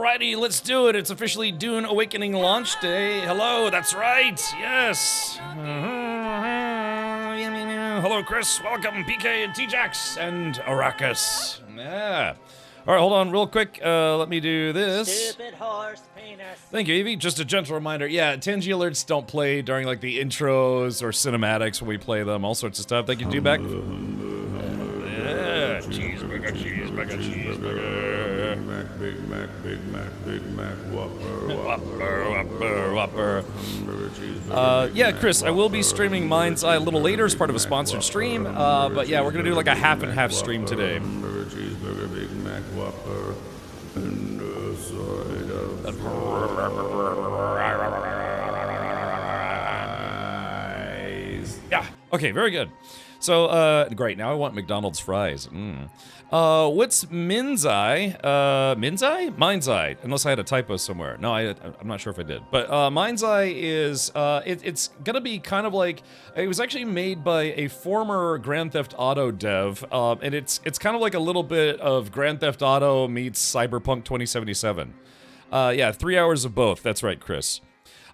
Alrighty, let's do it. It's officially Dune Awakening launch day. Hello, that's right. Yes. Hello, Chris. Welcome, PK and T-Jax and Arrakis. Yeah. All right, hold on real quick. Let me do this. Stupid horse penis. Thank you, Evie. Just a gentle reminder. Yeah, Tangy alerts don't play during like the intros or cinematics when we play them. All sorts of stuff. Thank you, D-Back. Yeah, cheeseburger, cheeseburger, cheeseburger. Big Mac, Whopper. Whopper. Yeah, Chris, I will be streaming Mind's Eye a little later as part of a sponsored stream. But yeah, we're gonna do like a half and half stream today. Cheeseburger, Big Mac, Whopper, and a side of fries. Yeah. Okay. Very good. So, great. Now I want McDonald's fries. What's Mind's Eye? Mind's Eye? Mind's Eye. Unless I had a typo somewhere. No, I'm not sure if I did. But Mind's Eye is it's gonna be kind of like, it was actually made by a former Grand Theft Auto dev, and it's kind of like a little bit of Grand Theft Auto meets Cyberpunk 2077. Yeah, 3 hours of both. That's right, Chris.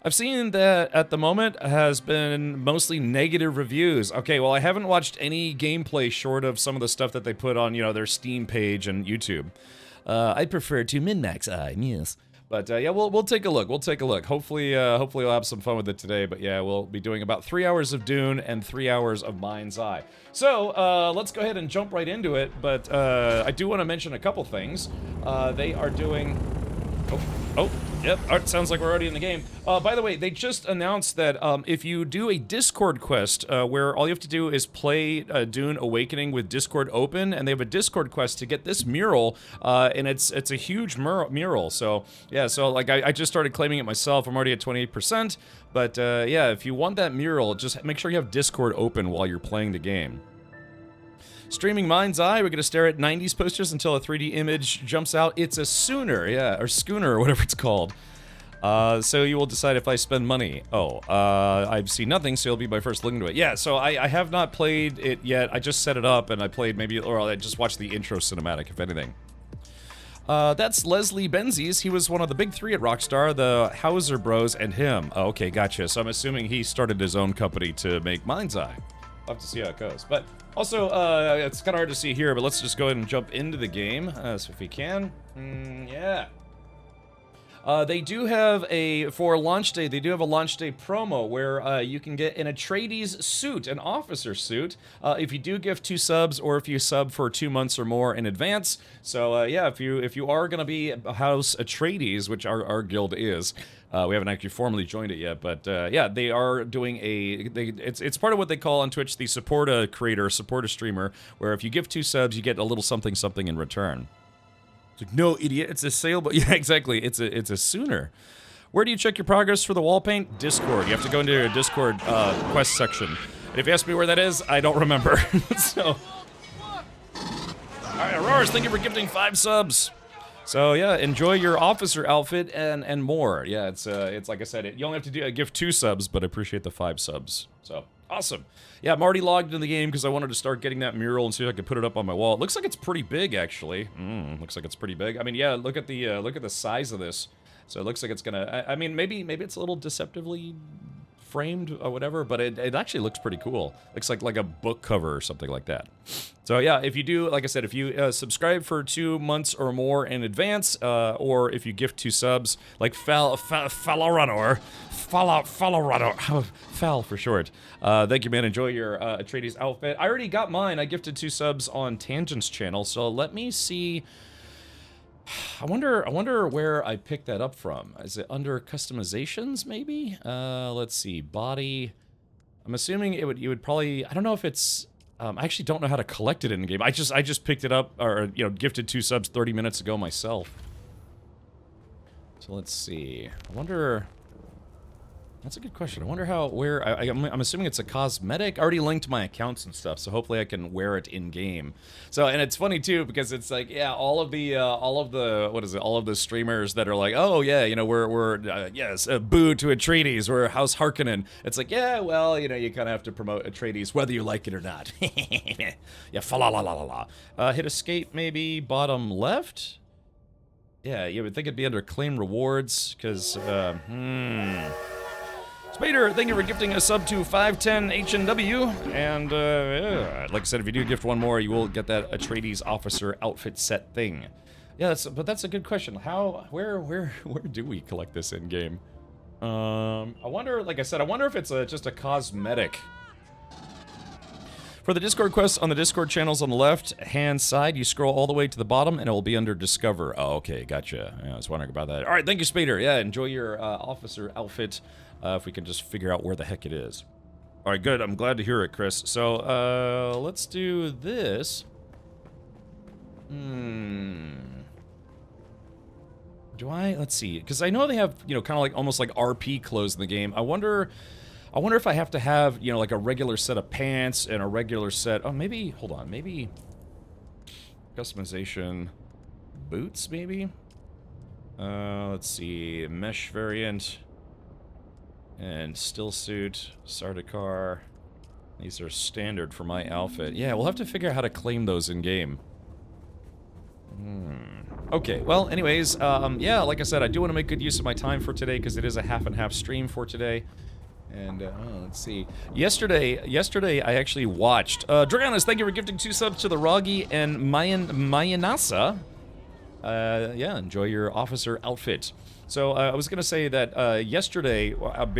I've seen that at the moment has been mostly negative reviews. Okay, well, I haven't watched any gameplay short of some of the stuff that they put on, you know, their Steam page and YouTube. I prefer to Min-Max Eye, yes. But yeah, we'll take a look. We'll take a look. Hopefully we'll have some fun with it today. But yeah, we'll be doing about 3 hours of Dune and 3 hours of Mind's Eye. So let's go ahead and jump right into it. But I do want to mention a couple things. They are doing. Oh, yep, sounds like we're already in the game. By the way, they just announced that if you do a Discord quest, where all you have to do is play Dune Awakening with Discord open, and they have a Discord quest to get this mural, and it's a huge mural. So, yeah, so like I just started claiming it myself. I'm already at 28%, but yeah, if you want that mural, just make sure you have Discord open while you're playing the game. Streaming Mind's Eye, we're going to stare at 90s posters until a 3D image jumps out. It's a Sooner, yeah, or Schooner, or whatever it's called. So you will decide if I spend money. Oh, I've seen nothing, so you'll be my first link to it. Yeah, so I have not played it yet. I just set it up, and I played maybe, or I just watched the intro cinematic, if anything. That's Leslie Benzies. He was one of the big three at Rockstar, the Hauser Bros, and him. Oh, okay, gotcha. So I'm assuming he started his own company to make Mind's Eye. I'll have to see how it goes. But also, it's kind of hard to see here, but let's just go ahead and jump into the game, so if we can. Yeah. They do have for launch day, they do have a launch day promo where you can get an Atreides suit, an officer suit, if you do gift 2 subs or if you sub for 2 months or more in advance. So yeah, if you are going to be House Atreides, which our guild is, we haven't actually formally joined it yet, but yeah, they are doing it's part of what they call on Twitch the support a creator, support a streamer, where if you give 2 subs, you get a little something in return. It's like, no, idiot, it's a sale, but yeah, exactly, it's a Sooner. Where do you check your progress for the wall paint? Discord. You have to go into your Discord quest section. And if you ask me where that is, I don't remember. So, alright, Auroras, thank you for gifting 5 subs. So yeah, enjoy your officer outfit and more. Yeah, it's like I said, you only have to give 2 subs, but I appreciate the 5 subs. So awesome. Yeah, I'm already logged into the game because I wanted to start getting that mural and see if I could put it up on my wall. It looks like it's pretty big, actually. Looks like it's pretty big. I mean, yeah, look at the size of this. So it looks like it's gonna. I mean, maybe it's a little deceptively framed or whatever, but it actually looks pretty cool. Looks like a book cover or something like that. So yeah, if you do, like I said, if you subscribe for 2 months or more in advance, or if you gift 2 subs, like Fal for short. Thank you, man. Enjoy your Atreides outfit. I already got mine. I gifted 2 subs on Tangent's channel, so let me see. I wonder where I picked that up from. Is it under customizations, maybe? Let's see. Body. I'm assuming you would probably. I don't know if it's. I actually don't know how to collect it in the game. I just picked it up, or gifted 2 subs 30 minutes ago myself. So let's see. I wonder. That's a good question. I wonder I'm assuming it's a cosmetic. I already linked my accounts and stuff, so hopefully I can wear it in game. So, and it's funny too because it's like, yeah, all of the streamers that are like, oh yeah, we're yes, boo to Atreides, we're House Harkonnen. It's like, yeah, well, you kind of have to promote Atreides whether you like it or not. Yeah, fa la la la la la. Hit escape maybe bottom left. Yeah, you would think it'd be under claim rewards, because, Spader, thank you for gifting a sub to 510 HNW, and, yeah, like I said, if you do gift one more, you will get that Atreides officer outfit set thing. Yeah, but that's a good question. Where do we collect this in-game? I wonder, like I said, I wonder if it's just a cosmetic. For the Discord quests on the Discord channels on the left-hand side, you scroll all the way to the bottom, and it will be under Discover. Oh, okay, gotcha. Yeah, I was wondering about that. All right, thank you, Spader. Yeah, enjoy your officer outfit, if we can just figure out where the heck it is. All right, good. I'm glad to hear it, Chris. So, let's do this. Do I? Let's see. Because I know they have, you know, kind of like almost like RP clothes in the game. I wonder if I have to have, you know, like a regular set of pants and a regular set. Oh, maybe. Hold on. Maybe customization boots. Maybe. Let's see. Mesh variant and still suit. Sardaukar. These are standard for my outfit. Yeah, we'll have to figure out how to claim those in game. Okay, well, anyways, yeah, like I said, I do want to make good use of my time for today because it is a half and half stream for today. And, let's see. Yesterday I actually watched, Dragonis, thank you for gifting 2 subs to the Ragi and Mayanasa. Yeah, enjoy your officer outfit. So, I was gonna say that, yesterday,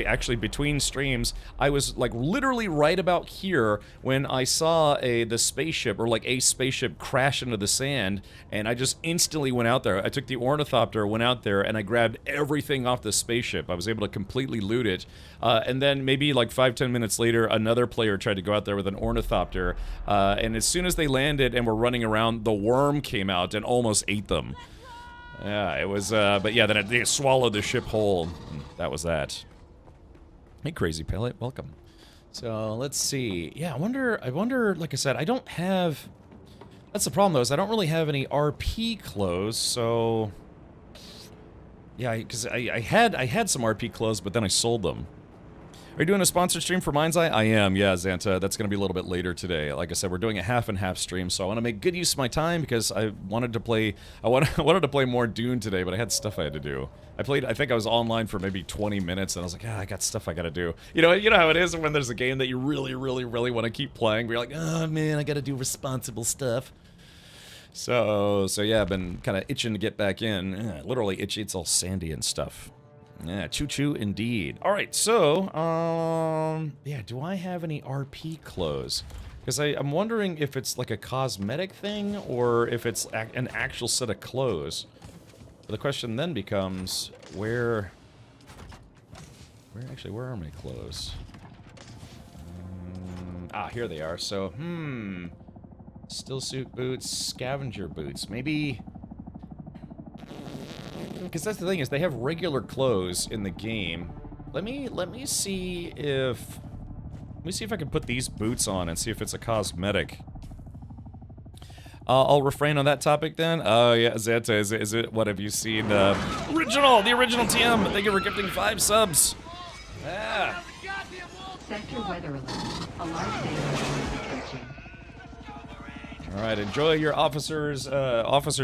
actually between streams, I was, like, literally right about here when I saw the spaceship, or like a spaceship crash into the sand, and I just instantly went out there. I took the ornithopter, went out there, and I grabbed everything off the spaceship. I was able to completely loot it. And then maybe like 5-10 minutes later, another player tried to go out there with an ornithopter, and as soon as they landed and were running around, the worm came out and almost ate them. Yeah, it was, but yeah, then it swallowed the ship whole. That was that. Hey, Crazy Pellet, welcome. So, let's see. Yeah, I wonder, like I said, I don't have... That's the problem, though, is I don't really have any RP clothes, so... Yeah, because I had some RP clothes, but then I sold them. Are you doing a sponsored stream for Mind's Eye? I am, yeah, Xanta. That's going to be a little bit later today. Like I said, we're doing a half and half stream, so I want to make good use of my time because I wanted to play. I wanted to play more Dune today, but I had stuff I had to do. I think I was online for maybe 20 minutes, and I was like, I got stuff I got to do. You know how it is when there's a game that you really, really, really want to keep playing. But you're like, oh man, I got to do responsible stuff. So yeah, I've been kind of itching to get back in. Literally itchy. It's all sandy and stuff. Yeah, choo-choo indeed. Alright, so, yeah, do I have any RP clothes? Because I'm wondering if it's like a cosmetic thing, or if it's an actual set of clothes. But the question then becomes, where are my clothes? Here they are. So, still suit boots, scavenger boots, maybe... Because that's the thing, is they have regular clothes in the game. Let me see if... Let me see if I can put these boots on and see if it's a cosmetic. I'll refrain on that topic then. Oh yeah, Zeta, is it, what have you seen? The original TM, thank you for gifting 5 subs. Yeah. Sector weather alert. A large day approaching. Alright, enjoy your officer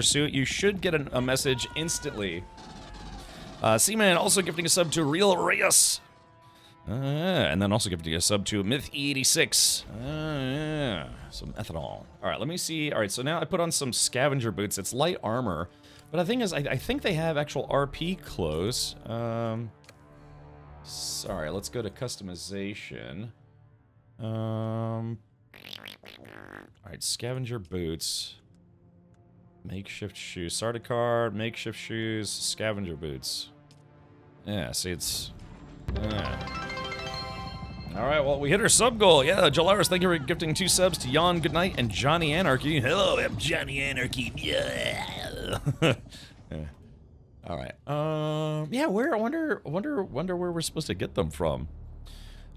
suit. You should get a message instantly. Seaman also gifting a sub to Real Reyes. And then also gifting a sub to Myth86. Yeah. Some ethanol. Alright, let me see. Alright, so now I put on some scavenger boots. It's light armor. But the thing is, I think they have actual RP clothes. Sorry, let's go to customization. Alright, scavenger boots. Makeshift shoes. Sardaukar, makeshift shoes, scavenger boots. Yeah, see, it's... Yeah. Alright, well, we hit our sub goal. Yeah, Jalaris, thank you for gifting 2 subs to Yon Goodnight and Johnny Anarchy. Hello, I'm Johnny Anarchy. Yeah. Yeah. Alright. Yeah, where, I wonder where we're supposed to get them from.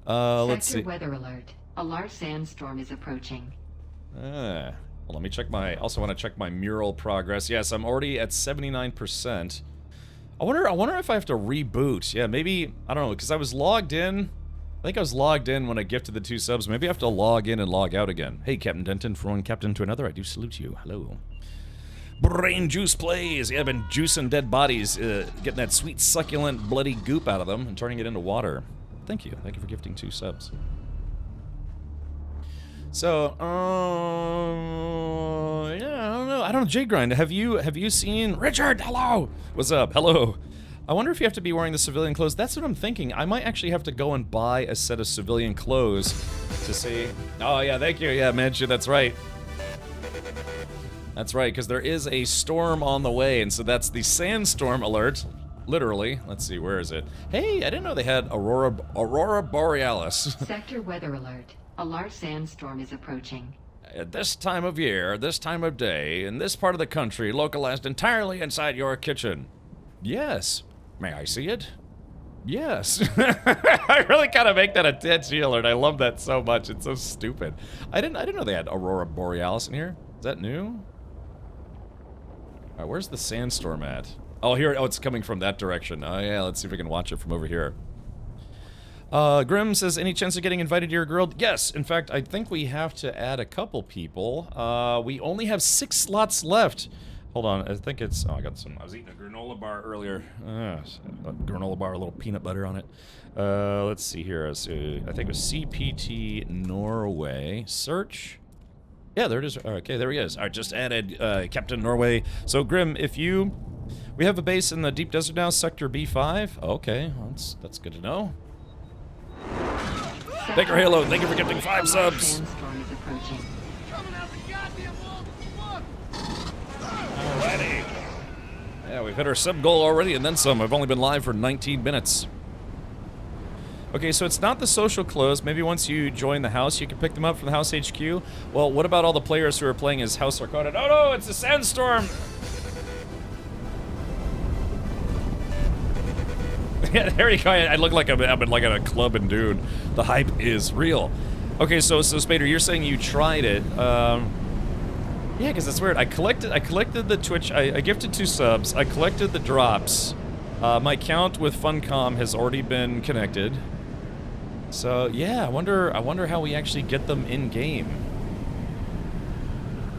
Let's see. Sector weather alert. A large sandstorm is approaching. Well, let me check my... Also want to check my mural progress. Yes, I'm already at 79%. I wonder if I have to reboot. Yeah, maybe... I don't know, because I was logged in... I think I was logged in when I gifted the 2 subs. Maybe I have to log in and log out again. Hey, Captain Denton, from one captain to another, I do salute you. Hello. Brain juice plays. Yeah, I've been juicing dead bodies, getting that sweet, succulent, bloody goop out of them and turning it into water. Thank you. Thank you for gifting 2 subs. So, yeah, I don't know. Jade Grind, have you seen Richard? Hello. What's up? Hello. I wonder if you have to be wearing the civilian clothes. That's what I'm thinking. I might actually have to go and buy a set of civilian clothes to see. Oh yeah, thank you. Yeah, Manchu, that's right. That's right, because there is a storm on the way, and so that's the sandstorm alert. Literally. Let's see, where is it? Hey, I didn't know they had Aurora Borealis. Sector weather alert. A large sandstorm is approaching. At this time of year, this time of day, in this part of the country, localized entirely inside your kitchen. Yes. May I see it? Yes. I really kind of make that a dead alert. I love that so much. It's so stupid. I didn't know they had Aurora Borealis in here. Is that new? Alright, where's the sandstorm at? Oh, here. Oh, it's coming from that direction. Oh, yeah. Let's see if we can watch it from over here. Grim says, any chance of getting invited to your grill? Yes. In fact, I think we have to add a couple people. We only have 6 slots left. Hold on. I think it's... Oh, I got some... I was eating a granola bar earlier. A granola bar, a little peanut butter on it. Let's see here. So, I think it was CPT Norway. Search... Yeah, there it is. Okay, there he is. All right, just added Captain Norway. So, Grim, if you... We have a base in the deep desert now, Sector B5. Okay, well, that's good to know. Baker Halo, thank you for gifting 5 subs. Sandstorm is approaching. Alrighty. Yeah, we've hit our sub goal already and then some. I've only been live for 19 minutes. Okay, so it's not the social clothes. Maybe once you join the house, you can pick them up from the house HQ. Well, what about all the players who are playing as House Arcana? Oh no, it's a sandstorm! Yeah, there you go. I look like I'm in like at a club in Dune. The hype is real. Okay, so Spader, you're saying you tried it. Yeah, because it's weird. I collected the Twitch. I gifted 2 subs. I collected the drops. My account with Funcom has already been connected. So yeah, I wonder how we actually get them in game.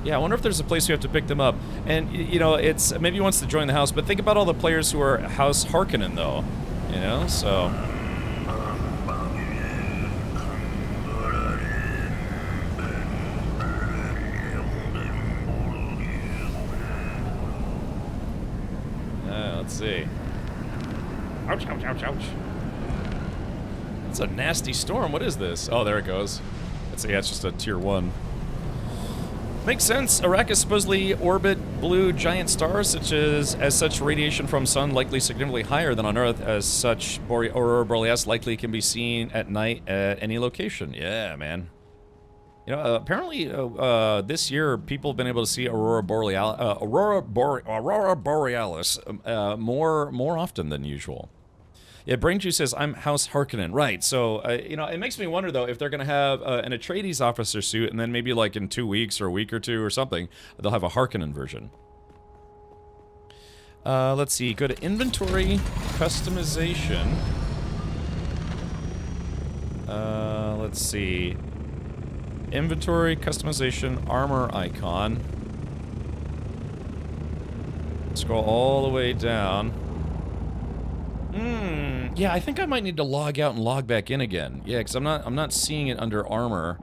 Yeah, I wonder if there's a place we have to pick them up. And you know, it's maybe wants to join the house, but think about all the players who are House Harkonnen though. You know, so. Let's see. Ouch, ouch, ouch, ouch. It's a nasty storm. What is this? Oh, there it goes. Yeah, it's just a tier 1. Makes sense. Arrakis supposedly orbit blue giant stars, as such radiation from sun likely significantly higher than on Earth. As such, Aurora Borealis likely can be seen at night at any location. Yeah, man. You know, apparently this year people have been able to see Aurora Borealis more often than usual. Yeah, Brainju says, I'm House Harkonnen. Right, so, you know, it makes me wonder, though, if they're going to have an Atreides officer suit, and then maybe, like, in 2 weeks or a week or 2 or something, they'll have a Harkonnen version. Let's see. Go to Inventory, Customization. Let's see. Inventory, Customization, Armor icon. Scroll all the way down. Yeah, I think I might need to log out and log back in again. Yeah, because I'm not seeing it under armor.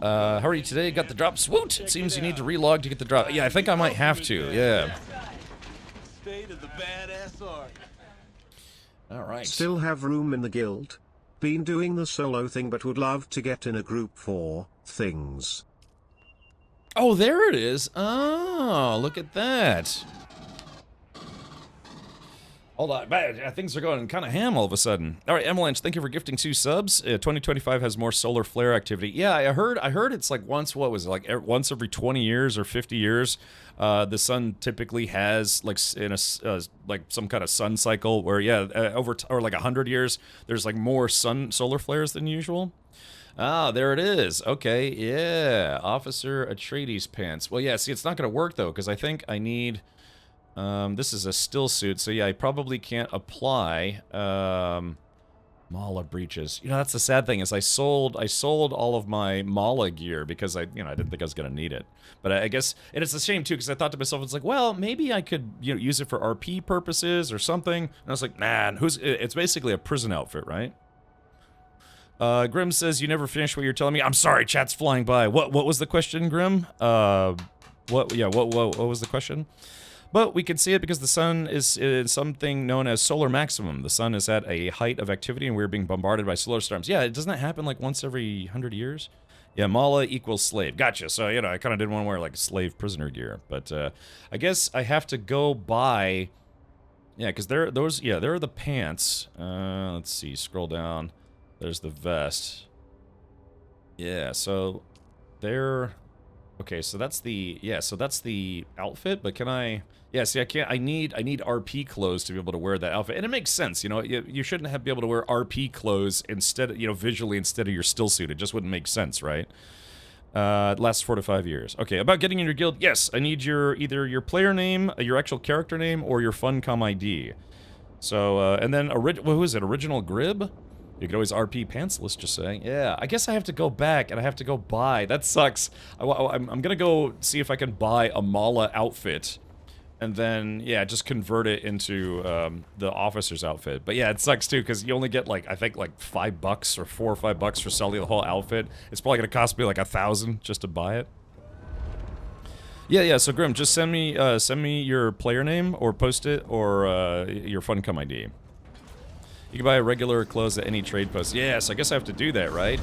How are you today? Got the drop? Swoot! It seems you need to relog to get the drop. Yeah, I think I might have to. Yeah. State of the badass art. All right. Still have room in the guild. Been doing the solo thing, but would love to get in a group for things. Oh, there it is. Oh, look at that. Hold on, things are going kind of ham all of a sudden. All right, Emalanche, thank you for gifting 2 subs. 2025 has more solar flare activity. Yeah, I heard it's like once, what was it, like once every 20 years or 50 years, the sun typically has like in a like some kind of sun cycle where or like 100 years, there's like more solar flares than usual. Ah, there it is. Okay, yeah, Officer Atreides pants. Well, yeah, see, it's not going to work though because I think I need. This is a still suit, so yeah, I probably can't apply. Mala breeches. You know, that's the sad thing is I sold all of my Mala gear because I didn't think I was gonna need it. But I guess, and it's a shame too because I thought to myself, it's like, well, maybe I could use it for RP purposes or something. And I was like, man, it's basically a prison outfit, right? Grim says you never finished what you're telling me. I'm sorry, chat's flying by. What was the question, Grim? What was the question? But we can see it because the sun is something known as solar maximum. The sun is at a height of activity and we're being bombarded by solar storms. Yeah, doesn't that happen like once every 100 years? Yeah, Mala equals slave. Gotcha. So, I kind of didn't want to wear like slave prisoner gear. But I guess I have to go buy... Yeah, because there are the pants. Let's see, scroll down. There's the vest. Yeah, so there... Okay, so that's the outfit, but can I... Yeah, see, I can't... I need RP clothes to be able to wear that outfit. And it makes sense, you shouldn't be able to wear RP clothes instead, visually instead of your still suit. It just wouldn't make sense, right? It lasts 4 to 5 years. Okay, about getting in your guild, yes, I need either your player name, your actual character name, or your Funcom ID. So, and then, who is it, Original Grib? You could always RP pants, let's just say. Yeah, I guess I have to go back and I have to go buy. That sucks. I'm gonna go see if I can buy a Mala outfit. And then, yeah, just convert it into the officer's outfit. But yeah, it sucks too, because you only get I think $5 or $4 or $5 for selling the whole outfit. It's probably gonna cost me like 1,000 just to buy it. Yeah, so Grim, just send me your player name, or post it, or your Funcom ID. You can buy regular clothes at any trade post. Yes, I guess I have to do that, right?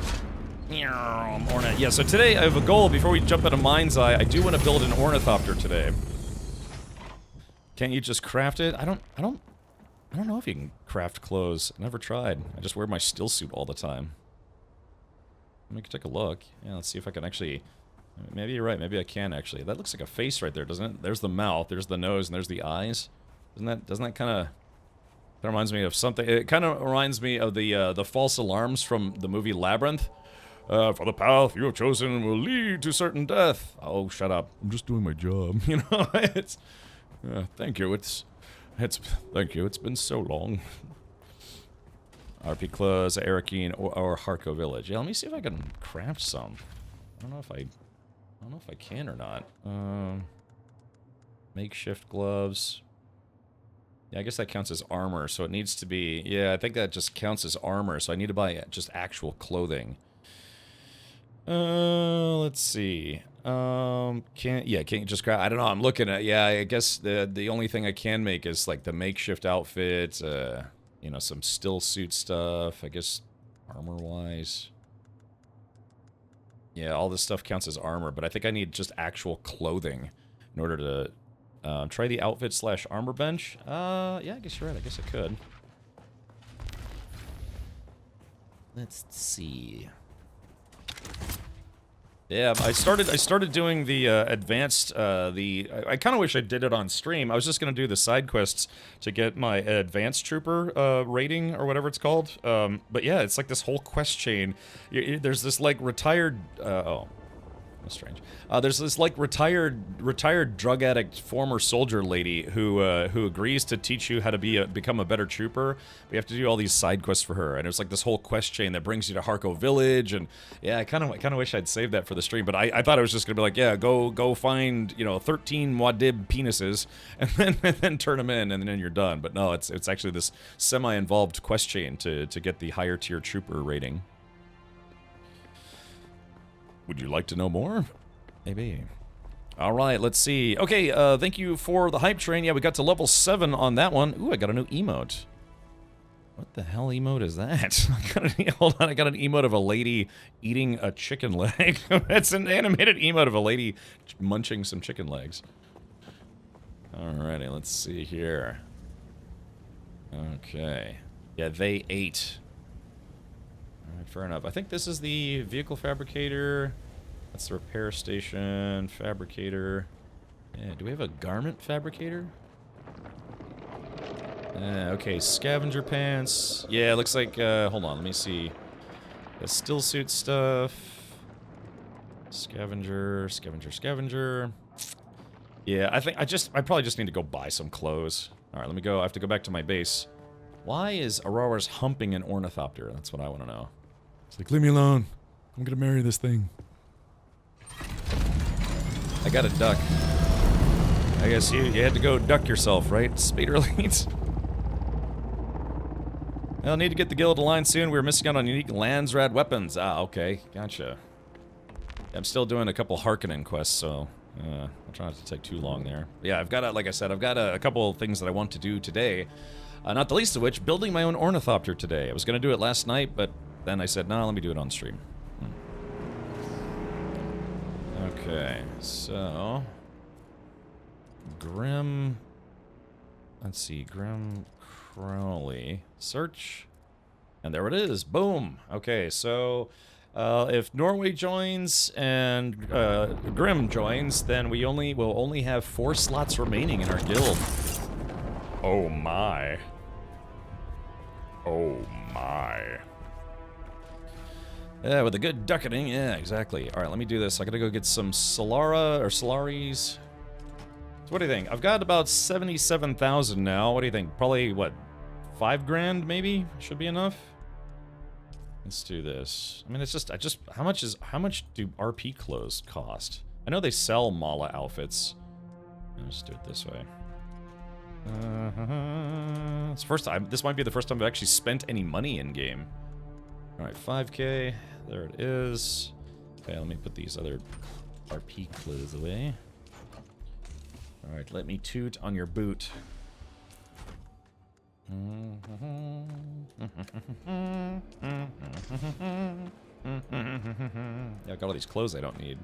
Yeah, so today I have a goal. Before we jump into Mind's Eye, I do want to build an ornithopter today. Can't you just craft it? I don't know if you can craft clothes. I never tried. I just wear my still suit all the time. Let me take a look. Yeah, let's see if I can actually... Maybe you're right. Maybe I can actually. That looks like a face right there, doesn't it? There's the mouth, there's the nose, and there's the eyes. Doesn't that kind of... That reminds me of something. It kind of reminds me of the false alarms from the movie Labyrinth. For the path you have chosen will lead to certain death. Oh, shut up! I'm just doing my job. It's. Thank you. Thank you. It's been so long. RP clothes, Arakeen, or Harko Village. Yeah, let me see if I can craft some. I don't know if I can or not. Makeshift gloves. Yeah, I guess that counts as armor, so it needs to be... Yeah, I think that just counts as armor, so I need to buy just actual clothing. Let's see. Can't you just grab... I don't know, I'm looking at... Yeah, I guess the only thing I can make is, the makeshift outfit, some still suit stuff, I guess armor-wise. Yeah, all this stuff counts as armor, but I think I need just actual clothing in order to... try the outfit / armor bench. Yeah, I guess you're right. I guess I could. Let's see. Yeah, I started doing the advanced, I kind of wish I did it on stream. I was just going to do the side quests to get my advanced trooper rating, or whatever it's called. But yeah, it's like this whole quest chain. There's this, retired, that's strange. There's this retired drug addict former soldier lady who agrees to teach you how to become a better trooper. We have to do all these side quests for her, and it's like this whole quest chain that brings you to Harko Village. And yeah, I kind of wish I'd saved that for the stream, but I thought it was just gonna be like, yeah, go find 13 Wadib penises and then turn them in, and then you're done. But no, it's actually this semi-involved quest chain to get the higher tier trooper rating. Would you like to know more? Maybe. All right, let's see. Okay, thank you for the hype train. Yeah, we got to level 7 on that one. Ooh, I got a new emote. What the hell emote is that? Hold on, I got an emote of a lady eating a chicken leg. It's an animated emote of a lady munching some chicken legs. Alrighty, let's see here. Okay. Yeah, they ate. Alright, fair enough. I think this is the vehicle fabricator. That's the repair station. Fabricator. Yeah, do we have a garment fabricator? Okay, scavenger pants. Yeah, it looks like, hold on, let me see. The still suit stuff. Scavenger. Yeah, I think I probably just need to go buy some clothes. Alright, let me go. I have to go back to my base Why is Aurora's humping an ornithopter? That's what I want to know. It's like, leave me alone. I'm gonna marry this thing. I got a duck. I guess you had to go duck yourself, right, Spaderleads? I'll need to get the guild aligned soon. We're missing out on unique Landsrad weapons. Ah, okay. Gotcha. I'm still doing a couple Harkonnen quests, so I'll try not to take too long there. Yeah, I've got, like I said, I've got a couple of things that I want to do today. Not the least of which, building my own ornithopter today. I was going to do it last night, but then I said, no, let me do it on stream. Okay, so... Grim... Let's see, Grim Crowley. Search. And there it is. Boom. Okay, so... if Norway joins and Grim joins, then we will only have 4 slots remaining in our guild. Oh my. Oh my. Yeah, with a good ducketing. Yeah, exactly. Alright, let me do this. I gotta go get some Solara or Solaris. So what do you think? I've got about 77,000 now. What do you think? Probably, what, 5 grand maybe? Should be enough? Let's do this. I mean, it's just, how much do RP clothes cost? I know they sell Mala outfits. Let's do it this way. It's first time. This might be the first time I've actually spent any money in game. All right, 5K. There it is. Okay, let me put these other RP clothes away. All right, let me toot on your boot. Yeah, I got all these clothes I don't need.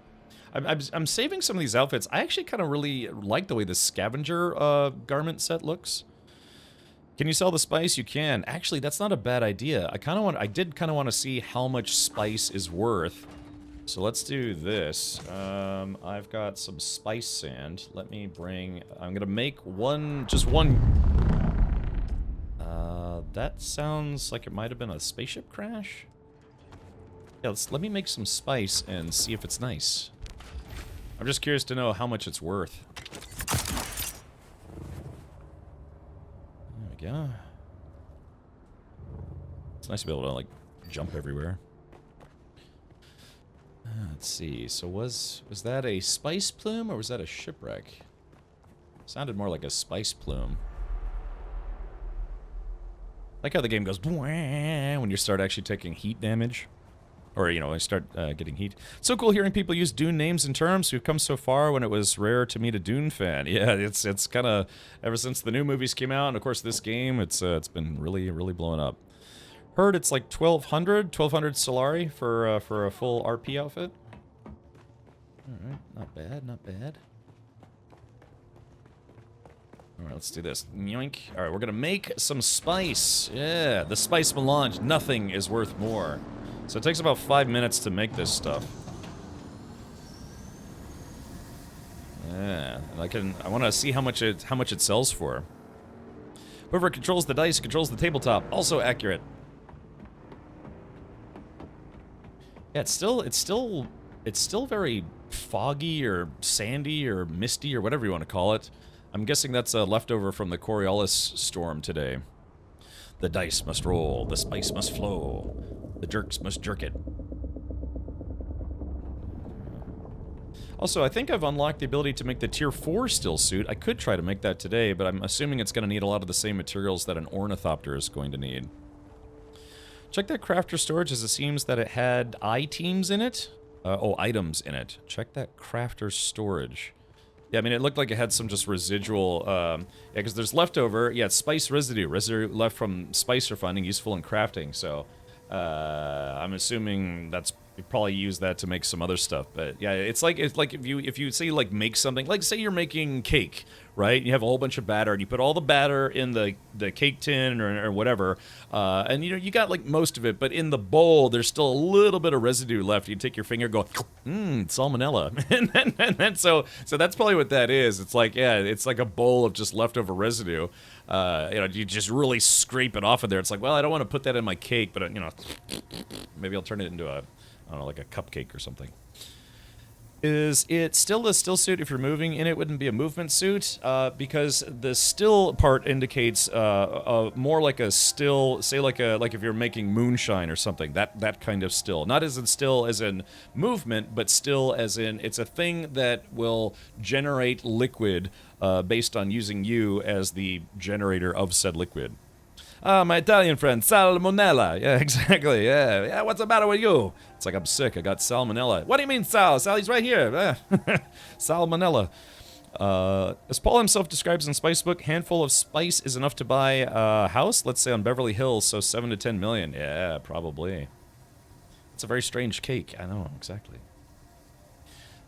I'm saving some of these outfits. I actually kind of really like the way the scavenger garment set looks. Can you sell the spice? You can. Actually, that's not a bad idea. I did kind of want to see how much spice is worth. So let's do this. I've got some spice sand. Let me bring... I'm gonna make just one... that sounds like it might have been a spaceship crash. Yeah, let me make some spice and see if it's nice. I'm just curious to know how much it's worth. There we go. It's nice to be able to, like, jump everywhere. Let's see. So was that a spice plume or was that a shipwreck? Sounded more like a spice plume. Like how the game goes when you start actually taking heat damage. Or, you know, when you start getting heat. So cool hearing people use Dune names and terms. We've come so far when it was rare to meet a Dune fan. Yeah, it's kind of, ever since the new movies came out, and of course this game, it's been really, really blowing up. Heard it's like 1,200 Solari for a full RP outfit. Alright, not bad, not bad. Alright, let's do this. Yoink. Alright, we're gonna make some spice. Yeah, the spice melange. Nothing is worth more. So it takes about 5 minutes to make this stuff. Yeah, and I want to see how much it sells for. Whoever controls the dice controls the tabletop. Also accurate. Yeah, it's still very foggy or sandy or misty or whatever you want to call it. I'm guessing that's a leftover from the Coriolis storm today. The dice must roll, the spice must flow, the jerks must jerk it. Also, I think I've unlocked the ability to make the tier 4 still suit. I could try to make that today, but I'm assuming it's going to need a lot of the same materials that an ornithopter is going to need. Check that crafter storage, as it seems that it had items in it. Items in it. Check that crafter storage. Yeah, I mean, it looked like it had some just residual, yeah, because there's leftover, yeah, it's spice residue left from spice refining, useful in crafting, so, I'm assuming that's, you probably use that to make some other stuff, but yeah, it's like if you say, like, make something, like, say you're making cake, right? You have a whole bunch of batter, and you put all the batter in the cake tin or whatever, and, you know, you got, like, most of it, but in the bowl, there's still a little bit of residue left. You take your finger, go, salmonella, and then so that's probably what that is. It's like, yeah, it's like a bowl of just leftover residue. You know, you just really scrape it off of there. It's like, well, I don't want to put that in my cake, but, you know, maybe I'll turn it into a, I don't know, like a cupcake or something. Is it still a still suit if you're moving in it? Wouldn't be a movement suit because the still part indicates more like a still, say like if you're making moonshine or something. That kind of still, not as in still as in movement, but still as in it's a thing that will generate liquid based on using you as the generator of said liquid. Ah, my Italian friend, salmonella. Yeah, exactly. Yeah, what's the matter with you? It's like I'm sick. I got salmonella. What do you mean, Sal? Sally's right here. Salmonella. As Paul himself describes in Spice Book, handful of spice is enough to buy a house, let's say on Beverly Hills, so 7 to 10 million. Yeah, probably. It's a very strange cake. I know, exactly.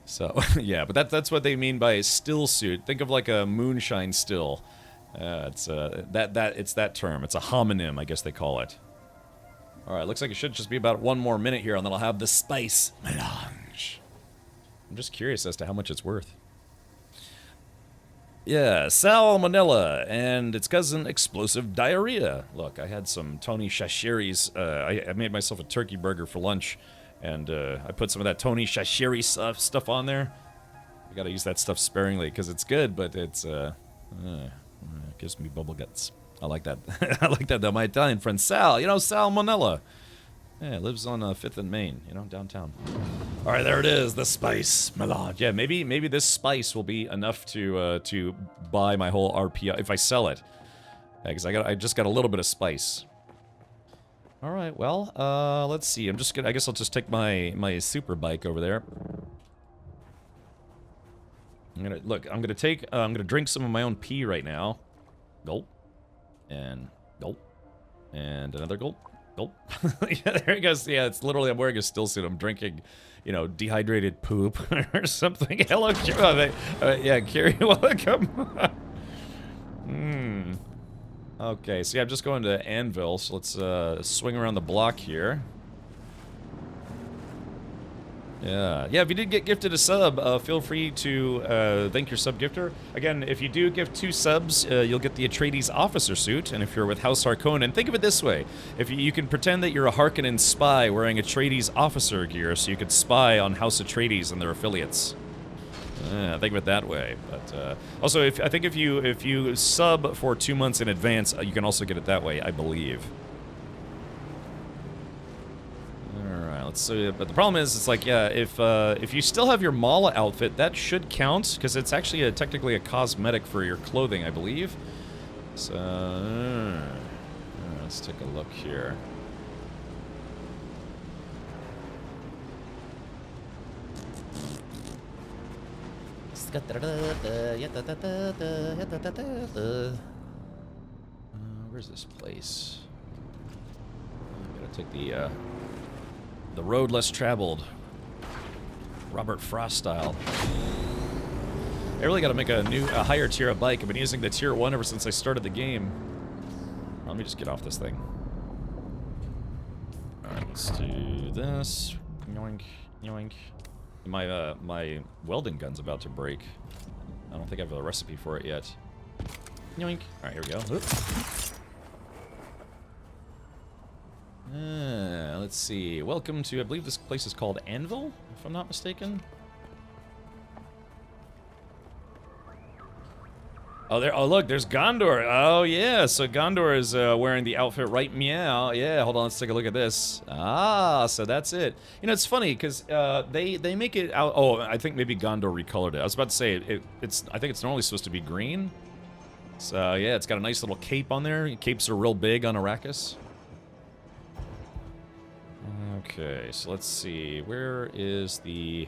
So, yeah, but that's what they mean by still suit. Think of like a moonshine still. It's that term. It's a homonym, I guess they call it. All right, looks like it should just be about 1 more minute here, and then I'll have the spice melange. I'm just curious as to how much it's worth. Yeah, salmonella and its cousin, explosive diarrhea. Look, I had some Tony Chacheri's. I made myself a turkey burger for lunch, and I put some of that Tony Chacheri stuff on there. I gotta use that stuff sparingly because it's good, but it's gives me bubble guts. I like that. I like that though. My Italian friend Sal, Salmonella. Yeah, lives on 5th and Main, downtown. All right, there it is, the spice melange. Yeah, maybe this spice will be enough to buy my whole RP if I sell it. Because I just got a little bit of spice. All right, well, let's see. I guess I'll just take my super bike over there. I'm gonna drink some of my own pee right now. Gulp. And gulp. And another gulp. Gulp. Yeah, there it goes. Yeah, it's literally, I'm wearing a still suit. I'm drinking, dehydrated poop or something. Hello, yeah, Carrie, welcome. Okay, so yeah, I'm just going to Anvil, so let's swing around the block here. Yeah, if you did get gifted a sub, feel free to thank your sub gifter. Again, if you do gift 2 subs, you'll get the Atreides officer suit, and if you're with House Harkonnen, think of it this way. If you can pretend that you're a Harkonnen spy wearing Atreides officer gear, so you could spy on House Atreides and their affiliates. Think of it that way. But also, I think if you sub for 2 months in advance, you can also get it that way, I believe. Let's see, but the problem is, it's like, yeah, if you still have your Mala outfit, that should count, because it's actually technically a cosmetic for your clothing, I believe. So, let's take a look here. Where's this place? I gotta take the road less traveled. Robert Frost style. I really gotta make a higher tier of bike. I've been using the tier 1 ever since I started the game. Let me just get off this thing. Alright, let's do this. Yoink, yoink. My welding gun's about to break. I don't think I have a recipe for it yet. Yoink. Alright, here we go. Oop. Let's see. Welcome to, I believe this place is called Anvil, if I'm not mistaken. Oh, look, there's Gondor. Oh, yeah, so Gondor is wearing the outfit right meow. Yeah, hold on, let's take a look at this. Ah, so that's it. It's funny, because they make it out... Oh, I think maybe Gondor recolored it. I was about to say, I think it's normally supposed to be green. So, yeah, it's got a nice little cape on there. Capes are real big on Arrakis. Okay, so let's see. Where is the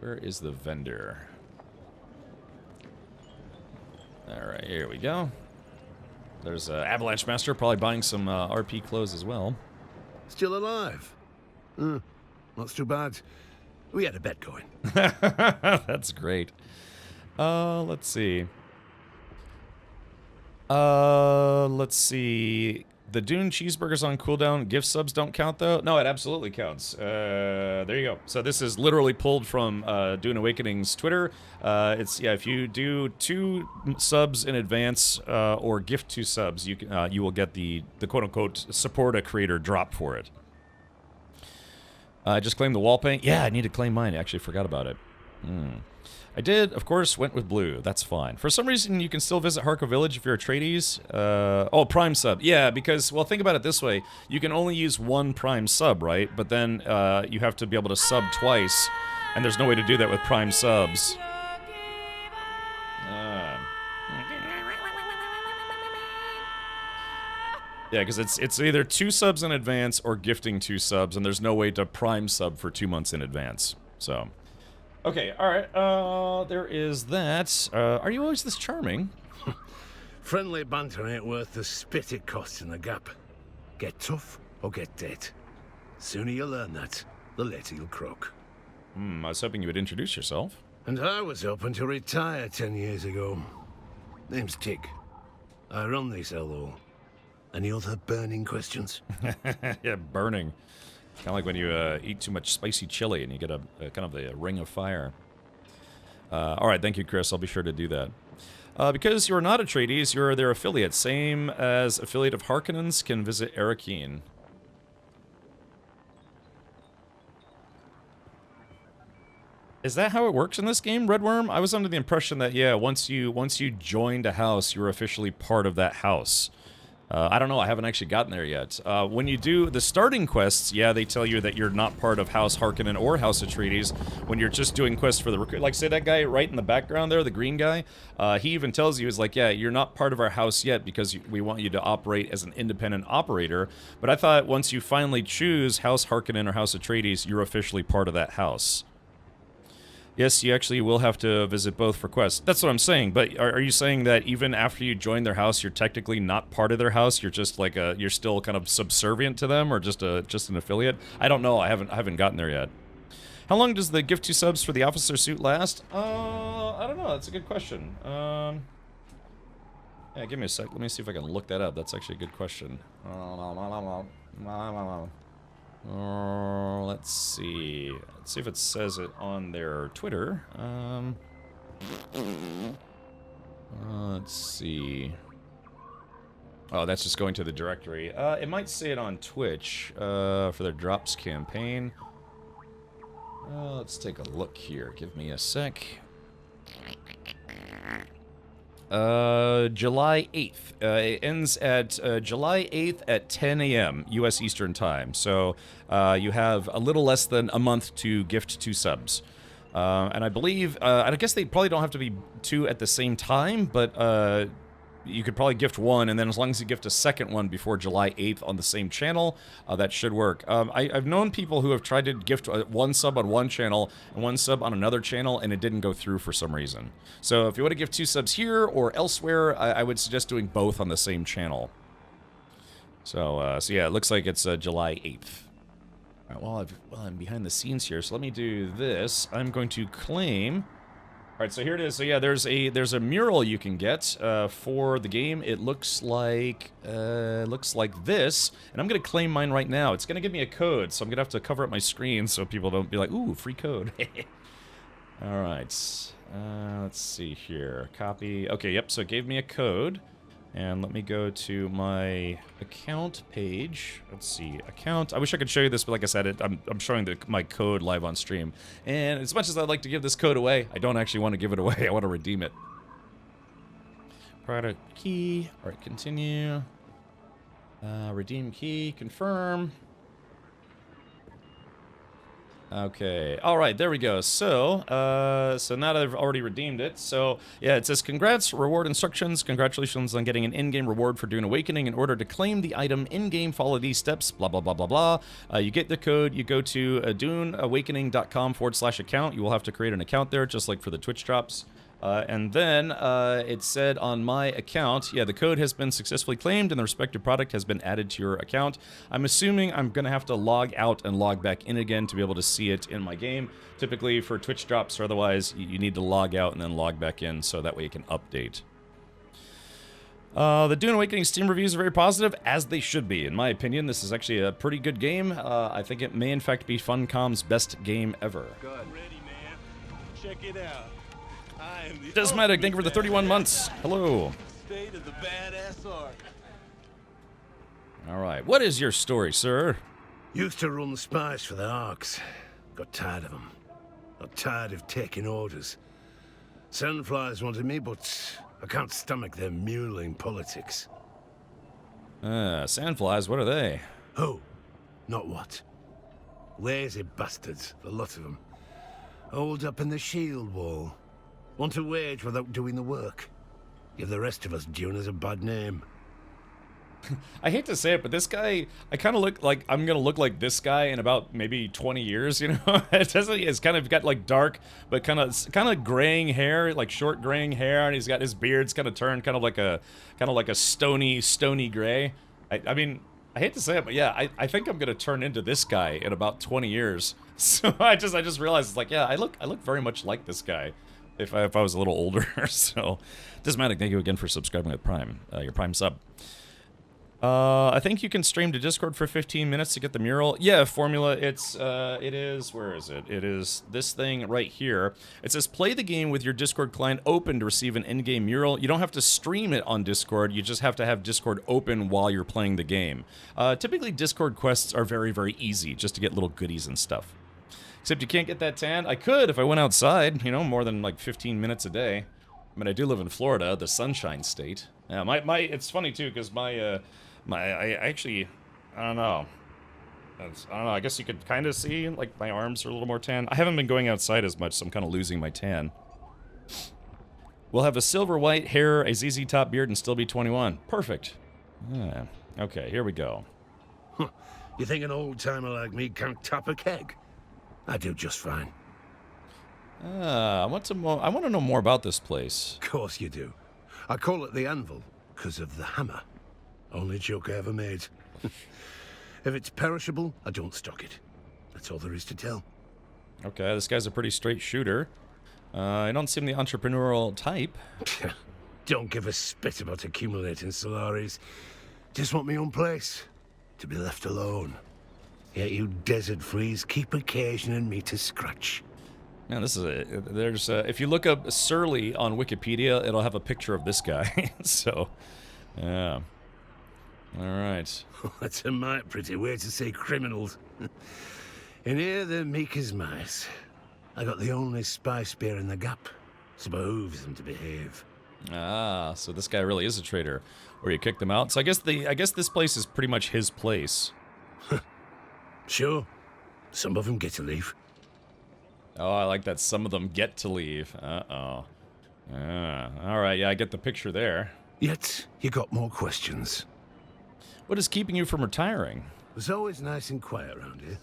vendor? Alright, here we go. There's Avalanche Master, probably buying some RP clothes as well. Still alive? Not too bad. We had a bet going. That's great. Let's see. Let's see. The Dune cheeseburger's on cooldown. Gift subs don't count, though? No, it absolutely counts. There you go. So this is literally pulled from Dune Awakening's Twitter. If you do 2 subs in advance or gift 2 subs, you will get the quote-unquote support a creator drop for it. I just claimed the wall paint. Yeah, I need to claim mine. I actually forgot about it. I did, of course, went with blue. That's fine. For some reason, you can still visit Harco Village if you're a Atreides. Oh, Prime sub. Yeah, because, well, think about it this way. You can only use one Prime sub, right? But then you have to be able to sub twice, and there's no way to do that with Prime subs. Yeah, because it's either 2 subs in advance or gifting 2 subs, and there's no way to Prime sub for 2 months in advance. So... Okay, alright, there is that. Are you always this charming? Friendly banter ain't worth the spit it costs in the gap. Get tough or get dead. Sooner you learn that, the later you'll croak. I was hoping you would introduce yourself. And I was hoping to retire 10 years ago. Name's Tig. I run this LO. Any other burning questions? Yeah, burning. Kind of like when you eat too much spicy chili and you get a kind of a ring of fire. Alright, thank you, Chris. I'll be sure to do that. Because you're not Atreides, you're their affiliate. Same as affiliate of Harkonnens can visit Arakeen. Is that how it works in this game, Redworm? I was under the impression that, yeah, once you joined a house, you're officially part of that house. I don't know, I haven't actually gotten there yet. When you do the starting quests, yeah, they tell you that you're not part of House Harkonnen or House Atreides. When you're just doing quests for the recruit, like say that guy right in the background there, the green guy, he even tells you, he's like, yeah, you're not part of our house yet because we want you to operate as an independent operator. But I thought once you finally choose House Harkonnen or House Atreides, you're officially part of that house. Yes, you actually will have to visit both for quests. That's what I'm saying, but are you saying that even after you join their house, you're technically not part of their house? You're just like you're still kind of subservient to them, or just an affiliate? I don't know. I haven't gotten there yet. How long does the gift 2 subs for the officer suit last? I don't know. That's a good question. Yeah, give me a sec. Let me see if I can look that up. That's actually a good question. Let's see. Let's see if it says it on their Twitter. Let's see. Oh, that's just going to the directory. It might say it on Twitch for their drops campaign. Let's take a look here. Give me a sec. July 8th. It ends at July 8th at 10 a.m. U.S. Eastern Time. So you have a little less than a month to gift 2 subs. And I believe, I guess they probably don't have to be 2 at the same time, but you could probably gift 1, and then as long as you gift a second one before July 8th on the same channel, that should work. I've known people who have tried to gift 1 sub on one channel and 1 sub on another channel, and it didn't go through for some reason. So if you want to give 2 subs here or elsewhere, I would suggest doing both on the same channel. So yeah, it looks like it's July 8th. All right, well, I'm behind the scenes here, so let me do this. I'm going to claim... Alright, so here it is. So yeah, there's a mural you can get for the game. It looks like this, and I'm gonna claim mine right now. It's gonna give me a code, so I'm gonna have to cover up my screen so people don't be like, "Ooh, free code." Alright, let's see here. Copy. Okay, yep. So it gave me a code, and let me go to my account page. Let's see, account. I wish I could show you this, but like I said, I'm showing my code live on stream. And as much as I'd like to give this code away, I don't actually want to give it away. I want to redeem it. Product key. All right, continue. Redeem key. Confirm. Okay, alright, there we go. So, so now that I've already redeemed it, so, yeah, it says, congrats, reward instructions, congratulations on getting an in-game reward for Dune Awakening. In order to claim the item in-game, follow these steps, blah, blah, blah, blah, blah. You get the code, you go to duneawakening.com/account. You will have to create an account there, just like for the Twitch drops. And then it said on my account, yeah, the code has been successfully claimed and the respective product has been added to your account. I'm assuming I'm going to have to log out and log back in again to be able to see it in my game. Typically for Twitch drops or otherwise, you need to log out and then log back in so that way you can update. The Dune Awakening Steam reviews are very positive, as they should be. In my opinion, this is actually a pretty good game. I think it may in fact be Funcom's best game ever. Good. Ready, man. Check it out. Desmatic, thank you for the 31 months. Hello. State of the badass art. Alright, what is your story, sir? Used to run spies for the Arks. Got tired of them. I'm tired of taking orders. Sandflies wanted me, but I can't stomach their muling politics. Sandflies, what are they? Who? Not what. Lazy bastards, the lot of them. Hold up in the shield wall. Want to wage without doing the work. Give the rest of us Duners a bad name. I hate to say it, but this guy, I kind of look like I'm gonna look like this guy in about maybe 20 years. You know, it's kind of got like dark, but kind of graying hair, like short graying hair, and he's got his beard's kind of turned kind of like a stony gray. I mean, I hate to say it, but yeah, I think I'm gonna turn into this guy in about 20 years. So I just realized it's like, yeah, I look very much like this guy. If I was a little older. So, Dismatic, thank you again for subscribing with Prime, your Prime sub. I think you can stream to Discord for 15 minutes to get the mural. Yeah, Formula, it is, where is it? It is this thing right here. It says play the game with your Discord client open to receive an in-game mural. You don't have to stream it on Discord, you just have to have Discord open while you're playing the game. Typically, Discord quests are very, very easy, just to get little goodies and stuff. Except you can't get that tan. I could if I went outside, you know, more than like 15 minutes a day. I mean, I do live in Florida, the Sunshine State. Yeah, it's funny too, because I don't know. I don't know, I guess you could kind of see, like, my arms are a little more tan. I haven't been going outside as much, so I'm kind of losing my tan. We'll have a silver white hair, a ZZ Top beard, and still be 21. Perfect. Yeah. Okay, here we go. Huh. You think an old-timer like me can't top a keg? I do just fine. I want to know more about this place. Of course you do. I call it the Anvil, because of the hammer. Only joke I ever made. If it's perishable, I don't stock it. That's all there is to tell. Okay, this guy's a pretty straight shooter. I don't seem the entrepreneurial type. Don't give a spit about accumulating Solaris. Just want my own place. To be left alone. Yet you desert freeze keep occasioning me to scratch. Man, this is if you look up Surly on Wikipedia, it'll have a picture of this guy. So, yeah. All right. That's a mighty pretty way to say criminals. In here, they're meek as mice. I got the only spy spear in the gap. So behooves them to behave. Ah, so this guy really is a traitor, or you kicked him out. So I guess this place is pretty much his place. Sure. Some of them get to leave. Oh, I like that some of them get to leave. Uh-oh. All right, yeah, I get the picture there. Yet, you got more questions. What is keeping you from retiring? It was always nice and quiet around here.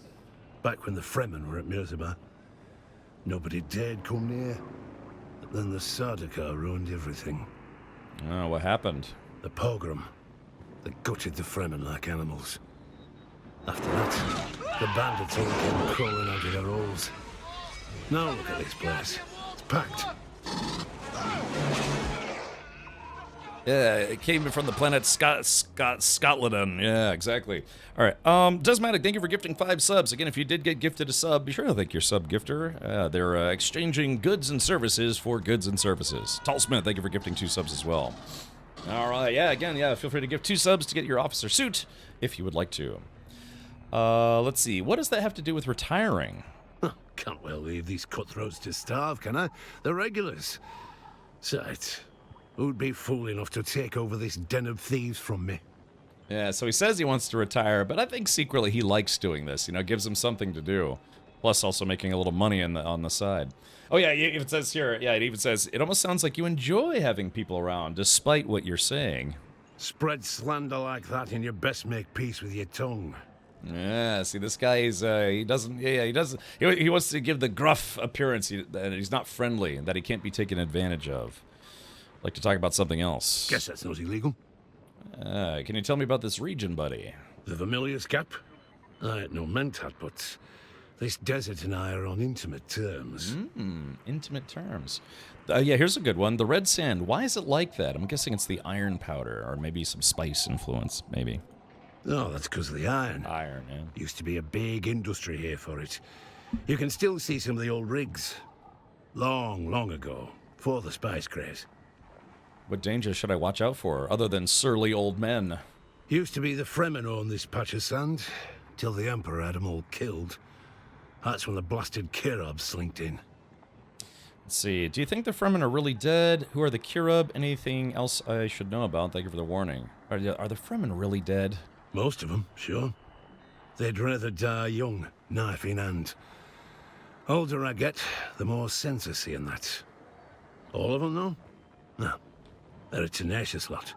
Back when the Fremen were at Mirzabah. Nobody dared come near. But then the Sardaukar ruined everything. Oh, what happened? The pogrom. They gutted the Fremen like animals. After that, the bandits all came crawling out of their holes. Now look at this place. It's packed. Yeah, it came from the planet Scotland. Yeah, exactly. All right. Desmatic, thank you for gifting 5 subs. Again, if you did get gifted a sub, be sure to thank your sub gifter. They're exchanging goods and services for goods and services. Tall Smith, thank you for gifting 2 subs as well. All right. Yeah, again, yeah, feel free to give 2 subs to get your officer suit if you would like to. Let's see. What does that have to do with retiring? Can't well leave these cutthroats to starve, can I? They're regulars. Besides, who'd be fool enough to take over this den of thieves from me? Yeah, so he says he wants to retire, but I think secretly he likes doing this. You know, gives him something to do. Plus also making a little money on the side. Oh yeah, it says here, yeah, it even says, it almost sounds like you enjoy having people around, despite what you're saying. Spread slander like that and you best make peace with your tongue. Yeah, see, this guy is, he wants to give the gruff appearance that he's not friendly and that he can't be taken advantage of. I'd like to talk about something else. Guess that's not illegal. Can you tell me about this region, buddy? The Vermilius Gap? I ain't no mentat, but this desert and I are on intimate terms. Intimate terms. Yeah, here's a good one. The red sand, why is it like that? I'm guessing it's the iron powder, or maybe some spice influence, maybe. Oh, that's because of the iron. Iron, yeah. Used to be a big industry here for it. You can still see some of the old rigs. Long, long ago, before the spice craze. What danger should I watch out for, other than surly old men? Used to be the Fremen owned this patch of sand, till the Emperor had them all killed. That's when the blasted Kirab slinked in. Let's see. Do you think the Fremen are really dead? Who are the Kirub? Anything else I should know about? Thank you for the warning. Are the Fremen really dead? Most of them, sure. They'd rather die young, knife in hand. Older I get, the more sense I see in that. All of them, though? No. They're a tenacious lot.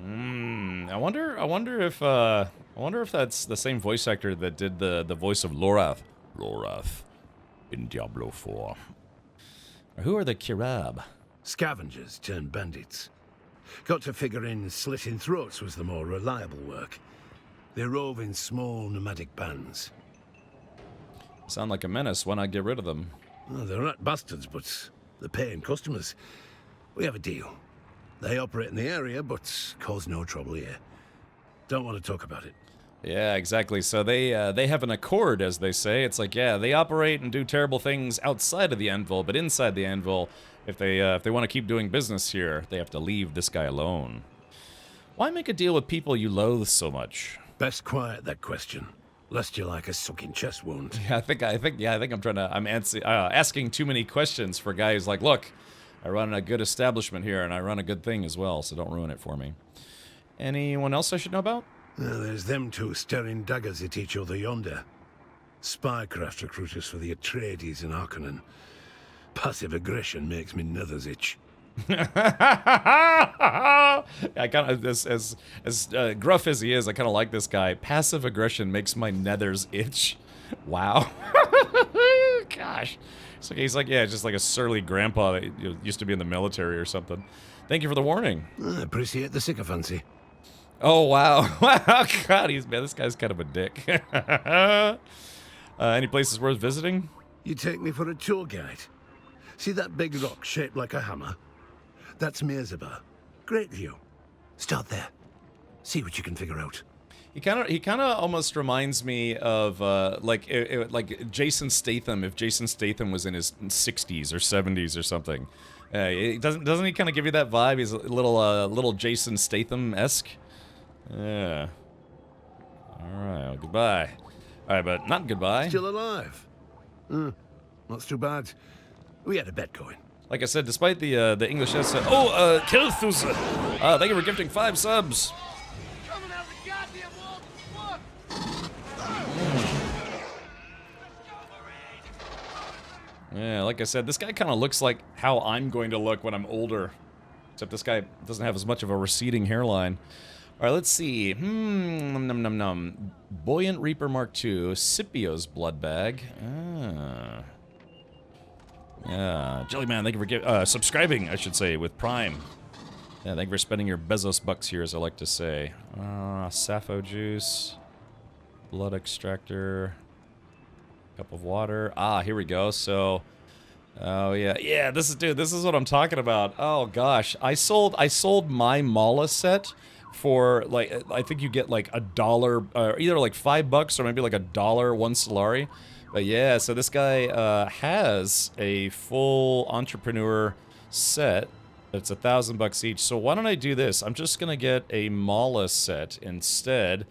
I wonder if that's the same voice actor that did the voice of Lorath in Diablo 4. Who are the Kirab? Scavengers turned bandits. Got to figure in slitting throats was the more reliable work. They rove in small nomadic bands. Sound like a menace. Why not get rid of them? Well, they're not bastards, but they're paying customers. We have a deal. They operate in the area, but cause no trouble here. Don't want to talk about it. Yeah, exactly. So they have an accord, as they say. It's like, yeah, they operate and do terrible things outside of the Anvil, but inside the Anvil, if they want to keep doing business here, they have to leave this guy alone. Why make a deal with people you loathe so much? Best quiet that question, lest you like a sucking chest wound. Yeah, I think I'm asking too many questions for a guy who's like, look, I run a good establishment here, and I run a good thing as well, so don't ruin it for me. Anyone else I should know about? There's them two staring daggers at each other yonder. Spycraft recruiters for the Atreides in Harkonnen. Passive aggression makes me nethers itch. I kind of, as gruff as he is, I kind of like this guy. Passive aggression makes my nethers itch. Wow. Gosh. He's like, yeah, just like a surly grandpa that used to be in the military or something. Thank you for the warning. I appreciate the sycophancy. Oh, wow. Wow, God, this guy's kind of a dick. Any places worth visiting? You take me for a tour guide. See that big rock shaped like a hammer? That's Mirzabar. Great view. Start there. See what you can figure out. He kind of almost reminds me of like Jason Statham, if Jason Statham was in his 60s or 70s or something. Doesn't he kind of give you that vibe? He's a little Jason Statham-esque. Yeah. All right. Well, goodbye. All right, but not goodbye. Still alive. Not too bad. We had a bet going. Like I said, despite the English accent. Oh, Kelthus. Thank you for gifting 5 subs. Coming out the goddamn wall. Yeah, like I said, this guy kind of looks like how I'm going to look when I'm older. Except this guy doesn't have as much of a receding hairline. All right, let's see. Buoyant Reaper Mark II, Scipio's Blood Bag. Yeah, Jellyman, thank you for subscribing, I should say, with Prime. Yeah, thank you for spending your Bezos bucks here, as I like to say. Sappho juice, blood extractor, cup of water. Here we go. So, oh yeah, this is what I'm talking about. Oh gosh, I sold my Mala set for like, I think you get like $1, either like $5 or maybe like $1 1 Solari. But yeah, so this guy has a full entrepreneur set. It's $1,000 each. So why don't I do this? I'm just gonna get a Mala set instead,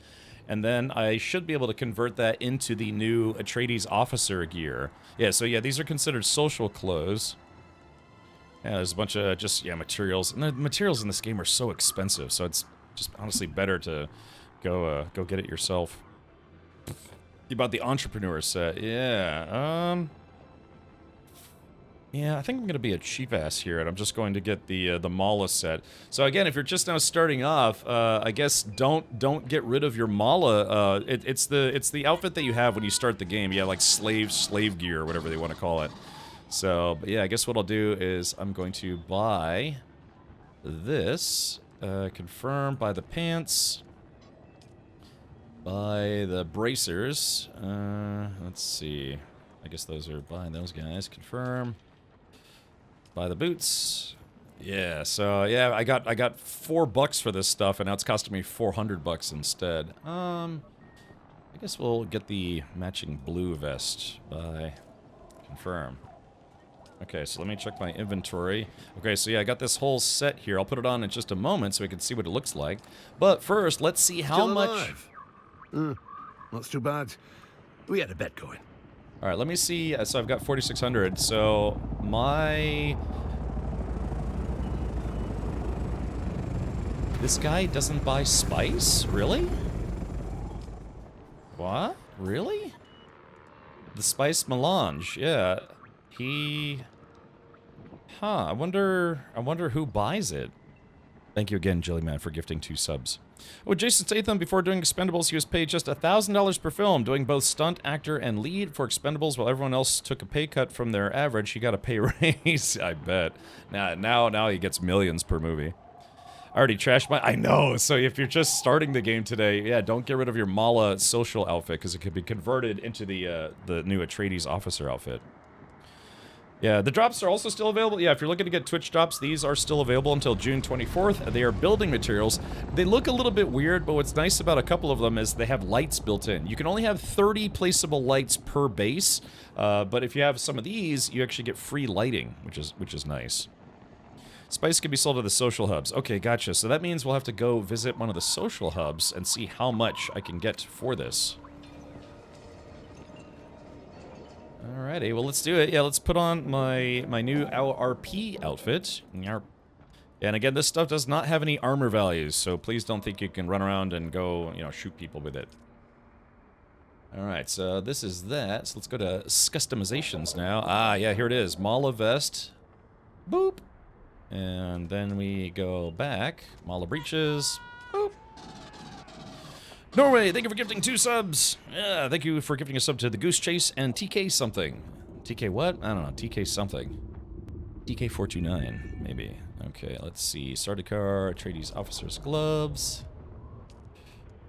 and then I should be able to convert that into the new Atreides officer gear. Yeah, so yeah, these are considered social clothes. Yeah, there's a bunch of materials, and the materials in this game are so expensive. So it's just honestly better to go get it yourself. You bought the entrepreneur set, yeah. Yeah, I think I'm gonna be a cheap ass here, and I'm just going to get the Mala set. So again, if you're just now starting off, I guess don't get rid of your Mala. It's the outfit that you have when you start the game. Yeah, like slave gear, or whatever they want to call it. So, but yeah, I guess what I'll do is I'm going to buy this, confirm, buy the pants. Buy the bracers. Let's see. I guess those are buying those guys. Confirm. Buy the boots. Yeah. So yeah, I got $4 for this stuff, and now it's costing me $400 instead. I guess we'll get the matching blue vest. Buy. Confirm. Okay, so let me check my inventory. Okay, so yeah, I got this whole set here. I'll put it on in just a moment so we can see what it looks like. But first, let's see how much. Not too bad. We had a bet going. All right, let me see. So I've got 4,600. So my... This guy doesn't buy spice? Really? What? Really? The spice melange, yeah. He... Huh, I wonder who buys it. Thank you again, Jellyman, for gifting 2 subs. Oh, Jason Statham, before doing Expendables, he was paid just $1,000 per film, doing both stunt, actor, and lead for Expendables, while everyone else took a pay cut from their average. He got a pay raise, I bet. Now he gets millions per movie. I already trashed my... I know, so if you're just starting the game today, yeah, don't get rid of your Mala social outfit, because it could be converted into the new Atreides officer outfit. Yeah, the drops are also still available. Yeah, if you're looking to get Twitch drops, these are still available until June 24th. They are building materials. They look a little bit weird, but what's nice about a couple of them is they have lights built in. You can only have 30 placeable lights per base, but if you have some of these, you actually get free lighting, which is nice. Spice can be sold at the social hubs. Okay, gotcha. So that means we'll have to go visit one of the social hubs and see how much I can get for this. Alrighty, well, let's do it. Yeah, let's put on my new RP outfit. And again, this stuff does not have any armor values, so please don't think you can run around and go, you know, shoot people with it. Alright, so this is that. So let's go to customizations now. Ah, yeah, here it is. Mala vest. Boop. And then we go back. Mala breeches. Boop. Norway, thank you for gifting 2 subs. Yeah, thank you for gifting a sub to the Goose Chase and TK something. TK what? I don't know. TK something. TK429, maybe. Okay, let's see. Sardaukar, Atreides officer's gloves.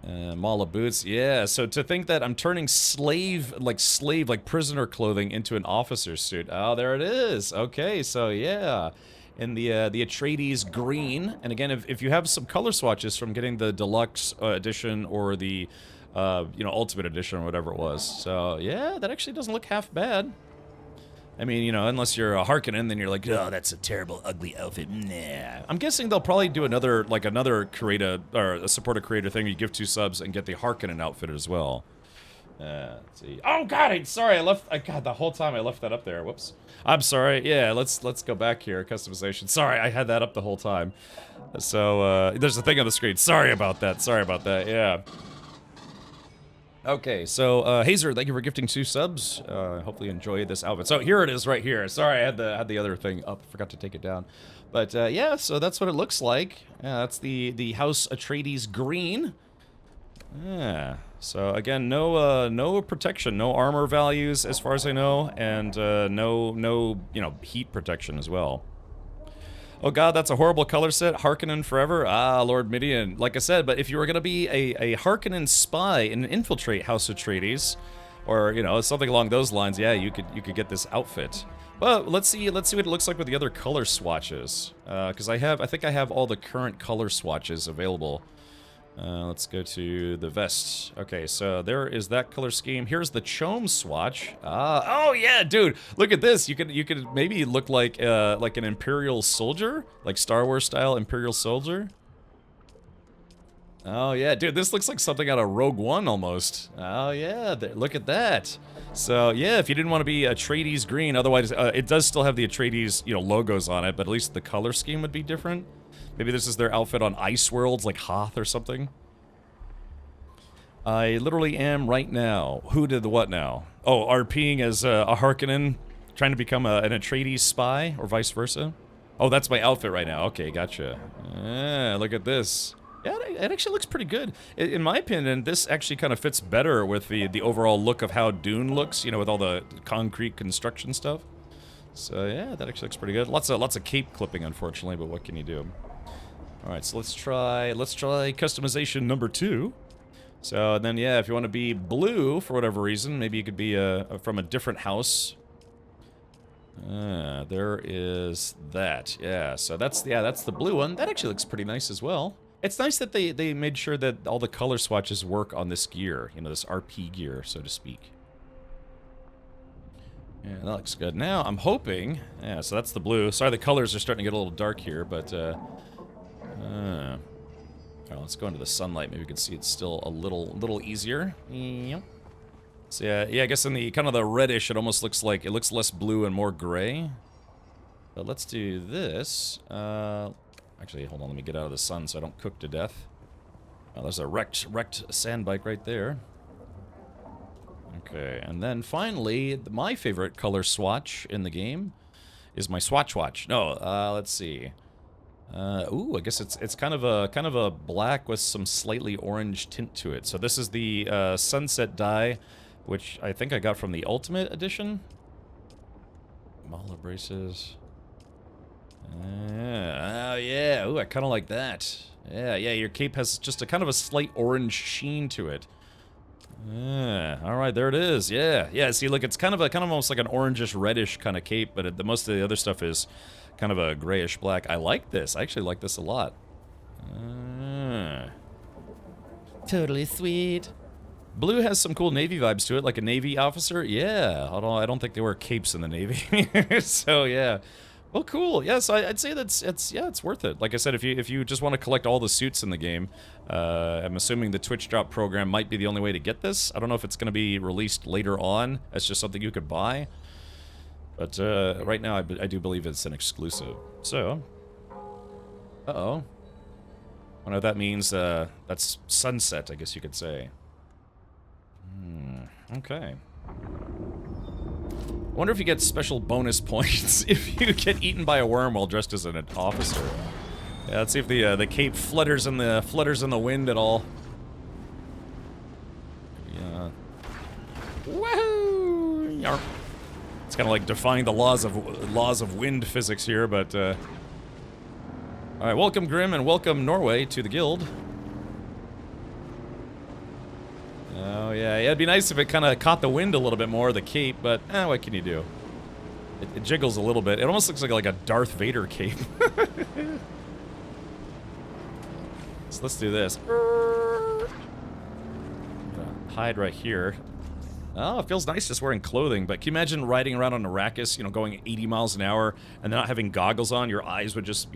Mala boots. Yeah, so to think that I'm turning slave, like prisoner clothing into an officer's suit. Oh, there it is. Okay, so yeah. In the Atreides green, and again, if you have some color swatches from getting the deluxe edition or the ultimate edition or whatever it was, so yeah, that actually doesn't look half bad. I mean, you know, unless you're a Harkonnen, then you're like, oh, that's a terrible, ugly outfit. Nah. I'm guessing they'll probably do another creator or a supporter creator thing. You give 2 subs and get the Harkonnen outfit as well. Let's see. Oh God, sorry, God, the whole time I left that up there. Whoops. I'm sorry. Yeah, let's go back here. Customization. Sorry, I had that up the whole time. So there's a thing on the screen. Sorry about that. Sorry about that. Yeah. Okay, so Hazer, thank you for gifting 2 subs. Hopefully you enjoy this outfit. So here it is, right here. Sorry, I had the other thing up. Forgot to take it down. But yeah, so that's what it looks like. Yeah, that's the House Atreides green. Yeah. So again, no protection, no armor values as far as I know, and no heat protection as well. Oh God, that's a horrible color set. Harkonnen forever. Ah, Lord Midian. Like I said, but if you were gonna be a Harkonnen spy and infiltrate House Atreides, or something along those lines, yeah, you could get this outfit. Well, let's see what it looks like with the other color swatches, because I think I have all the current color swatches available. Let's go to the vest. Okay, so there is that color scheme. Here's the Chom swatch. Oh yeah, dude, look at this. You could maybe look like an Imperial soldier, like Star Wars style Imperial soldier. Oh yeah, dude, this looks like something out of Rogue One almost. Oh yeah, look at that. So yeah, if you didn't want to be Atreides green, otherwise it does still have the Atreides logos on it, but at least the color scheme would be different. Maybe this is their outfit on Ice Worlds, like Hoth or something. I literally am right now. Who did the what now? Oh, RPing as a Harkonnen, trying to become an Atreides spy, or vice versa? Oh, that's my outfit right now. Okay, gotcha. Yeah, look at this. Yeah, it actually looks pretty good. In my opinion, this actually kind of fits better with the overall look of how Dune looks, with all the concrete construction stuff. So yeah, that actually looks pretty good. Lots of cape clipping, unfortunately, but what can you do? All right, so let's try customization number 2. So then, yeah, if you want to be blue for whatever reason, maybe you could be from a different house. There is that. Yeah, so that's the blue one. That actually looks pretty nice as well. It's nice that they made sure that all the color swatches work on this gear, this RP gear, so to speak. Yeah, that looks good. Now, I'm hoping... Yeah, so that's the blue. Sorry, the colors are starting to get a little dark here, but... Alright, let's go into the sunlight. Maybe we can see it's still a little easier. Yep. So yeah, I guess in the kind of the reddish, it almost looks like it looks less blue and more gray. But let's do this. Actually, hold on, let me get out of the sun so I don't cook to death. Oh, there's a wrecked sand bike right there. Okay, and then finally, my favorite color swatch in the game is my swatch watch. No, let's see. Ooh, I guess it's kind of a black with some slightly orange tint to it. So this is the sunset dye, which I think I got from the Ultimate Edition. Mala braces. Oh yeah. Ooh, I kind of like that. Yeah, your cape has just a kind of a slight orange sheen to it. Yeah, all right, there it is. Yeah. See, look, it's kind of almost like an orangish reddish kind of cape, but the most of the other stuff is kind of a grayish black. I like this. I actually like this a lot. Totally sweet. Blue has some cool Navy vibes to it, like a Navy officer. Yeah, although I don't think they wear capes in the Navy. So yeah. Well, cool. Yes, I'd say it's worth it. Like I said, if you just want to collect all the suits in the game, I'm assuming the Twitch drop program might be the only way to get this. I don't know if it's going to be released later on. It's just something you could buy. But right now, I do believe it's an exclusive. So, I wonder if that means that's sunset, I guess you could say. Okay. I wonder if you get special bonus points if you get eaten by a worm while dressed as an officer. Yeah, let's see if the cape flutters in the wind at all. Yeah. Woohoo! Yarp. It's kind of like defying the laws of wind physics here, but all right, welcome Grim and welcome Norway to the guild. Oh yeah, it'd be nice if it kind of caught the wind a little bit more, the cape, but what can you do? It jiggles a little bit. It almost looks like a Darth Vader cape. So let's do this. Hide right here. Oh, it feels nice just wearing clothing, but can you imagine riding around on Arrakis, going 80 miles an hour and not having goggles on? Your eyes would just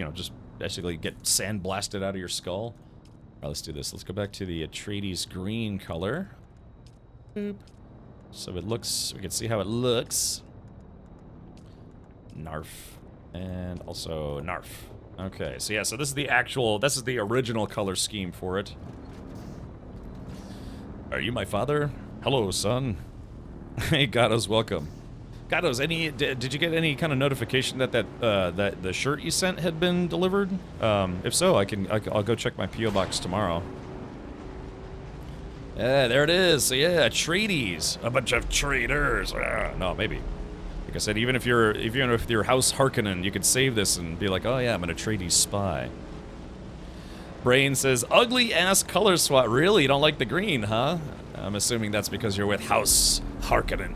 basically get sandblasted out of your skull. All right, let's do this. Let's go back to the Atreides green color. Boop. So it looks, we can see how it looks. Narf. And also Narf. Okay, so yeah, so this is the original color scheme for it. Are you my father? Hello, son. Hey, Gatos, welcome. Gatos, did you get any kind of notification that the shirt you sent had been delivered? If so, I'll go check my PO box tomorrow. Yeah, there it is. So yeah, Atreides, a bunch of traitors. No, maybe. Like I said, even if you're House Harkonnen, you could save this and be like, oh yeah, I'm an Atreides spy. Brain says, ugly ass color swat. Really, you don't like the green, huh? I'm assuming that's because you're with House Harkonnen.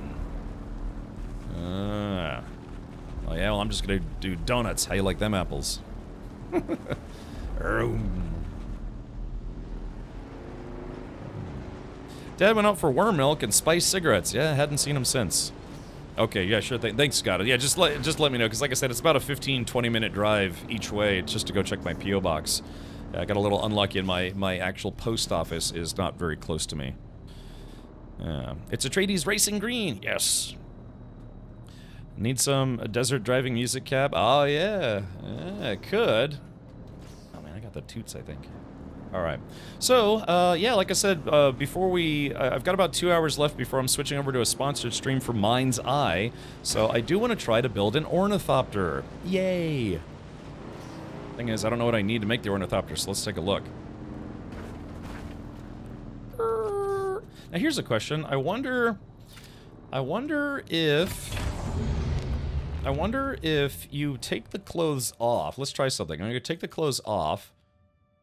Oh yeah, well I'm just gonna do donuts. How you like them apples? Dad went out for worm milk and spiced cigarettes. Yeah, hadn't seen him since. Okay, yeah, sure thing. Thanks, Scott. Yeah, just let me know, because like I said, it's about a 15-20 minute drive each way just to go check my P.O. box. I got a little unlucky, and my actual post office is not very close to me. It's Atreides Racing Green. Yes. Need some desert driving music cab? Oh, yeah. Yeah, it could. Oh, man, I got the toots, I think. All right. So, yeah, like I said, before I've got about 2 hours left before I'm switching over to a sponsored stream for Mind's Eye. So I do want to try to build an ornithopter. Yay! Thing is, I don't know what I need to make the ornithopter, so let's take a look. Now, here's a question. I wonder if you take the clothes off. Let's try something. I'm going to take the clothes off,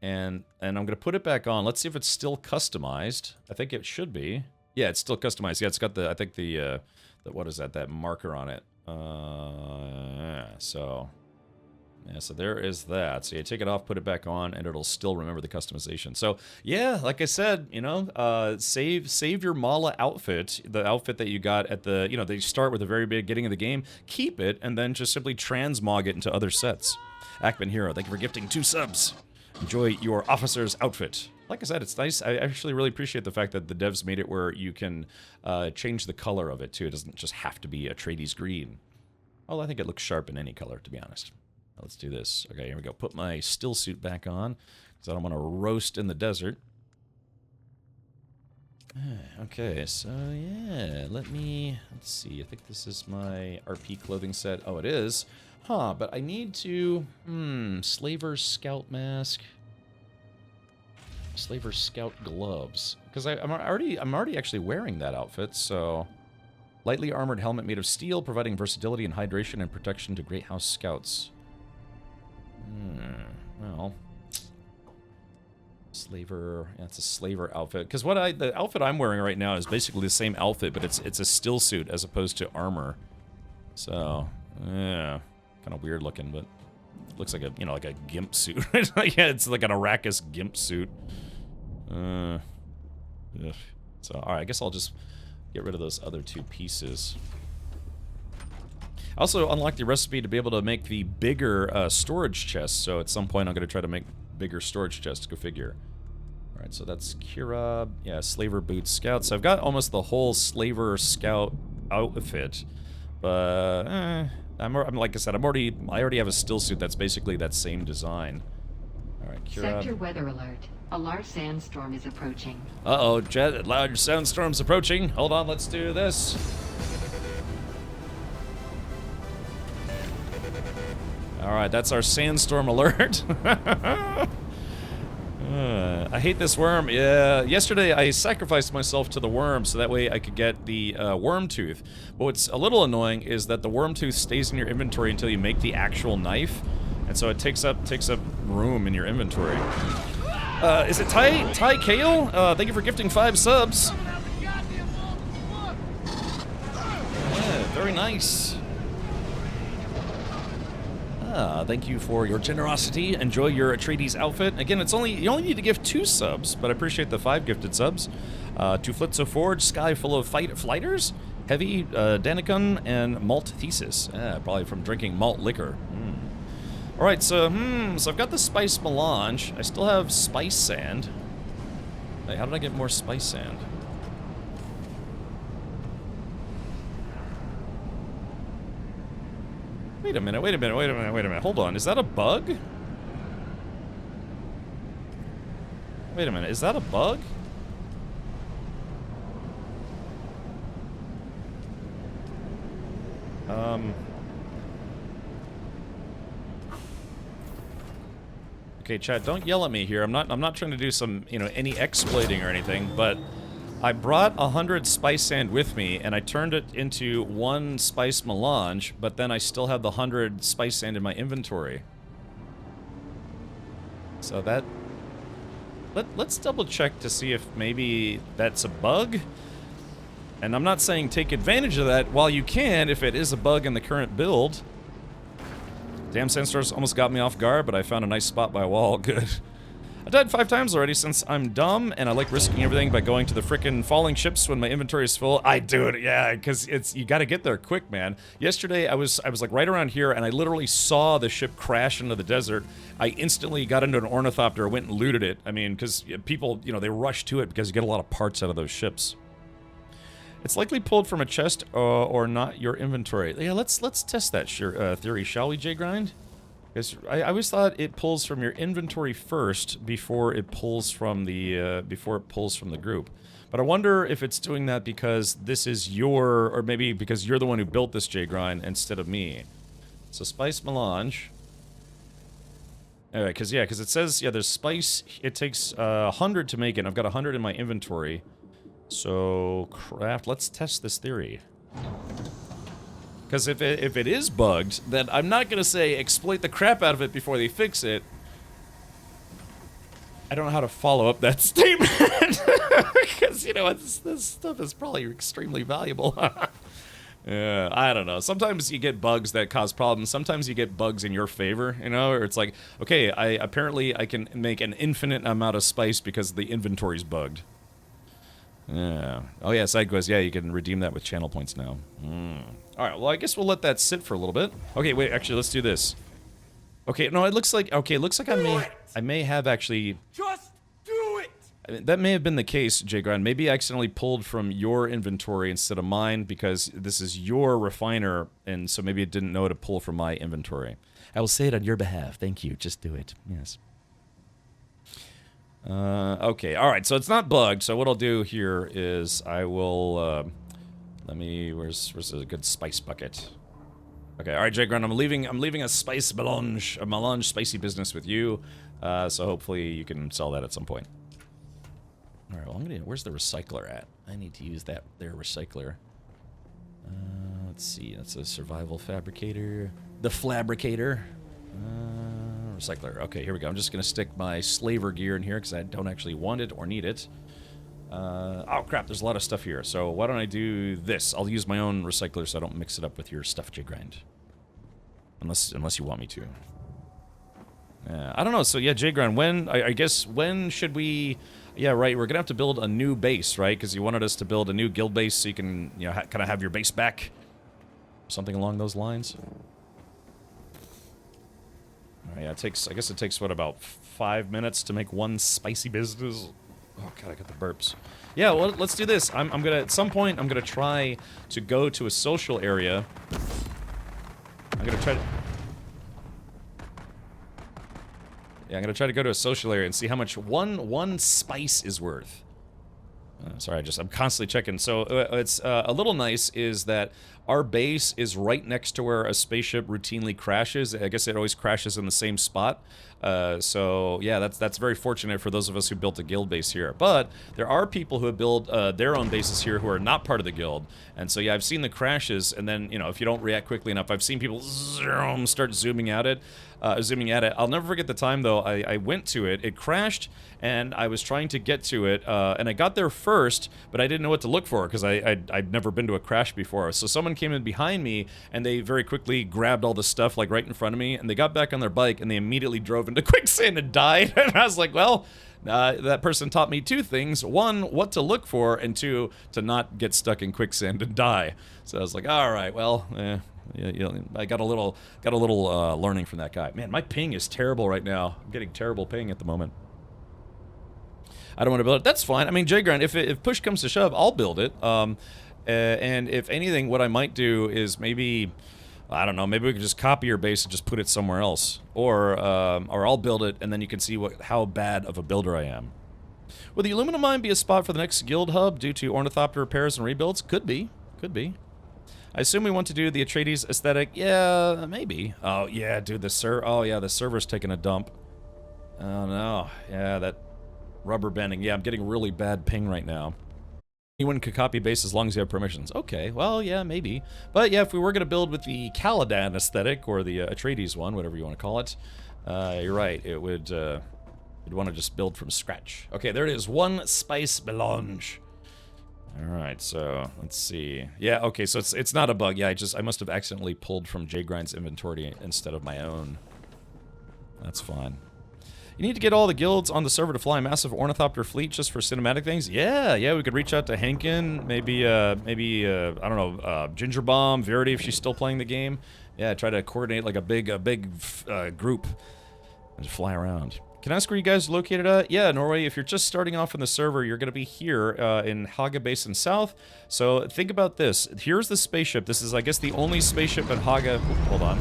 and I'm going to put it back on. Let's see if it's still customized. I think it should be. Yeah, it's still customized. Yeah, it's got the, I think the what is that marker on it. So there is that. So you take it off, put it back on, and it'll still remember the customization. So yeah, like I said, save your Mala outfit, the outfit that you got at the, they start with the very beginning of the game. Keep it, and then just simply transmog it into other sets. Ackman Hero, thank you for gifting 2 subs. Enjoy your officer's outfit. like I said, it's nice. I actually really appreciate the fact that the devs made it where you can change the color of it too. It doesn't just have to be Atreides green. Well, I think it looks sharp in any color, to be honest. Let's do this. Okay, here we go. Put my still suit back on, because I don't want to roast in the desert. Okay, so yeah, let's see. I think this is my RP clothing set. Oh, it is. Huh, but I need to, Slaver's Scout Mask. Slaver's Scout Gloves. Because I'm already actually wearing that outfit, so... Lightly armored helmet made of steel, providing versatility and hydration and protection to Great House Scouts. Well... Slaver, yeah, it's a slaver outfit. Because the outfit I'm wearing right now is basically the same outfit, but it's a still suit as opposed to armor. So, yeah, kind of weird looking, but looks like a, you know, like a gimp suit. Yeah, it's like an Arrakis gimp suit. So, all right, I guess I'll just get rid of those other two pieces. I also unlocked the recipe to be able to make the bigger storage chest, so at some point I'm going to try to make bigger storage chests, go figure. Alright, so that's Kira, yeah, Slaver Boots Scout. So I've got almost the whole Slaver Scout outfit, but I'm like I said, I already have a still suit that's basically that same design. Alright, Kira. Sector weather alert. A large sandstorm is approaching. Uh-oh, Jet, large sandstorm's approaching. Hold on, let's do this. Alright, that's our sandstorm alert. I hate this worm. Yeah, yesterday I sacrificed myself to the worm so that way I could get the worm tooth. But what's a little annoying is that the worm tooth stays in your inventory until you make the actual knife. And so it takes up room in your inventory. Is it Ty Kale? Thank you for gifting 5 subs. Yeah, very nice. Thank you for your generosity. Enjoy your Atreides outfit. Again, you only need to give 2 subs, but I appreciate the 5 gifted subs. To Flitzo Forge, Sky full of flighters, Heavy, Danikon, and Malt Thesis. Probably from drinking malt liquor. Alright, so I've got the Spice Melange. I still have Spice Sand. Hey, how did I get more Spice Sand? Wait a minute. Hold on, is that a bug? Wait a minute, is that a bug? Okay, chat, don't yell at me here. I'm not trying to do some, you know, any exploiting or anything, but I brought 100 spice sand with me, and I turned it into 1 spice melange, but then I still have the 100 spice sand in my inventory. So that... Let's double check to see if maybe that's a bug. And I'm not saying take advantage of that while you can, if it is a bug in the current build. Damn, sandstorms almost got me off guard, but I found a nice spot by a wall. Good. I died 5 times already since I'm dumb, and I like risking everything by going to the frickin' falling ships when my inventory is full. I do it, yeah, because you gotta get there quick, man. Yesterday, I was like right around here, and I literally saw the ship crash into the desert. I instantly got into an ornithopter, went and looted it. I mean, because people, you know, they rush to it because you get a lot of parts out of those ships. It's likely pulled from a chest or not your inventory. Yeah, let's test that theory, shall we, J-Grind? Because I always thought it pulls from your inventory first before it pulls from the group. But I wonder if it's doing that because this is or maybe because you're the one who built this J-Grind instead of me. So spice melange. Alright, because it says, yeah, there's spice. It takes 100 to make it. I've got 100 in my inventory. So, craft, let's test this theory. Because if it is bugged, then I'm not going to say exploit the crap out of it before they fix it. I don't know how to follow up that statement. Because, you know, this stuff is probably extremely valuable. Yeah, I don't know. Sometimes you get bugs that cause problems. Sometimes you get bugs in your favor, you know? Or it's like, okay, apparently I can make an infinite amount of spice because the inventory's bugged. Yeah. Oh yeah, side quest. Yeah, you can redeem that with channel points now. Alright, well I guess we'll let that sit for a little bit. Okay, wait, actually, let's do this. Okay, no, it looks like I may have actually... Just do it! I mean, that may have been the case, Jay Grind. Maybe I accidentally pulled from your inventory instead of mine because this is your refiner, and so maybe it didn't know to pull from my inventory. I will say it on your behalf. Thank you. Just do it. Yes. Okay. All right. So it's not bugged. So what I'll do here is I will. Let me. Where's a good spice bucket? Okay. All right, Jay Grind. I'm leaving a spice melange spicy business with you. So hopefully you can sell that at some point. All right, well, where's the recycler at? I need to use that there recycler. Let's see, that's a survival fabricator. The Flabricator. Recycler. Okay, here we go. I'm just going to stick my slaver gear in here because I don't actually want it or need it. Oh, crap, there's a lot of stuff here. So why don't I do this? I'll use my own recycler so I don't mix it up with your stuff, Jay Grind. Unless you want me to. I don't know. So, yeah, Jay Grind, I guess, when should we... Yeah, right, we're going to have to build a new base, right? Because you wanted us to build a new guild base so you can, you know, kind of have your base back. Something along those lines. Yeah, I guess it takes, what, about 5 minutes to make one spicy business? Oh, God, I got the burps. Yeah, well, let's do this. I'm gonna, at some point, I'm gonna try to go to a social area. I'm gonna try to... Yeah, I'm gonna try to go to a social area and see how much one spice is worth. Sorry, I'm constantly checking. So it's a little nice is that our base is right next to where a spaceship routinely crashes. I guess it always crashes in the same spot. So yeah, that's very fortunate for those of us who built a guild base here. But there are people who have built their own bases here who are not part of the guild. And so yeah, I've seen the crashes, and then, you know, if you don't react quickly enough, I've seen people start zooming at it. I'll never forget the time, though, I went to it. It crashed, and I was trying to get to it, and I got there first, but I didn't know what to look for, because I'd never been to a crash before. So someone came in behind me, and they very quickly grabbed all the stuff, like, right in front of me, and they got back on their bike, and they immediately drove into quicksand and died. And I was like, well... that person taught me two things. One, what to look for, and two, to not get stuck in quicksand and die. So I was like, all right, well, yeah, I got a little learning from that guy. Man, my ping is terrible right now. I'm getting terrible ping at the moment. I don't want to build it. That's fine. I mean, Jay Grind, if push comes to shove, I'll build it. And if anything, what I might do is maybe... I don't know, maybe we could just copy your base and just put it somewhere else. Or I'll build it, and then you can see how bad of a builder I am. Would the aluminum mine be a spot for the next guild hub due to ornithopter repairs and rebuilds? Could be. Could be. I assume we want to do the Atreides aesthetic. Yeah, maybe. Oh, yeah, dude, the server's taking a dump. Oh, no. Yeah, that rubber banding. Yeah, I'm getting really bad ping right now. Anyone could copy base as long as you have permissions. Okay, well, yeah, maybe. But yeah, if we were going to build with the Caladan aesthetic, or the Atreides one, whatever you want to call it, you're right, it would, you'd want to just build from scratch. Okay, there it is, one spice melange. Alright, so, let's see. Yeah, okay, so it's not a bug. Yeah, I must have accidentally pulled from Jay Grind's inventory instead of my own. That's fine. You need to get all the guilds on the server to fly a massive ornithopter fleet just for cinematic things? Yeah, we could reach out to Henkin, maybe, I don't know, Ginger Bomb, Verity if she's still playing the game. Yeah, try to coordinate like a big group and just fly around. Can I ask where you guys are located at? Yeah, Norway, if you're just starting off on the server, you're going to be here in Haga Basin South. So think about this. Here's the spaceship. This is, I guess, the only spaceship in Haga... Hold on.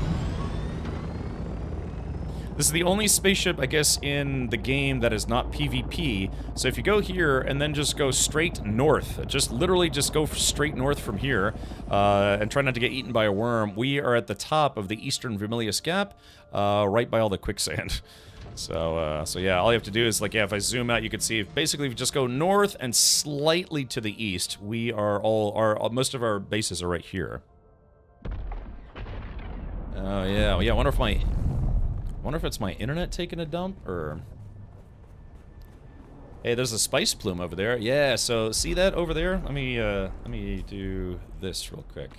This is the only spaceship, I guess, in the game that is not PvP. So if you go here and then just go straight north, literally just go straight north from here, and try not to get eaten by a worm, we are at the top of the Eastern Vermilius Gap, right by all the quicksand. So yeah, all you have to do is, like, yeah, if I zoom out, you can see, basically, if you just go north and slightly to the east, we are most of our bases are right here. Oh, yeah, I wonder if it's my internet taking a dump, or... Hey, there's a spice plume over there. Yeah, so see that over there? Let me do this real quick.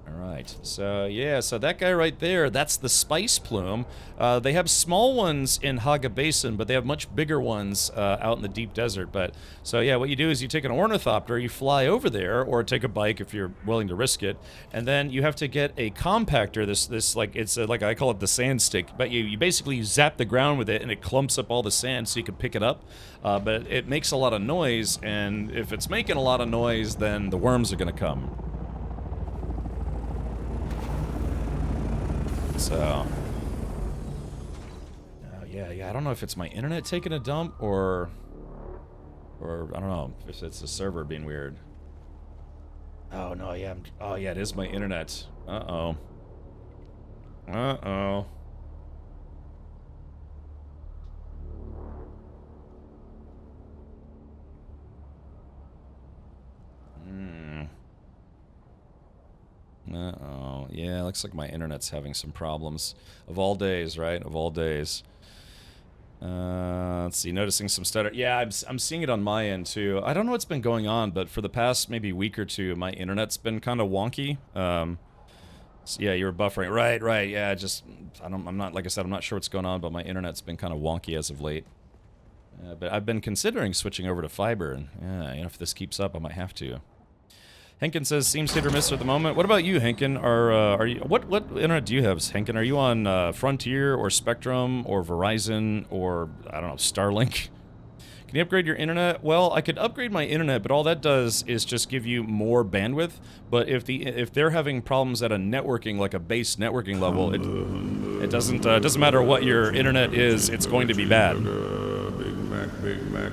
Alright. right. So, yeah, so that guy right there, that's the spice plume. They have small ones in Haga Basin, but they have much bigger ones out in the deep desert. But, so yeah, what you do is you take an ornithopter, you fly over there, or take a bike if you're willing to risk it, and then you have to get a compactor, this like, it's like, I call it the sand stick, but you basically zap the ground with it, and it clumps up all the sand so you can pick it up. But it makes a lot of noise, and if it's making a lot of noise, then the worms are gonna come. So, yeah, I don't know if it's my internet taking a dump or I don't know if it's the server being weird. Oh no, yeah, oh yeah, it is my internet. Uh-oh. Uh-oh. Uh-oh. Yeah, looks like my internet's having some problems. Of all days, right? Of all days. Let's see, noticing some stutter. Yeah, I'm seeing it on my end, too. I don't know what's been going on, but for the past maybe week or two, my internet's been kind of wonky. So yeah, you were buffering. Right, yeah, I'm not, like I said, I'm not sure what's going on, but my internet's been kind of wonky as of late. But I've been considering switching over to fiber, and yeah, you know, if this keeps up, I might have to. Henkin says, seems hit or miss at the moment. What about you, Henkin? Are you what internet do you have, Henkin? Are you on Frontier or Spectrum or Verizon or, I don't know, Starlink? Can you upgrade your internet? Well, I could upgrade my internet, but all that does is just give you more bandwidth. But if they're having problems at a networking, like a base networking level, it doesn't matter what your internet is, it's going to be bad. Big Mac,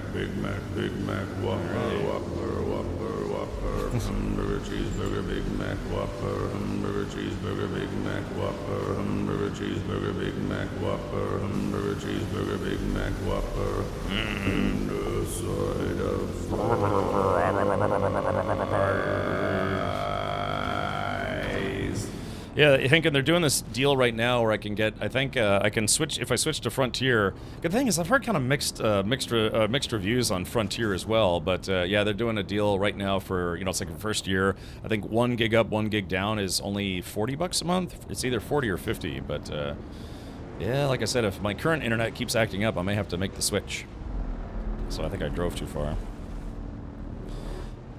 hamburger cheeseburger, Big Mac Whopper, hamburger cheeseburger, Big Mac Whopper, hamburger cheeseburger, Big Mac Whopper, hamburger cheeseburger, Big Mac Whopper, and a side of fries. Yeah, Henkin, they're doing this deal right now where I can get, I think I can switch, if I switch to Frontier. Good thing is I've heard kind of mixed reviews on Frontier as well, but yeah, they're doing a deal right now for, you know, it's like the first year. I think 1 gig up, 1 gig down is only $40 a month. It's either 40 or 50, but yeah, like I said, if my current internet keeps acting up, I may have to make the switch. So I think I drove too far.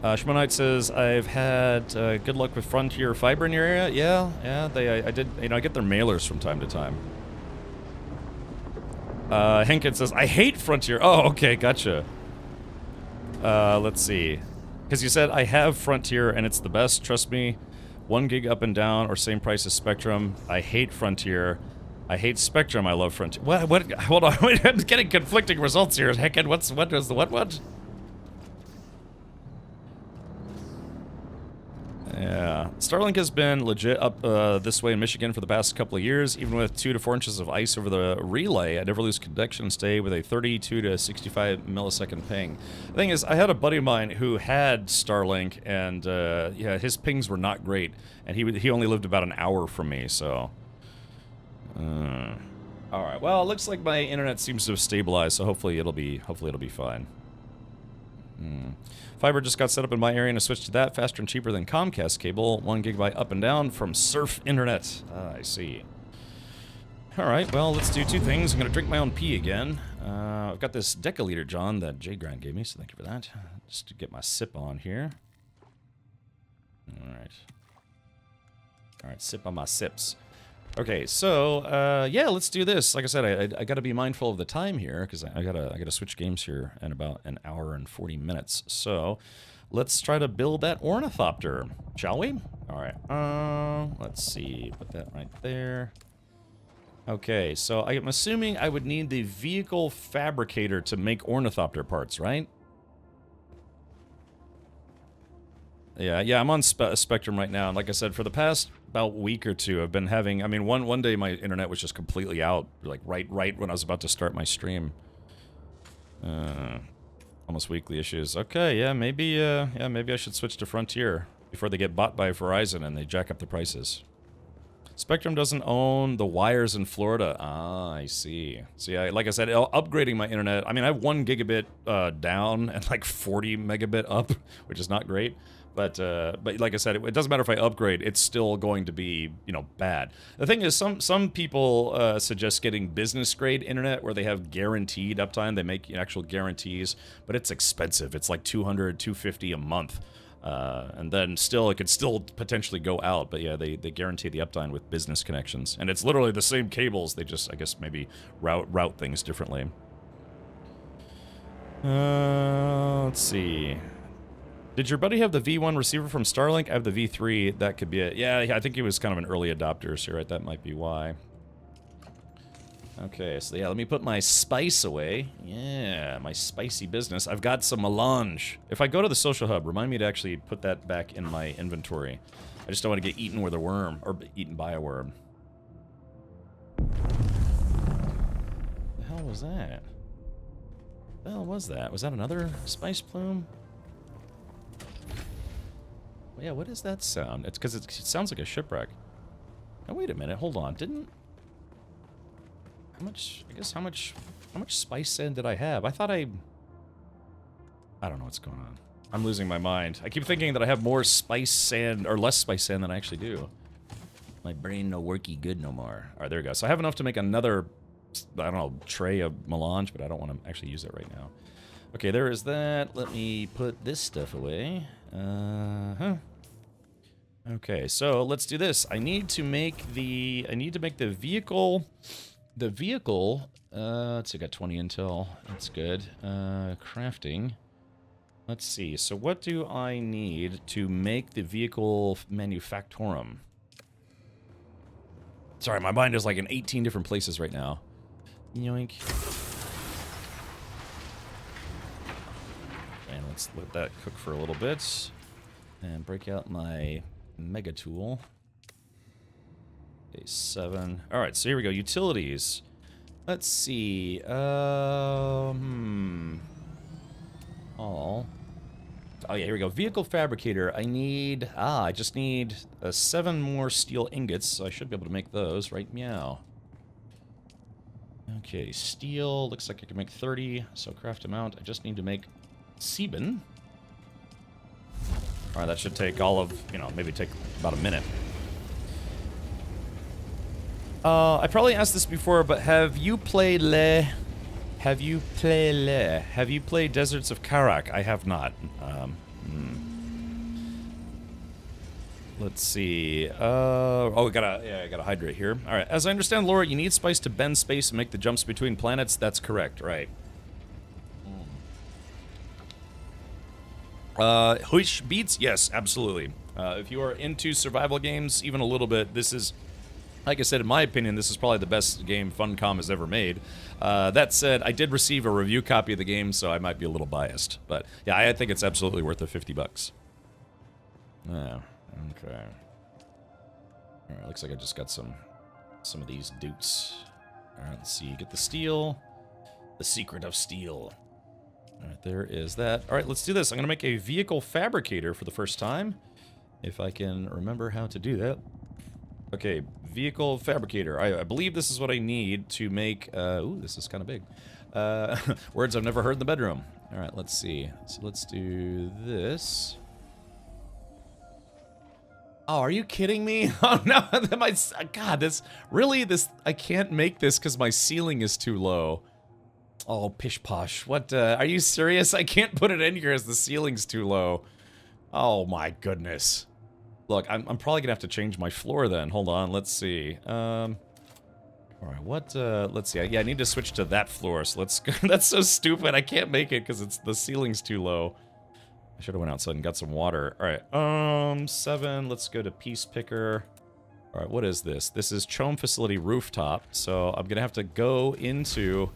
Shmonite says, I've had good luck with Frontier Fiber in your area. Yeah, I did, you know, I get their mailers from time to time. Henkin says, I hate Frontier. Oh, okay, gotcha. Let's see. Because you said, I have Frontier and it's the best, trust me. 1 gig up and down or same price as Spectrum. I hate Frontier. I hate Spectrum, I love Frontier. What, hold on, I'm getting conflicting results here. Henkin, what was the what? Yeah, Starlink has been legit up this way in Michigan for the past couple of years. Even with 2 to 4 inches of ice over the relay, I never lose connection and stay with a 32 to 65 millisecond ping. The thing is, I had a buddy of mine who had Starlink, and yeah, his pings were not great, and he only lived about an hour from me. So, all right. Well, it looks like my internet seems to have stabilized, so hopefully it'll be fine. Fiber just got set up in my area and I switched to that. Faster and cheaper than Comcast cable. 1 gigabyte up and down from Surf Internet. I see. Alright, well, let's do 2 things. I'm going to drink my own pee again. I've got this deciliter, John, that J Grant gave me, so thank you for that. Just to get my sip on here. Alright. Alright, sip on my sips. Okay, so, yeah, let's do this. Like I said, I gotta be mindful of the time here, because I gotta switch games here in about an hour and 40 minutes. So, let's try to build that ornithopter, shall we? Alright, let's see, put that right there. Okay, so I'm assuming I would need the vehicle fabricator to make ornithopter parts, right? Yeah, I'm on Spectrum right now, and like I said, for the past about week or two, I've been having, I mean, one day my internet was just completely out, like right when I was about to start my stream. Almost weekly issues. Okay, yeah, maybe I should switch to Frontier before they get bought by Verizon and they jack up the prices. Spectrum doesn't own the wires in Florida. Ah, I see. So yeah, like I said, upgrading my internet, I mean, I have 1 gigabit down and like 40 megabit up, which is not great. But like I said, it doesn't matter if I upgrade; it's still going to be, you know, bad. The thing is, some people suggest getting business grade internet where they have guaranteed uptime. They make actual guarantees, but it's expensive. It's like $200, $250 a month, and then still it could still potentially go out. But yeah, they guarantee the uptime with business connections, and it's literally the same cables. They just, I guess, maybe route things differently. Let's see. Did your buddy have the V1 receiver from Starlink? I have the V3. That could be it. Yeah, I think he was kind of an early adopter, so right, that might be why. Okay, so yeah, let me put my spice away. Yeah, my spicy business. I've got some melange. If I go to the social hub, remind me to actually put that back in my inventory. I just don't want to get eaten with a worm, or eaten by a worm. The hell was that? The hell was that? Was that another spice plume? Yeah, what is that sound? It's because it sounds like a shipwreck. Now wait a minute, hold on. Didn't... How much... I guess how much spice sand did I have? I thought I don't know what's going on. I'm losing my mind. I keep thinking that I have more spice sand, or less spice sand than I actually do. My brain no worky good no more. Alright, there we go. So I have enough to make another, I don't know, tray of melange, but I don't want to actually use it right now. Okay, there is that. Let me put this stuff away. Okay, so let's do this. I need to make the vehicle. Let's see, I got 20 intel. That's good. Crafting. Let's see. So what do I need to make the vehicle manufactorum? Sorry, my mind is like in 18 different places right now. Yoink. And let's let that cook for a little bit. And break out my mega tool. Okay, 7. Alright, so here we go. Utilities. Let's see. All. Oh yeah, here we go. Vehicle fabricator. I need... I just need 7 more steel ingots, so I should be able to make those, right? Meow. Okay, steel. Looks like I can make 30, so craft amount. I just need to make Sieben. Alright, that should take all of, you know, maybe take about a minute. I probably asked this before, but have you played Deserts of Karak? I have not. Let's see. I gotta hydrate here. Alright, as I understand, Laura, you need spice to bend space and make the jumps between planets. That's correct, right. Huish beats? Yes, absolutely. If you are into survival games, even a little bit, this is, like I said, in my opinion, this is probably the best game Funcom has ever made. That said, I did receive a review copy of the game, so I might be a little biased. But, yeah, I think it's absolutely worth the $50. Yeah, okay. Alright, looks like I just got some of these dutes. Alright, let's see. Get the steel. The secret of steel. Alright, there is that. Alright, let's do this. I'm going to make a vehicle fabricator for the first time. If I can remember how to do that. Okay, vehicle fabricator. I believe this is what I need to make... ooh, this is kind of big. Words I've never heard in the bedroom. Alright, let's see. So let's do this. Oh, are you kidding me? Oh, no. God, this... Really? This... I can't make this because my ceiling is too low. Oh, pish posh. What, are you serious? I can't put it in here as the ceiling's too low. Oh my goodness. Look, I'm probably gonna have to change my floor then. Hold on, let's see. Alright, what, let's see. Yeah, I need to switch to that floor, so let's go. That's so stupid. I can't make it because the ceiling's too low. I should have went outside and got some water. Alright, 7. Let's go to Peace Picker. Alright, what is this? This is Chome Facility Rooftop, so I'm gonna have to go into...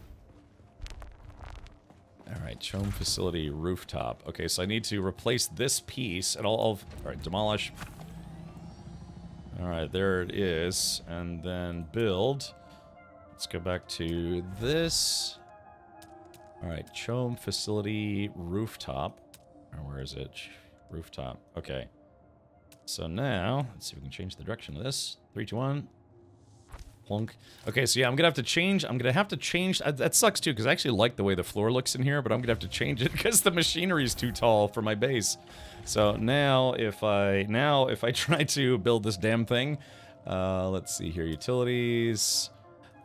Alright, Chome Facility Rooftop. Okay, so I need to replace this piece, and alright, demolish. Alright, there it is. And then build. Let's go back to this. Alright, Chome Facility Rooftop. Or where is it? Rooftop. Okay. So now, let's see if we can change the direction of this. 3, 2, 1. Plunk. Okay, so yeah, I'm gonna have to change. That sucks too, because I actually like the way the floor looks in here, but I'm gonna have to change it because the machinery is too tall for my base. So now, if I try to build this damn thing, let's see here: utilities,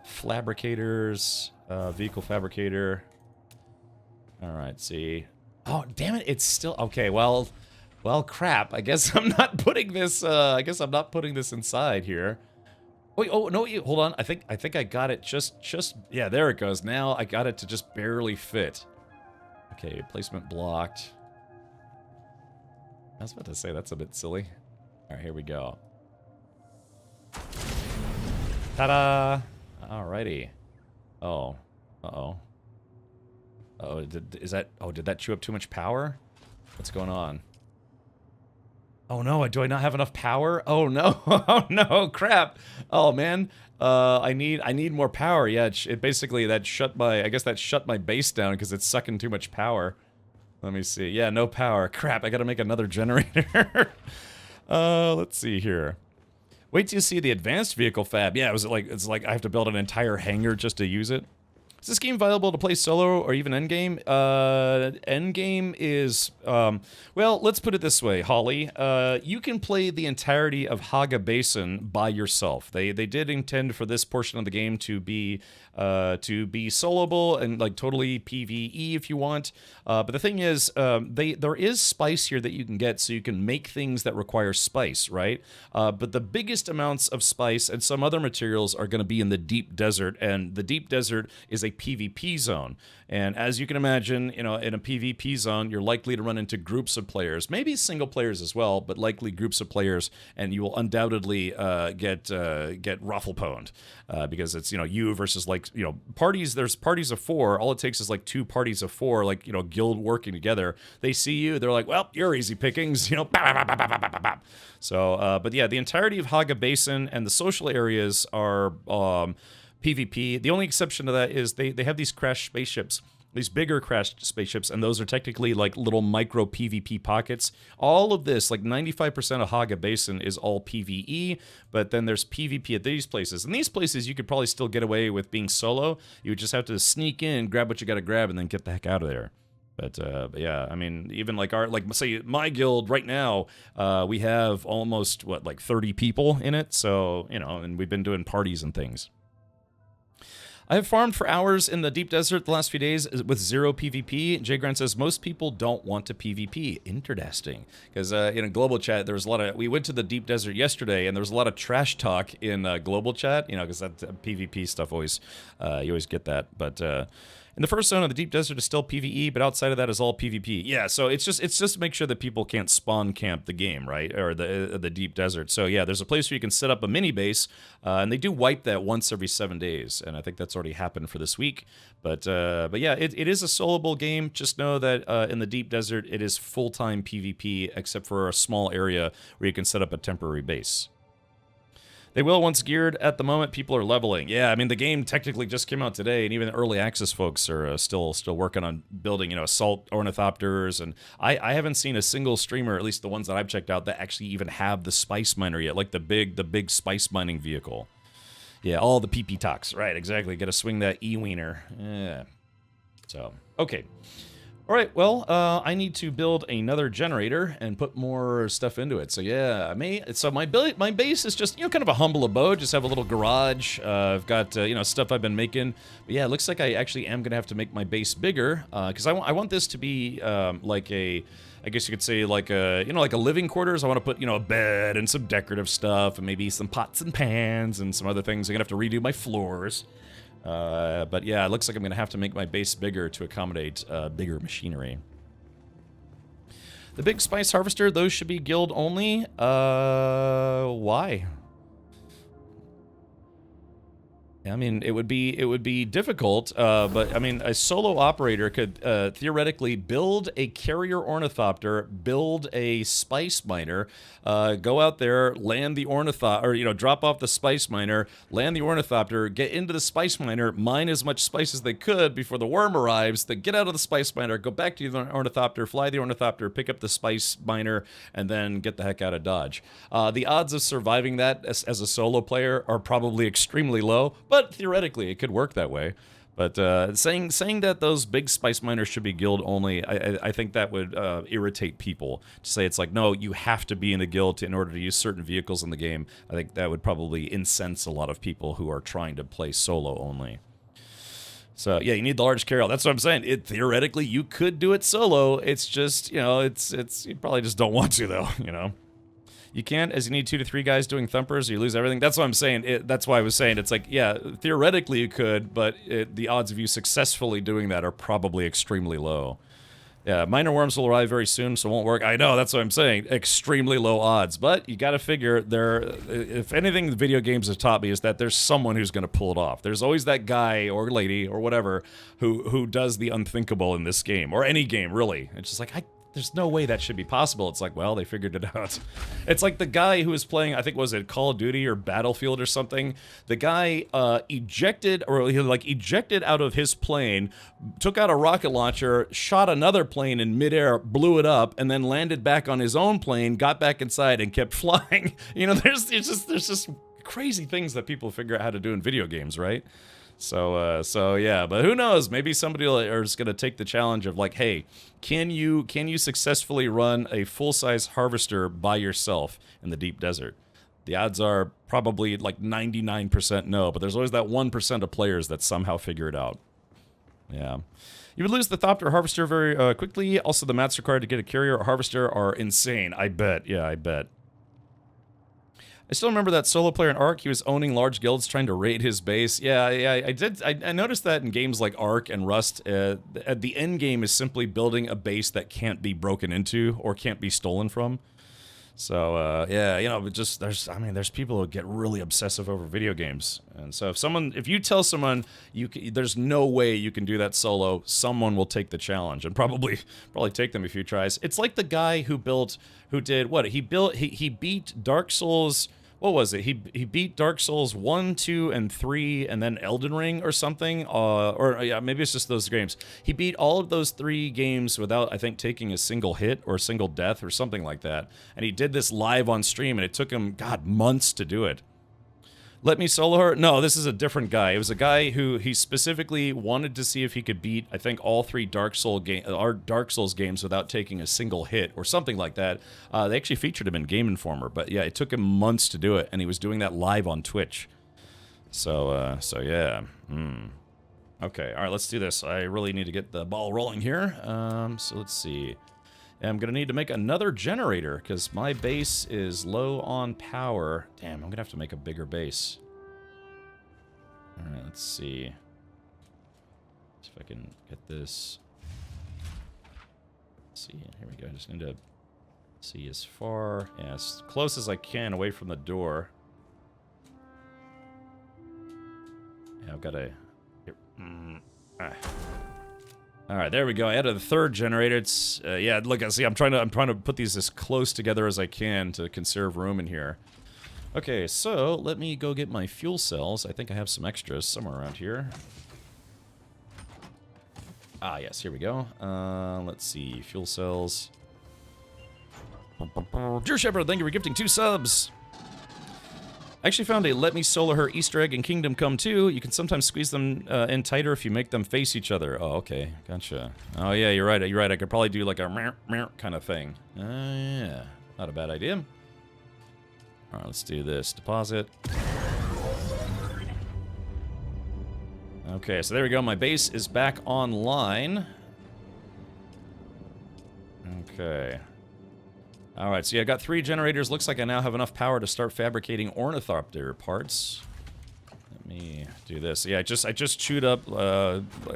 fabricators, vehicle fabricator. All right, see. Oh, damn it! It's still okay. Well, crap. I guess I'm not putting this. I guess I'm not putting this inside here. Wait, oh no! Hold on. I think I got it. Just yeah. There it goes. Now I got it to just barely fit. Okay, placement blocked. I was about to say that's a bit silly. All right, here we go. Ta-da! Alrighty. Oh. Uh-oh. Uh-oh, did that chew up too much power? What's going on? Oh no, do I not have enough power? Oh no, oh no, crap. Oh man, I need more power. Yeah, it basically, I guess that shut my base down because it's sucking too much power. Let me see. Yeah, no power. Crap, I gotta make another generator. Let's see here. Wait till you see the advanced vehicle fab. Yeah, it's like I have to build an entire hangar just to use it. Is this game viable to play solo or even endgame? Endgame is, well, let's put it this way, Holly. You can play the entirety of Haga Basin by yourself. They did intend for this portion of the game to be soloable and like totally PvE if you want. But the thing is, there is spice here that you can get, so you can make things that require spice, right? But the biggest amounts of spice and some other materials are going to be in the deep desert, and the deep desert is a PvP zone. And as you can imagine, in a PvP zone, you're likely to run into groups of players, maybe single players as well, but likely groups of players, and you will undoubtedly get raffle-pwned because it's you versus parties. There's parties of 4. All it takes is like 2 parties of 4, like guild working together. They see you, they're like, well, you're easy pickings, So, but yeah, the entirety of Haga Basin and the social areas are PvP. The only exception to that is they have these crashed spaceships, these bigger crashed spaceships, and those are technically like little micro PvP pockets. All of this, like 95% of Haga Basin, is all PvE, but then there's PvP at these places. And these places you could probably still get away with being solo. You would just have to sneak in, grab what you gotta grab, and then get the heck out of there. But yeah, I mean, even like say my guild right now, we have almost, 30 people in it. So, and we've been doing parties and things. I have farmed for hours in the deep desert the last few days with 0 PvP. Jay Grant says most people don't want to PvP. Interesting, because in a global chat there was a lot of. We went to the deep desert yesterday, and there was a lot of trash talk in global chat. Because that PvP stuff always you always get that, but. In the first zone of the deep desert is still PvE, but outside of that is all PvP. Yeah, so it's just to make sure that people can't spawn camp the game, right, or the deep desert. So yeah, there's a place where you can set up a mini base, and they do wipe that once every 7 days, and I think that's already happened for this week. But yeah, it is a soloable game. Just know that in the deep desert it is full-time PvP, except for a small area where you can set up a temporary base. They will once geared. At the moment, people are leveling. Yeah, I mean, the game technically just came out today, and even early access folks are still working on building, assault ornithopters. And I haven't seen a single streamer, at least the ones that I've checked out, that actually even have the spice miner yet, like the big spice mining vehicle. Yeah, all the PP talks. Right, exactly. Got to swing that E-wiener. Yeah. So, okay. All right, well, I need to build another generator and put more stuff into it. So yeah, my base is just, kind of a humble abode. Just have a little garage. I've got, stuff I've been making. But yeah, it looks like I actually am gonna have to make my base bigger because I want this to be like I guess you could say like a, like a living quarters. I want to put, a bed and some decorative stuff and maybe some pots and pans and some other things. I'm gonna have to redo my floors. But yeah, it looks like I'm going to have to make my base bigger to accommodate bigger machinery. The big spice harvester, those should be guild only. Why? I mean, it would be difficult, but I mean, a solo operator could theoretically build a carrier ornithopter, build a spice miner, go out there, land the ornithopter, or drop off the spice miner, land the ornithopter, get into the spice miner, mine as much spice as they could before the worm arrives, then get out of the spice miner, go back to the ornithopter, fly the ornithopter, pick up the spice miner, and then get the heck out of Dodge. The odds of surviving that as a solo player are probably extremely low. But theoretically, it could work that way. But saying that those big spice miners should be guild only, I think that would irritate people. To say it's like, no, you have to be in a guild in order to use certain vehicles in the game. I think that would probably incense a lot of people who are trying to play solo only. So yeah, you need the large carrier. That's what I'm saying. Theoretically, you could do it solo. It's just, it's you probably just don't want to though. You can't, as you need 2 to 3 guys doing thumpers, or you lose everything. That's what I'm saying. That's why I was saying it's like, yeah, theoretically you could, but the odds of you successfully doing that are probably extremely low. Yeah, minor worms will arrive very soon, so it won't work. I know, that's what I'm saying. Extremely low odds, but you got to figure if anything the video games have taught me is that there's someone who's going to pull it off. There's always that guy or lady or whatever who does the unthinkable in this game, or any game, really. It's just like, there's no way that should be possible. It's like, well, they figured it out. It's like the guy who was playing, I think, was it Call of Duty or Battlefield or something? The guy ejected out of his plane, took out a rocket launcher, shot another plane in midair, blew it up, and then landed back on his own plane, got back inside, and kept flying. There's just crazy things that people figure out how to do in video games, right? So yeah, but who knows? Maybe somebody is going to take the challenge of like, hey, can you successfully run a full-size harvester by yourself in the deep desert? The odds are probably like 99% no, but there's always that 1% of players that somehow figure it out. Yeah. You would lose the Thopter Harvester very quickly. Also, the mats required to get a carrier or harvester are insane. I bet. Yeah, I bet. I still remember that solo player in Ark. He was owning large guilds trying to raid his base. Yeah, I did. I noticed that in games like Ark and Rust. The end game is simply building a base that can't be broken into or can't be stolen from. So yeah, there's people who get really obsessive over video games, and so if you tell someone there's no way you can do that solo, someone will take the challenge and probably take them a few tries. It's like the guy who beat Dark Souls. What was it? He beat Dark Souls 1, 2, and 3, and then Elden Ring or something. Or yeah, maybe it's just those games. He beat all of those 3 games without, I think, taking a single hit or a single death or something like that. And he did this live on stream, and it took him, months to do it. Let me solo her? No, this is a different guy. It was a guy who he specifically wanted to see if he could beat, I think, all 3 Dark Souls games without taking a single hit or something like that. They actually featured him in Game Informer, but yeah, it took him months to do it, and he was doing that live on Twitch. So yeah. Okay, all right, let's do this. I really need to get the ball rolling here. So let's see. I'm going to need to make another generator because my base is low on power. Damn, I'm going to have to make a bigger base. All right, let's see. See if I can get this. Let's see, here we go. I just need to see as far, as close as I can away from the door. Yeah, I've got to... All right, there we go. I added a 3rd generator. It's yeah. Look, I see. I'm trying to put these as close together as I can to conserve room in here. Okay, so let me go get my fuel cells. I think I have some extras somewhere around here. Ah, yes. Here we go. Let's see. Fuel cells. Dear Shepherd, thank you for gifting 2 subs. I actually found a Let Me Solo Her Easter egg in Kingdom Come 2. You can sometimes squeeze them in tighter if you make them face each other. Oh, okay. Gotcha. Oh, yeah, you're right. You're right. I could probably do like a meow kind of thing. Yeah. Not a bad idea. All right, let's do this. Deposit. Okay, so there we go. My base is back online. Okay. Alright, so yeah, I got 3 generators. Looks like I now have enough power to start fabricating ornithopter parts. Let me do this. Yeah, I just chewed up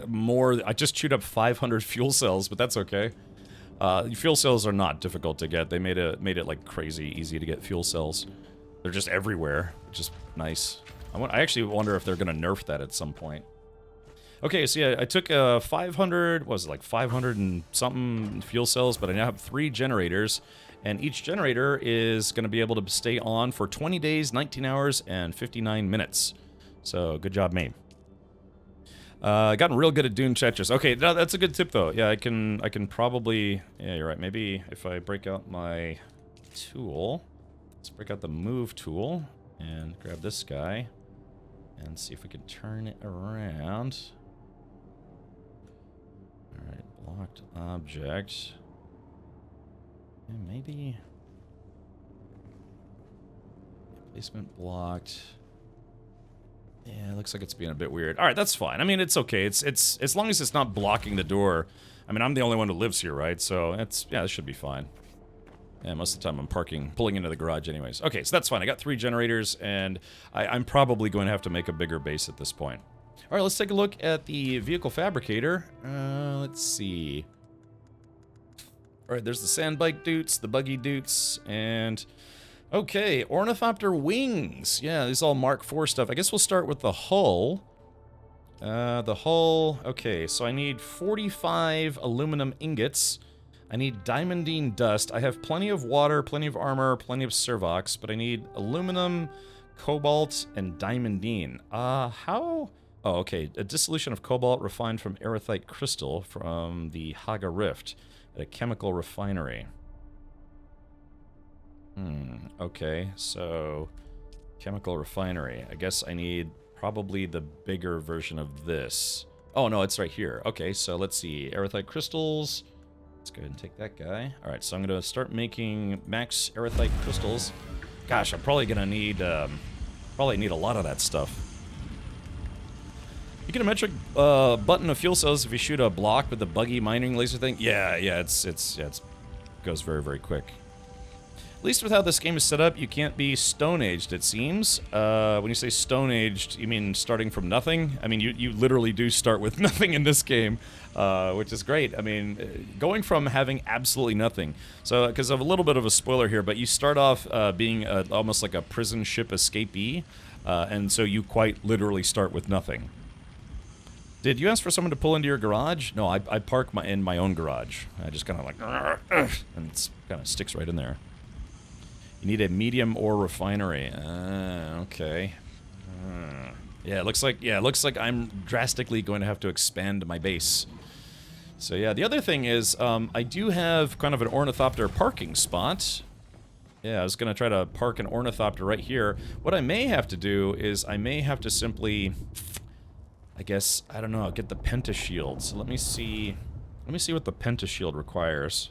more. I just chewed up 500 fuel cells, but that's okay. Fuel cells are not difficult to get. They made it like crazy easy to get fuel cells. They're just everywhere, which is nice. I actually wonder if they're going to nerf that at some point. Okay, so yeah, I took 500, what was it, like 500 and something fuel cells, but I now have 3 generators, and each generator is going to be able to stay on for 20 days, 19 hours, and 59 minutes. So, good job, me. Gotten real good at Dune Tetris. Okay, no, that's a good tip, though. Yeah, I can probably... Yeah, you're right. Maybe if I break out my tool... Let's break out the move tool and grab this guy and see if we can turn it around. Alright, blocked object. And maybe... Placement blocked... Yeah, it looks like it's being a bit weird. All right, that's fine. I mean, it's okay. It's as long as it's not blocking the door. I mean, I'm the only one who lives here, right? So yeah, this should be fine. Yeah, most of the time I'm pulling into the garage anyways. Okay, so that's fine. I got 3 generators, and I'm probably going to have to make a bigger base at this point. All right, let's take a look at the vehicle fabricator. Let's see. All right, there's the sand bike dutes, the buggy dutes, and... Okay, ornithopter wings. Yeah, this is all Mark IV stuff. I guess we'll start with the hull. The hull... Okay, so I need 45 aluminum ingots. I need diamondine dust. I have plenty of water, plenty of armor, plenty of servox, but I need aluminum, cobalt, and diamondine. How... Oh, okay. A dissolution of cobalt refined from aerithite crystal from the Haga Rift at a chemical refinery. Okay, so chemical refinery. I guess I need probably the bigger version of this. Oh, no, it's right here. Okay, so let's see. Aerithite crystals. Let's go ahead and take that guy. All right, so I'm going to start making max aerithite crystals. Gosh, I'm probably going to need a lot of that stuff. You get a metric button of fuel cells if you shoot a block with the buggy mining laser thing. Yeah, it goes very, very quick. At least with how this game is set up, you can't be stone-aged, it seems. When you say stone-aged, you mean starting from nothing? I mean, you literally do start with nothing in this game, which is great. I mean, going from having absolutely nothing. So, because of a little bit of a spoiler here, but you start off being almost like a prison ship escapee, and so you quite literally start with nothing. Did you ask for someone to pull into your garage? No, I park in my own garage. I just kind of like, and it kind of sticks right in there. You need a medium ore refinery. Okay. Yeah, it looks like I'm drastically going to have to expand my base. So yeah, the other thing is, I do have kind of an ornithopter parking spot. Yeah, I was going to try to park an ornithopter right here. What I may have to do is I may have to simply, I guess, I don't know, get the pentashield. So let me see what the pentashield requires.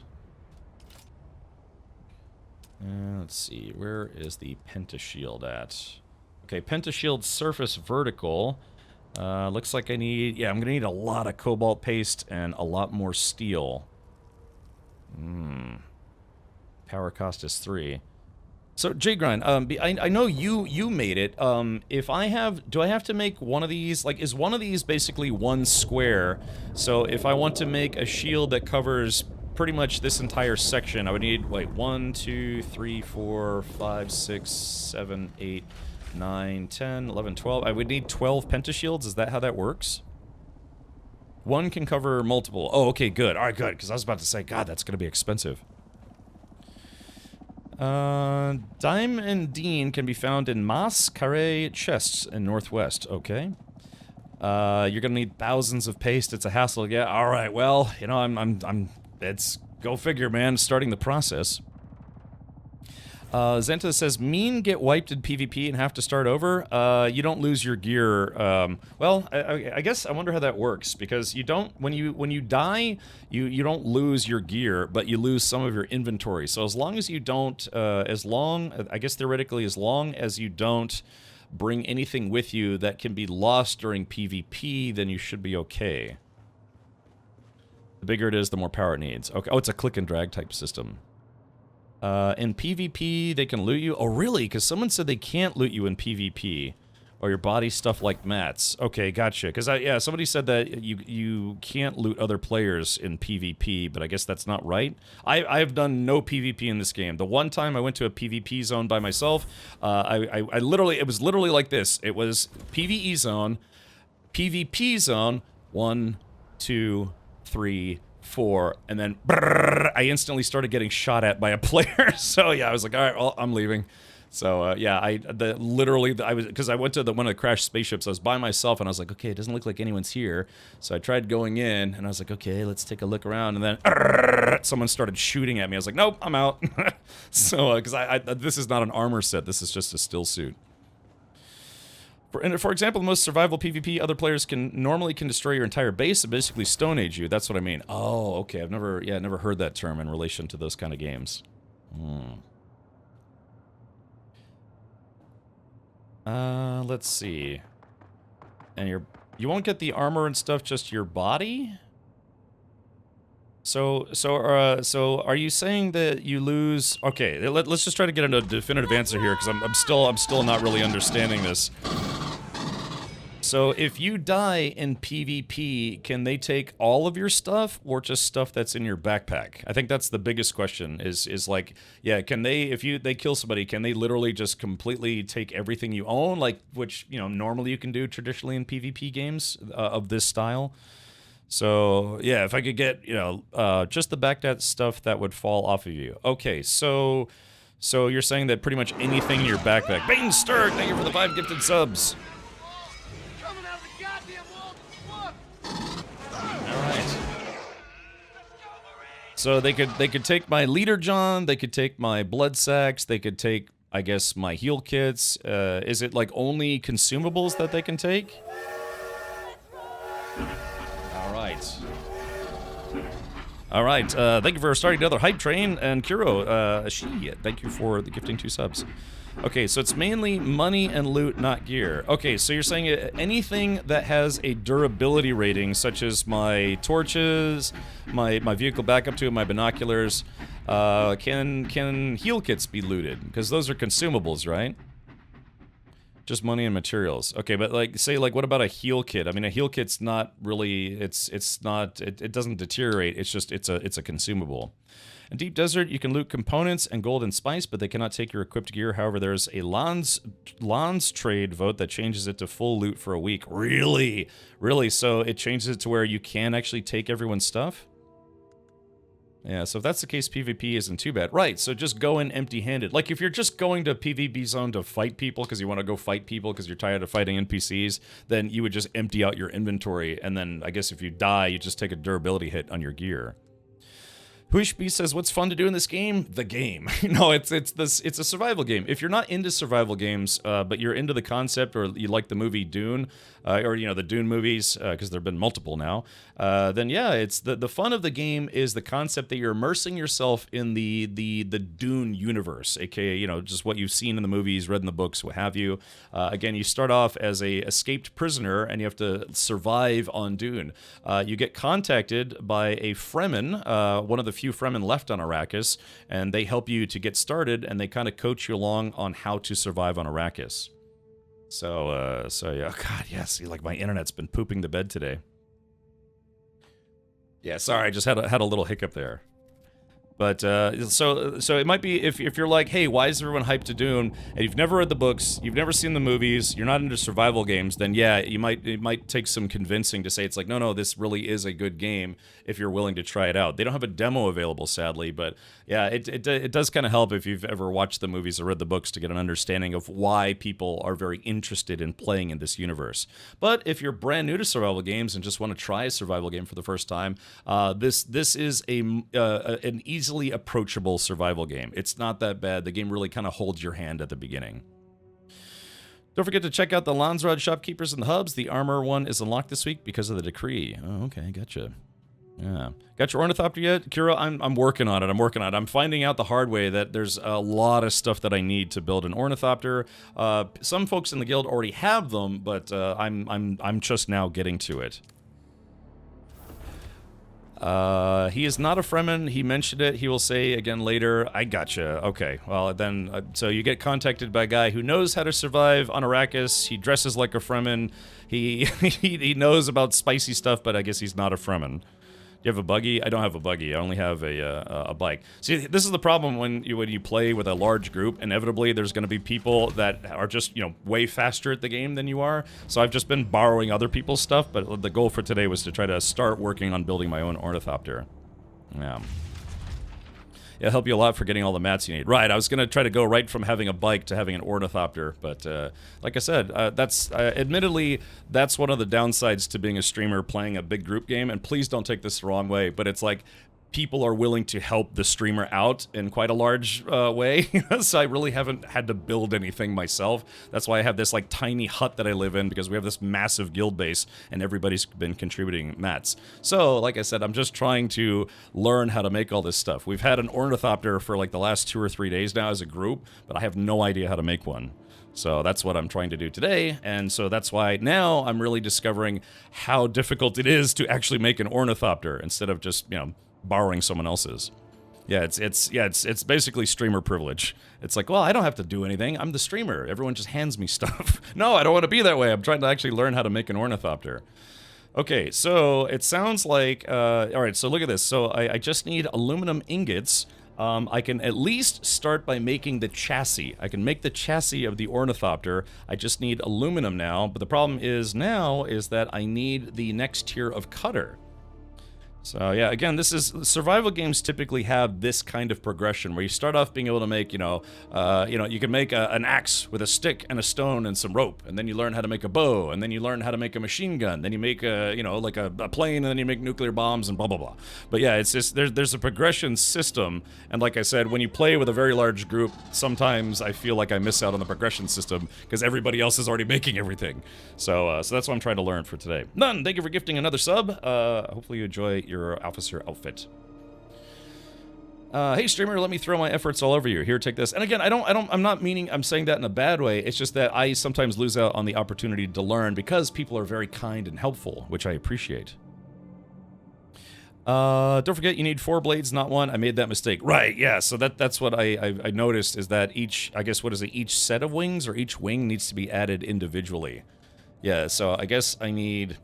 Let's see, where is the pentashield at? Okay, pentashield surface vertical. Looks like I need, yeah, I'm gonna need a lot of cobalt paste and a lot more steel. Power cost is 3. So, J-Grind, I know you made it. If I have, do I have to make one of these? Like, is one of these basically one square? So, if I want to make a shield that covers pretty much this entire section, I would need, wait, 1, 2, 3, 4, 5, 6, 7, 8, 9, 10, 11, 12. I would need 12 pentashields. Is that how that works? One can cover multiple. Oh, okay, good. All right, good, because I was about to say, God, that's going to be expensive. Diamondine can be found in mass carré chests in Northwest. Okay. You're going to need thousands of paste. It's a hassle. Yeah, all right, well, you know, it's, go figure, man, starting the process. Zenta says, mean get wiped in PvP and have to start over? You don't lose your gear. Well, I guess I wonder how that works, because you don't, when you die, you don't lose your gear, but you lose some of your inventory. So as long as you don't, I guess theoretically, as long as you don't bring anything with you that can be lost during PvP, then you should be okay. The bigger it is, the more power it needs. Okay. Oh, it's a click and drag type system. In PvP, they can loot you. Oh, really? Because someone said they can't loot you in PvP. Or your body stuff like mats. Okay, gotcha. Because yeah, somebody said that you can't loot other players in PvP, but I guess that's not right. I've done no PvP in this game. The one time I went to a PvP zone by myself, I literally, it was literally like this. It was PvE zone, PvP zone, 1, 2, 3, 4, and then brrr, I instantly started getting shot at by a player. So yeah, I was like, all right, well, I'm leaving. So yeah, I was, because I went to one of the crashed spaceships. I was by myself, and I was like, okay, it doesn't look like anyone's here. So I tried going in, and I was like, okay, let's take a look around. And then someone started shooting at me. I was like, nope, I'm out. So because this is not an armor set. This is just a still suit. For example, most survival PvP, other players normally can destroy your entire base and basically Stone Age you. That's what I mean. Oh, okay. I've never heard that term in relation to those kind of games. Let's see. And you won't get the armor and stuff, just your body? So are you saying that you lose? Okay, let's just try to get a definitive answer here, because I'm still not really understanding this. So if you die in PvP, can they take all of your stuff or just stuff that's in your backpack? I think that's the biggest question is like, yeah, can they, if they kill somebody, can they literally just completely take everything you own? Like, which, you know, normally you can do traditionally in PvP games of this style. So yeah, if I could get, you know, just the backpack stuff that would fall off of you. Okay, so you're saying that pretty much anything in your backpack. Bane Sturg, thank you for the 5 gifted subs. So they could take my leader John, they could take my blood sacks, they could take, I guess, my heal kits. Is it like only consumables that they can take? All right. Thank you for starting another hype train, and Kuro, thank you for the gifting 2 subs. Okay, so it's mainly money and loot, not gear. Okay, so you're saying anything that has a durability rating, such as my torches, my vehicle backup tube, my binoculars, can heal kits be looted? Because those are consumables, right? Just money and materials. Okay, but like, say, like, what about a heal kit? I mean, a heal kit's not really, it doesn't deteriorate. It's just, it's a consumable. In Deep Desert, you can loot components and gold and spice, but they cannot take your equipped gear. However, there's a Lons trade vote that changes it to full loot for a week. Really? Really? So it changes it to where you can actually take everyone's stuff? Yeah, so if that's the case, PvP isn't too bad. Right, so just go in empty-handed. Like, if you're just going to PvP zone to fight people because you want to go fight people because you're tired of fighting NPCs, then you would just empty out your inventory, and then I guess if you die, you just take a durability hit on your gear. Huishby says, what's fun to do in this game? The game. No, it's a survival game. If you're not into survival games, but you're into the concept, or you like the movie Dune, or, you know, the Dune movies, because there have been multiple now, then yeah, it's the fun of the game is the concept that you're immersing yourself in the Dune universe, aka, you know, just what you've seen in the movies, read in the books, what have you. Again, you start off as a escaped prisoner, and you have to survive on Dune. You get contacted by a Fremen, one of the few Fremen left on Arrakis, and they help you to get started, and they kind of coach you along on how to survive on Arrakis. So yeah, God, yeah, see, like, my internet's been pooping the bed today. Yeah, sorry, I just had a little hiccup there. But, so it might be, if you're like, hey, why is everyone hyped to Dune, and you've never read the books, you've never seen the movies, you're not into survival games, then yeah, it might take some convincing to say it's like, no, this really is a good game if you're willing to try it out. They don't have a demo available, sadly, but yeah, it does kind of help if you've ever watched the movies or read the books to get an understanding of why people are very interested in playing in this universe. But if you're brand new to survival games and just want to try a survival game for the first time, this is an easily approachable survival game. It's not that bad. The game really kind of holds your hand at the beginning. Don't forget to check out the Lansrod Shopkeepers and the Hubs. The armor one is unlocked this week because of the decree. Oh, okay, gotcha. Yeah. Got your Ornithopter yet? Kira, I'm working on it. I'm finding out the hard way that there's a lot of stuff that I need to build an Ornithopter. Some folks in the guild already have them, but I'm just now getting to it. He is not a Fremen. He mentioned it. He will say again later. I gotcha. Okay. Well, then, so you get contacted by a guy who knows how to survive on Arrakis. He dresses like a Fremen. He knows about spicy stuff, but I guess he's not a Fremen. You have a buggy? I don't have a buggy. I only have a bike. See, this is the problem when you play with a large group. Inevitably, there's going to be people that are just, you know, way faster at the game than you are. So I've just been borrowing other people's stuff, but the goal for today was to try to start working on building my own ornithopter. Yeah. It'll help you a lot for getting all the mats you need. Right, I was going to try to go right from having a bike to having an ornithopter, but like I said, admittedly, that's one of the downsides to being a streamer playing a big group game, and please don't take this the wrong way, but it's like people are willing to help the streamer out in quite a large way, so I really haven't had to build anything myself. That's why I have this like tiny hut that I live in, because we have this massive guild base and everybody's been contributing mats. So like I said, I'm just trying to learn how to make all this stuff. We've had an ornithopter for like the last 2 or 3 days now as a group, but I have no idea how to make one. So that's what I'm trying to do today, and so that's why now I'm really discovering how difficult it is to actually make an ornithopter instead of just, you know, borrowing someone else's. Yeah, it's basically streamer privilege. It's like, well, I don't have to do anything. I'm the streamer. Everyone just hands me stuff. No, I don't want to be that way. I'm trying to actually learn how to make an ornithopter. Okay, so it sounds like, all right, so look at this. So I just need aluminum ingots. I can at least start by making the chassis. I can make the chassis of the ornithopter. I just need aluminum now, but the problem is now is that I need the next tier of cutter. So yeah, again, this is survival games typically have this kind of progression where you start off being able to make, you can make an axe with a stick and a stone and some rope, and then you learn how to make a bow, and then you learn how to make a machine gun, then you make a plane, and then you make nuclear bombs and blah blah blah. But yeah, it's just there's a progression system, and like I said, when you play with a very large group, sometimes I feel like I miss out on the progression system because everybody else is already making everything. So that's what I'm trying to learn for today. None, thank you for gifting another sub. Hopefully you enjoy your officer outfit. Hey streamer, let me throw my efforts all over you. Here, take this. And again, I'm not meaning I'm saying that in a bad way. It's just that I sometimes lose out on the opportunity to learn because people are very kind and helpful, which I appreciate. Don't forget you need 4 blades, not 1. I made that mistake. Right, yeah, so that's what I noticed is that each set of wings or each wing needs to be added individually. Yeah, so I guess I need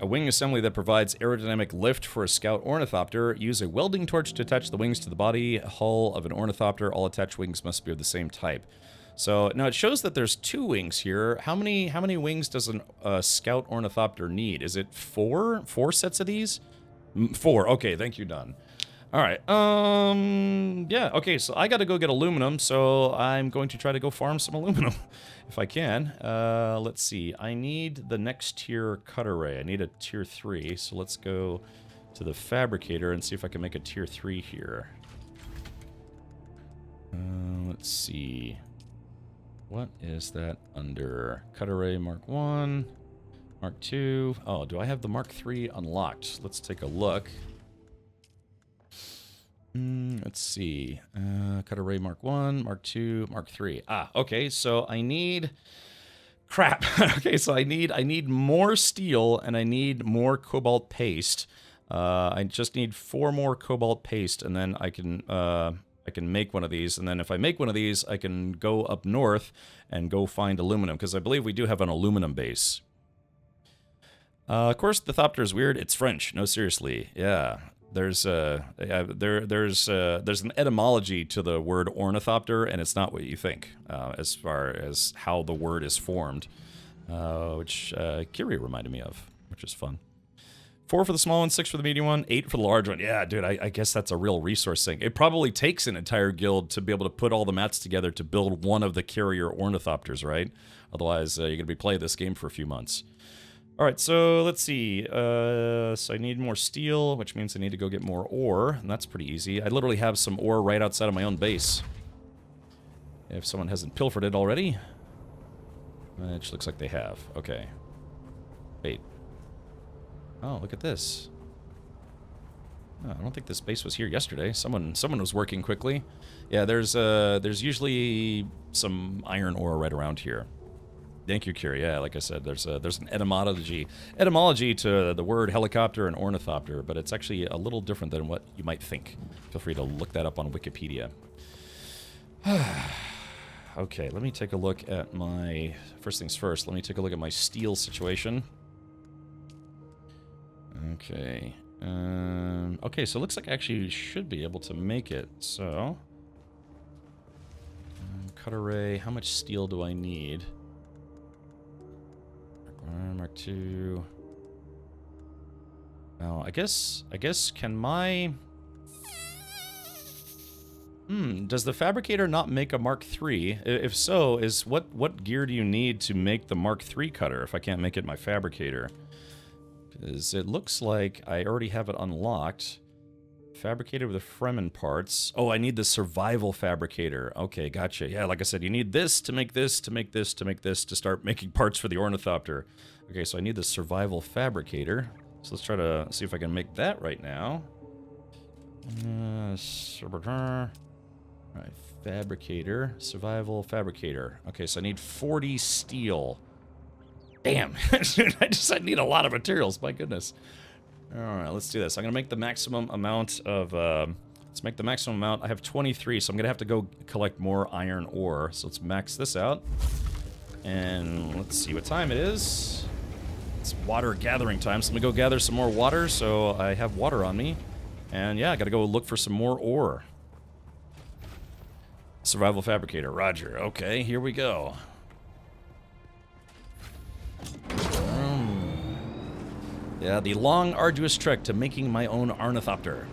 a wing assembly that provides aerodynamic lift for a scout ornithopter. Use a welding torch to attach the wings to the body hull of an ornithopter. All attached wings must be of the same type. So now it shows that there's 2 wings here. How many wings does a scout ornithopter need? Is it 4? 4 sets of these? 4. Okay, thank you, Don. All right. Yeah. Okay. So I got to go get aluminum. So I'm going to try to go farm some aluminum, if I can. Let's see. I need the next tier cut array. I need a tier 3. So let's go to the fabricator and see if I can make a tier 3 here. Let's see. What is that under? Cut array Mark 1, Mark 2. Oh, do I have the Mark 3 unlocked? Let's take a look. Let's see. Cut array Mark 1, Mark 2, Mark 3. Ah, okay, so I need... Crap. Okay, so I need more steel and I need more cobalt paste. I just need 4 more cobalt paste and then I can make one of these. And then if I make one of these, I can go up north and go find aluminum, because I believe we do have an aluminum base. Of course, the thopter is weird. It's French. No, seriously. Yeah. There's an etymology to the word ornithopter, and it's not what you think, as far as how the word is formed, which Kiri reminded me of, which is fun. 4 for the small one, 6 for the medium one, 8 for the large one. Yeah, dude, I guess that's a real resource thing. It probably takes an entire guild to be able to put all the mats together to build one of the carrier ornithopters, right? Otherwise, you're going to be playing this game for a few months. All right, so let's see. So I need more steel, which means I need to go get more ore, and that's pretty easy. I literally have some ore right outside of my own base. If someone hasn't pilfered it already. Which looks like they have. Okay. Wait. Oh, look at this. Oh, I don't think this base was here yesterday. Someone was working quickly. Yeah, there's usually some iron ore right around here. Thank you, Kira. Yeah, like I said, there's an etymology to the word helicopter and ornithopter, but it's actually a little different than what you might think. Feel free to look that up on Wikipedia. Okay, let me take a look at my... First things first, let me take a look at my steel situation. Okay. Okay, so it looks like I actually should be able to make it, so... cut array, how much steel do I need? Mark 2. Now, I guess, can my... does the fabricator not make a Mark 3? If so, what gear do you need to make the Mark 3 cutter if I can't make it my fabricator? Because it looks like I already have it unlocked. Fabricated with the Fremen parts. Oh, I need the survival fabricator. Okay, gotcha. Yeah, like I said, you need this to make this, to make this, to make this, to start making parts for the ornithopter. Okay, so I need the survival fabricator. So let's try to see if I can make that right now. Alright, fabricator. Survival fabricator. Okay, so I need 40 steel. Damn. I need a lot of materials, my goodness. Alright, let's do this. I'm gonna make the maximum amount of, let's make the maximum amount. I have 23, so I'm gonna have to go collect more iron ore. So let's max this out. And let's see what time it is. It's water gathering time, so let me go gather some more water so I have water on me. And yeah, I gotta go look for some more ore. Survival fabricator, roger. Okay, here we go. Yeah, the long, arduous trek to making my own ornithopter.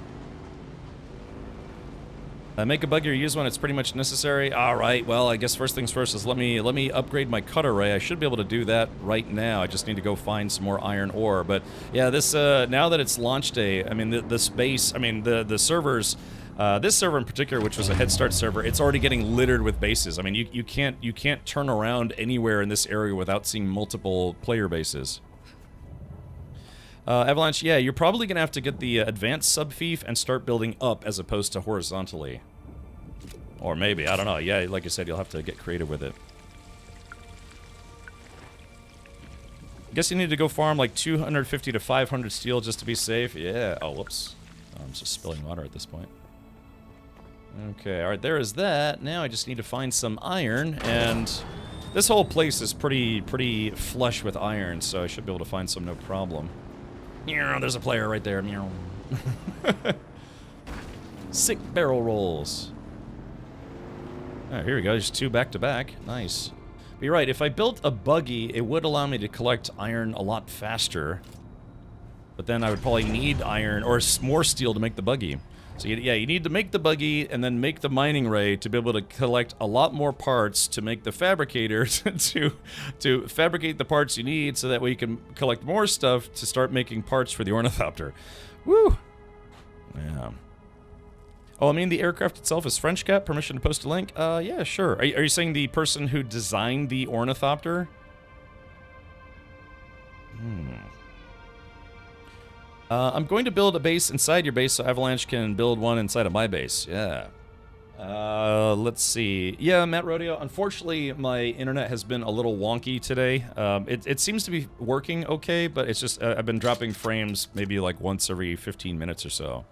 Make a buggy or use one, it's pretty much necessary. Alright, well, I guess first things first is let me upgrade my cut array. I should be able to do that right now. I just need to go find some more iron ore. But yeah, this, now that it's launch day, I mean, the space, I mean, the servers, this server in particular, which was a Head Start server, it's already getting littered with bases. I mean, you can't turn around anywhere in this area without seeing multiple player bases. Avalanche, yeah, you're probably gonna have to get the advanced subfief and start building up as opposed to horizontally. Or maybe, I don't know. Yeah, like I said, you'll have to get creative with it. I guess you need to go farm like 250 to 500 steel just to be safe. Yeah. Oh, whoops. I'm just spilling water at this point. Okay, alright, there is that. Now I just need to find some iron, and this whole place is pretty flush with iron, so I should be able to find some no problem. There's a player right there. Sick barrel rolls. Oh, here we go. There's two back to back. Nice. But you're right. If I built a buggy, it would allow me to collect iron a lot faster. But then I would probably need iron or more steel to make the buggy. So yeah, you need to make the buggy and then make the mining ray to be able to collect a lot more parts to make the fabricator to fabricate the parts you need so that way you can collect more stuff to start making parts for the ornithopter. Woo! Yeah. Oh, I mean the aircraft itself is French Cap. Permission to post a link? Yeah, sure. Are you saying the person who designed the ornithopter? I'm going to build a base inside your base so Avalanche can build one inside of my base. Yeah. Let's see. Yeah, Matt Rodeo. Unfortunately, my internet has been a little wonky today. It seems to be working okay, but it's just I've been dropping frames maybe like once every 15 minutes or so.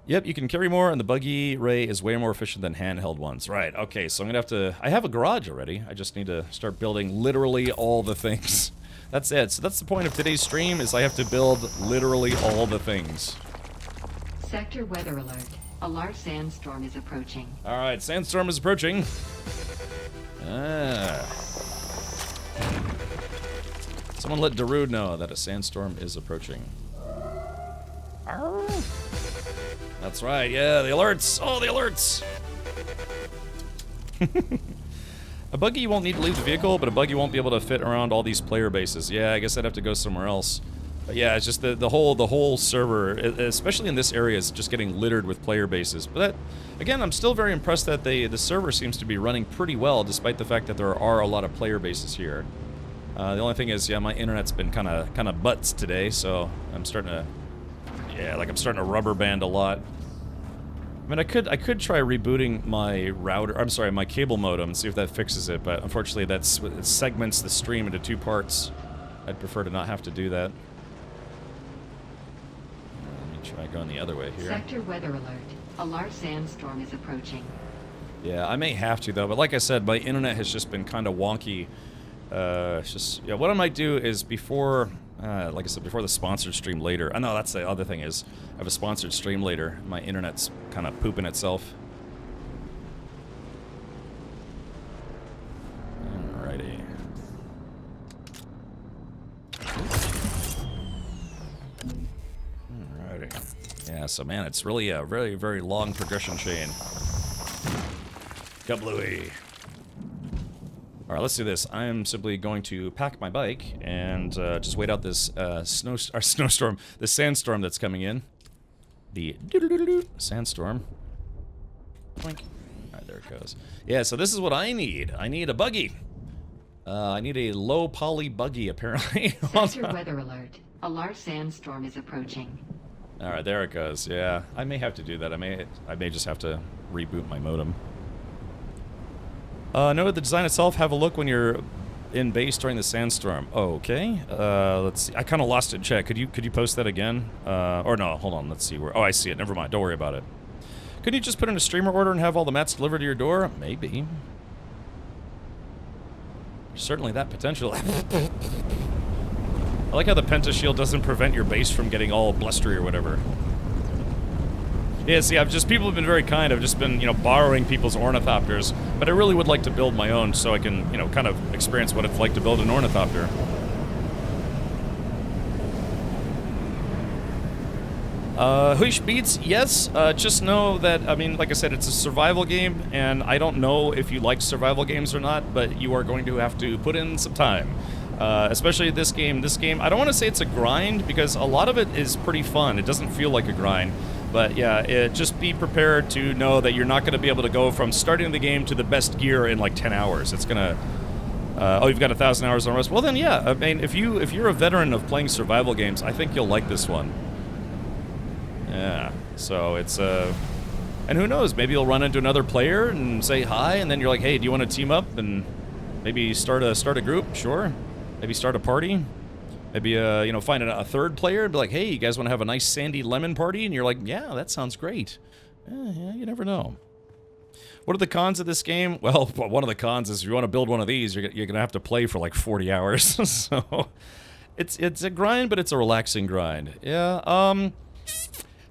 Yep, you can carry more, and the buggy ray is way more efficient than handheld ones. Right, okay, so I'm gonna have to... I have a garage already. I just need to start building literally all the things. That's it. So that's the point of today's stream, is I have to build literally all the things. Sector weather alert. A large sandstorm is approaching. Alright, sandstorm is approaching. Someone let Darude know that a sandstorm is approaching. Arr. That's right, yeah, the alerts! Oh, the alerts! A buggy you won't need to leave the vehicle, but a buggy won't be able to fit around all these player bases. Yeah, I guess I'd have to go somewhere else. But yeah, it's just the whole server, especially in this area, is just getting littered with player bases. But that, again, I'm still very impressed that the server seems to be running pretty well, despite the fact that there are a lot of player bases here. The only thing is, yeah, my internet's been kind of butts today, so I'm starting to... Yeah, like I'm starting to rubber band a lot. I mean, I could try rebooting my router. I'm sorry, my cable modem, and see if that fixes it. But unfortunately, it segments the stream into 2 parts. I'd prefer to not have to do that. Let me try going the other way here. Sector weather alert. A large sandstorm is approaching. Yeah, I may have to though. But like I said, my internet has just been kind of wonky. It's just, yeah. What I might do is before, like I said, before the sponsored stream later. I know that's the other thing is, I have a sponsored stream later. My internet's kind of pooping itself. Alrighty. Alrighty. Yeah. So man, it's really a very, very long progression chain. Kablooey. Alright, let's do this. I am simply going to pack my bike and just wait out this snowstorm, this sandstorm that's coming in. The sandstorm. Blink. Alright, there it goes. Yeah, so this is what I need. I need a buggy. I need a low poly buggy, apparently. Sector weather alert. A large sandstorm is approaching. Alright, there it goes. Yeah, I may have to do that. I may just have to reboot my modem. No, the design itself, have a look when you're in base during the sandstorm. Okay. Let's see. I kind of lost it in chat. Could you post that again? Or no, hold on. Let's see where. Oh, I see it. Never mind. Don't worry about it. Could you just put in a streamer order and have all the mats delivered to your door? Maybe. Certainly that potential. I like how the Penta Shield doesn't prevent your base from getting all blustery or whatever. Yeah, see, people have been very kind. I've just been, borrowing people's ornithopters, but I really would like to build my own so I can, kind of experience what it's like to build an ornithopter. Huish Beats, yes, just know that, I mean, like I said, it's a survival game, and I don't know if you like survival games or not, but you are going to have to put in some time. Especially this game. This game, I don't want to say it's a grind, because a lot of it is pretty fun. It doesn't feel like a grind. But yeah, just be prepared to know that you're not going to be able to go from starting the game to the best gear in like 10 hours. It's going to... oh, you've got 1,000 hours on rest. Well then, yeah. I mean, if you're a veteran of playing survival games, I think you'll like this one. Yeah. So it's... and who knows? Maybe you'll run into another player and say hi, and then you're like, hey, do you want to team up and maybe start a group? Sure. Maybe start a party. Maybe, find a third player and be like, hey, you guys want to have a nice sandy lemon party? And you're like, yeah, that sounds great. Yeah, you never know. What are the cons of this game? Well, one of the cons is if you want to build one of these, you're going to have to play for like 40 hours. So, it's a grind, but it's a relaxing grind. Yeah,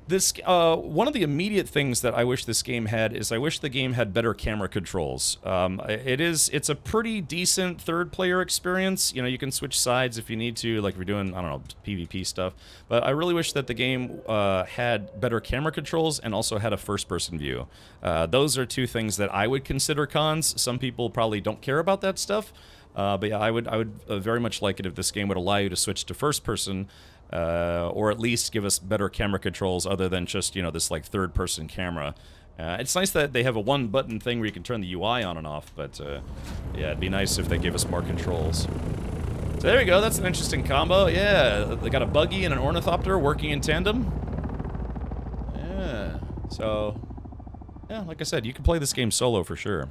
This, one of the immediate things that I wish this game had is I wish the game had better camera controls. It's a pretty decent third-player experience. You can switch sides if you need to, like if you're doing, I don't know, PvP stuff. But I really wish that the game had better camera controls and also had a first-person view. Those are 2 things that I would consider cons. Some people probably don't care about that stuff. But yeah, I would very much like it if this game would allow you to switch to first-person. Or at least give us better camera controls other than just, this like third-person camera. It's nice that they have a one-button thing where you can turn the UI on and off, but yeah, it'd be nice if they gave us more controls. So there we go, that's an interesting combo. Yeah, they got a buggy and an ornithopter working in tandem. Yeah, so, yeah, like I said, you can play this game solo for sure.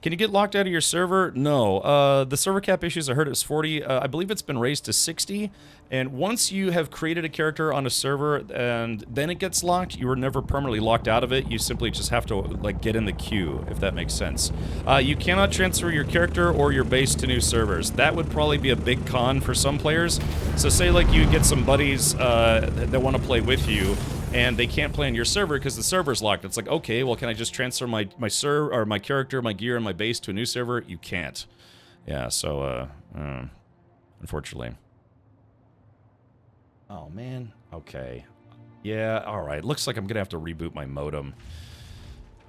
Can you get locked out of your server? No. The server cap issues, I heard it's 40. I believe it's been raised to 60. And once you have created a character on a server and then it gets locked, you are never permanently locked out of it. You simply just have to, like, get in the queue, if that makes sense. You cannot transfer your character or your base to new servers. That would probably be a big con for some players. So say, like, you get some buddies that want to play with you, and they can't play on your server because the server's locked. It's like, okay, well, can I just transfer my character, my gear, and my base to a new server? You can't. Yeah, so, unfortunately. Oh, man. Okay. Yeah, alright. Looks like I'm gonna have to reboot my modem.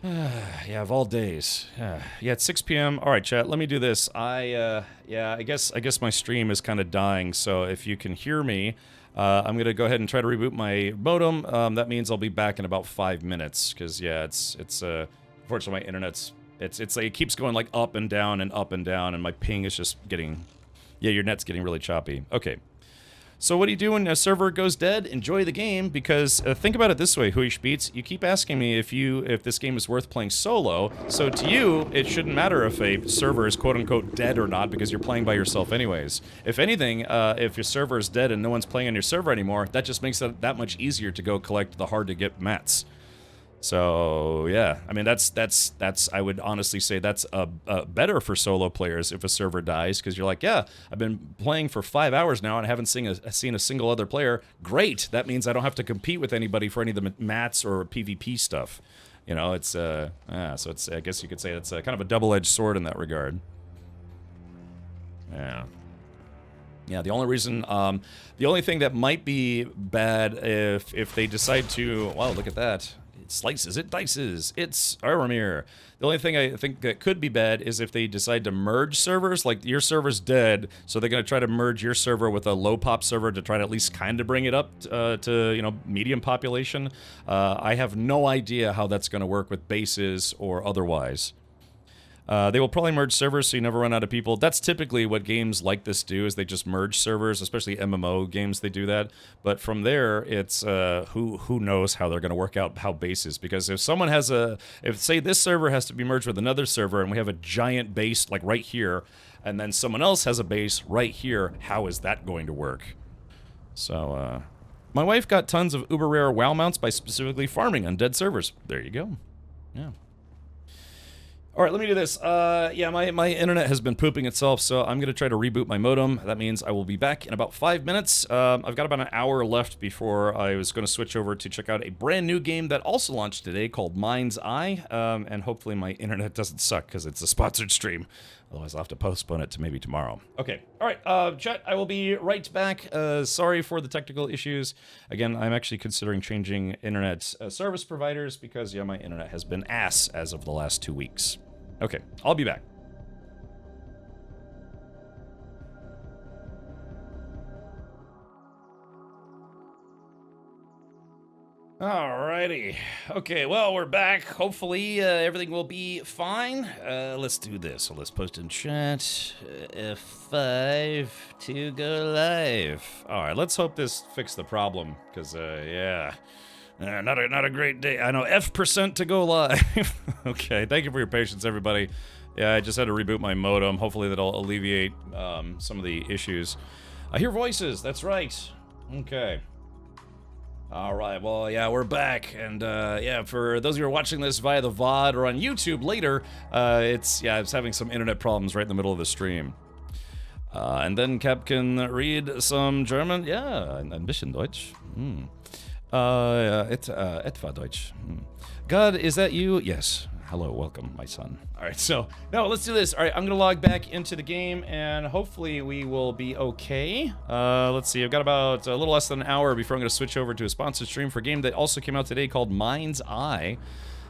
Yeah, of all days. Yeah, it's 6 p.m. Alright, chat, let me do this. Yeah, I guess my stream is kind of dying, so if you can hear me, I'm gonna go ahead and try to reboot my modem. That means I'll be back in about 5 minutes, because, yeah, it's unfortunately my internet's, it's like, it keeps going, like, up and down, and my ping is just getting, yeah, your net's getting really choppy. Okay. So what do you do when a server goes dead? Enjoy the game, because think about it this way, Huish Beats. You keep asking me if this game is worth playing solo. So to you, it shouldn't matter if a server is quote-unquote dead or not, because you're playing by yourself anyways. If anything, if your server is dead and no one's playing on your server anymore, that just makes it that much easier to go collect the hard-to-get mats. So yeah, I mean that's I would honestly say that's better for solo players if a server dies, because you're like, yeah, I've been playing for 5 hours now and I haven't seen a single other player. Great, that means I don't have to compete with anybody for any of the mats or PvP stuff. You know, it's so it's, I guess you could say it's kind of a double-edged sword in that regard. Yeah. Yeah, the only reason, the only thing that might be bad if they decide to, wow, look at that. It slices, it dices, it's Aramir. The only thing I think that could be bad is if they decide to merge servers, like your server's dead, so they're going to try to merge your server with a low pop server to try to at least kind of bring it up to, you know, medium population. I have no idea how that's going to work with bases or otherwise. They will probably merge servers so you never run out of people. That's typically what games like this do, is they just merge servers, especially MMO games, they do that. But from there, it's who knows how they're going to work out how bases, because if someone has if say this server has to be merged with another server and we have a giant base like right here, and then someone else has a base right here, how is that going to work? So, my wife got tons of uber rare WoW mounts by specifically farming on dead servers. There you go. Yeah. All right, let me do this. Yeah, my internet has been pooping itself, so I'm going to try to reboot my modem. That means I will be back in about 5 minutes. I've got about an hour left before I was going to switch over to check out a brand new game that also launched today called Mind's Eye, and hopefully my internet doesn't suck because it's a sponsored stream. Otherwise, I'll have to postpone it to maybe tomorrow. Okay, all right, chat, I will be right back. Sorry for the technical issues. Again, I'm actually considering changing internet service providers because, yeah, my internet has been ass as of the last 2 weeks. Okay, I'll be back. Alrighty. Okay, well, we're back. Hopefully, everything will be fine. Let's do this. So let's post in chat. F5 to go live. Alright, let's hope this fixed the problem, because, yeah. Not a great day. I know, F% to go live. Okay, thank you for your patience, everybody. Yeah, I just had to reboot my modem. Hopefully that'll alleviate some of the issues. I hear voices, that's right. Okay. Alright, well, yeah, we're back. And, yeah, for those of you who are watching this via the VOD or on YouTube later, it's having some internet problems right in the middle of the stream. And then Cap can read some German. Yeah, ein bisschen Deutsch. Etwa Deutsch. God, is that you? Yes. Hello, welcome, my son. Alright, so, no, let's do this. Alright, I'm gonna log back into the game, and hopefully we will be okay. Let's see, I've got about a little less than an hour before I'm gonna switch over to a sponsored stream for a game that also came out today called Mind's Eye.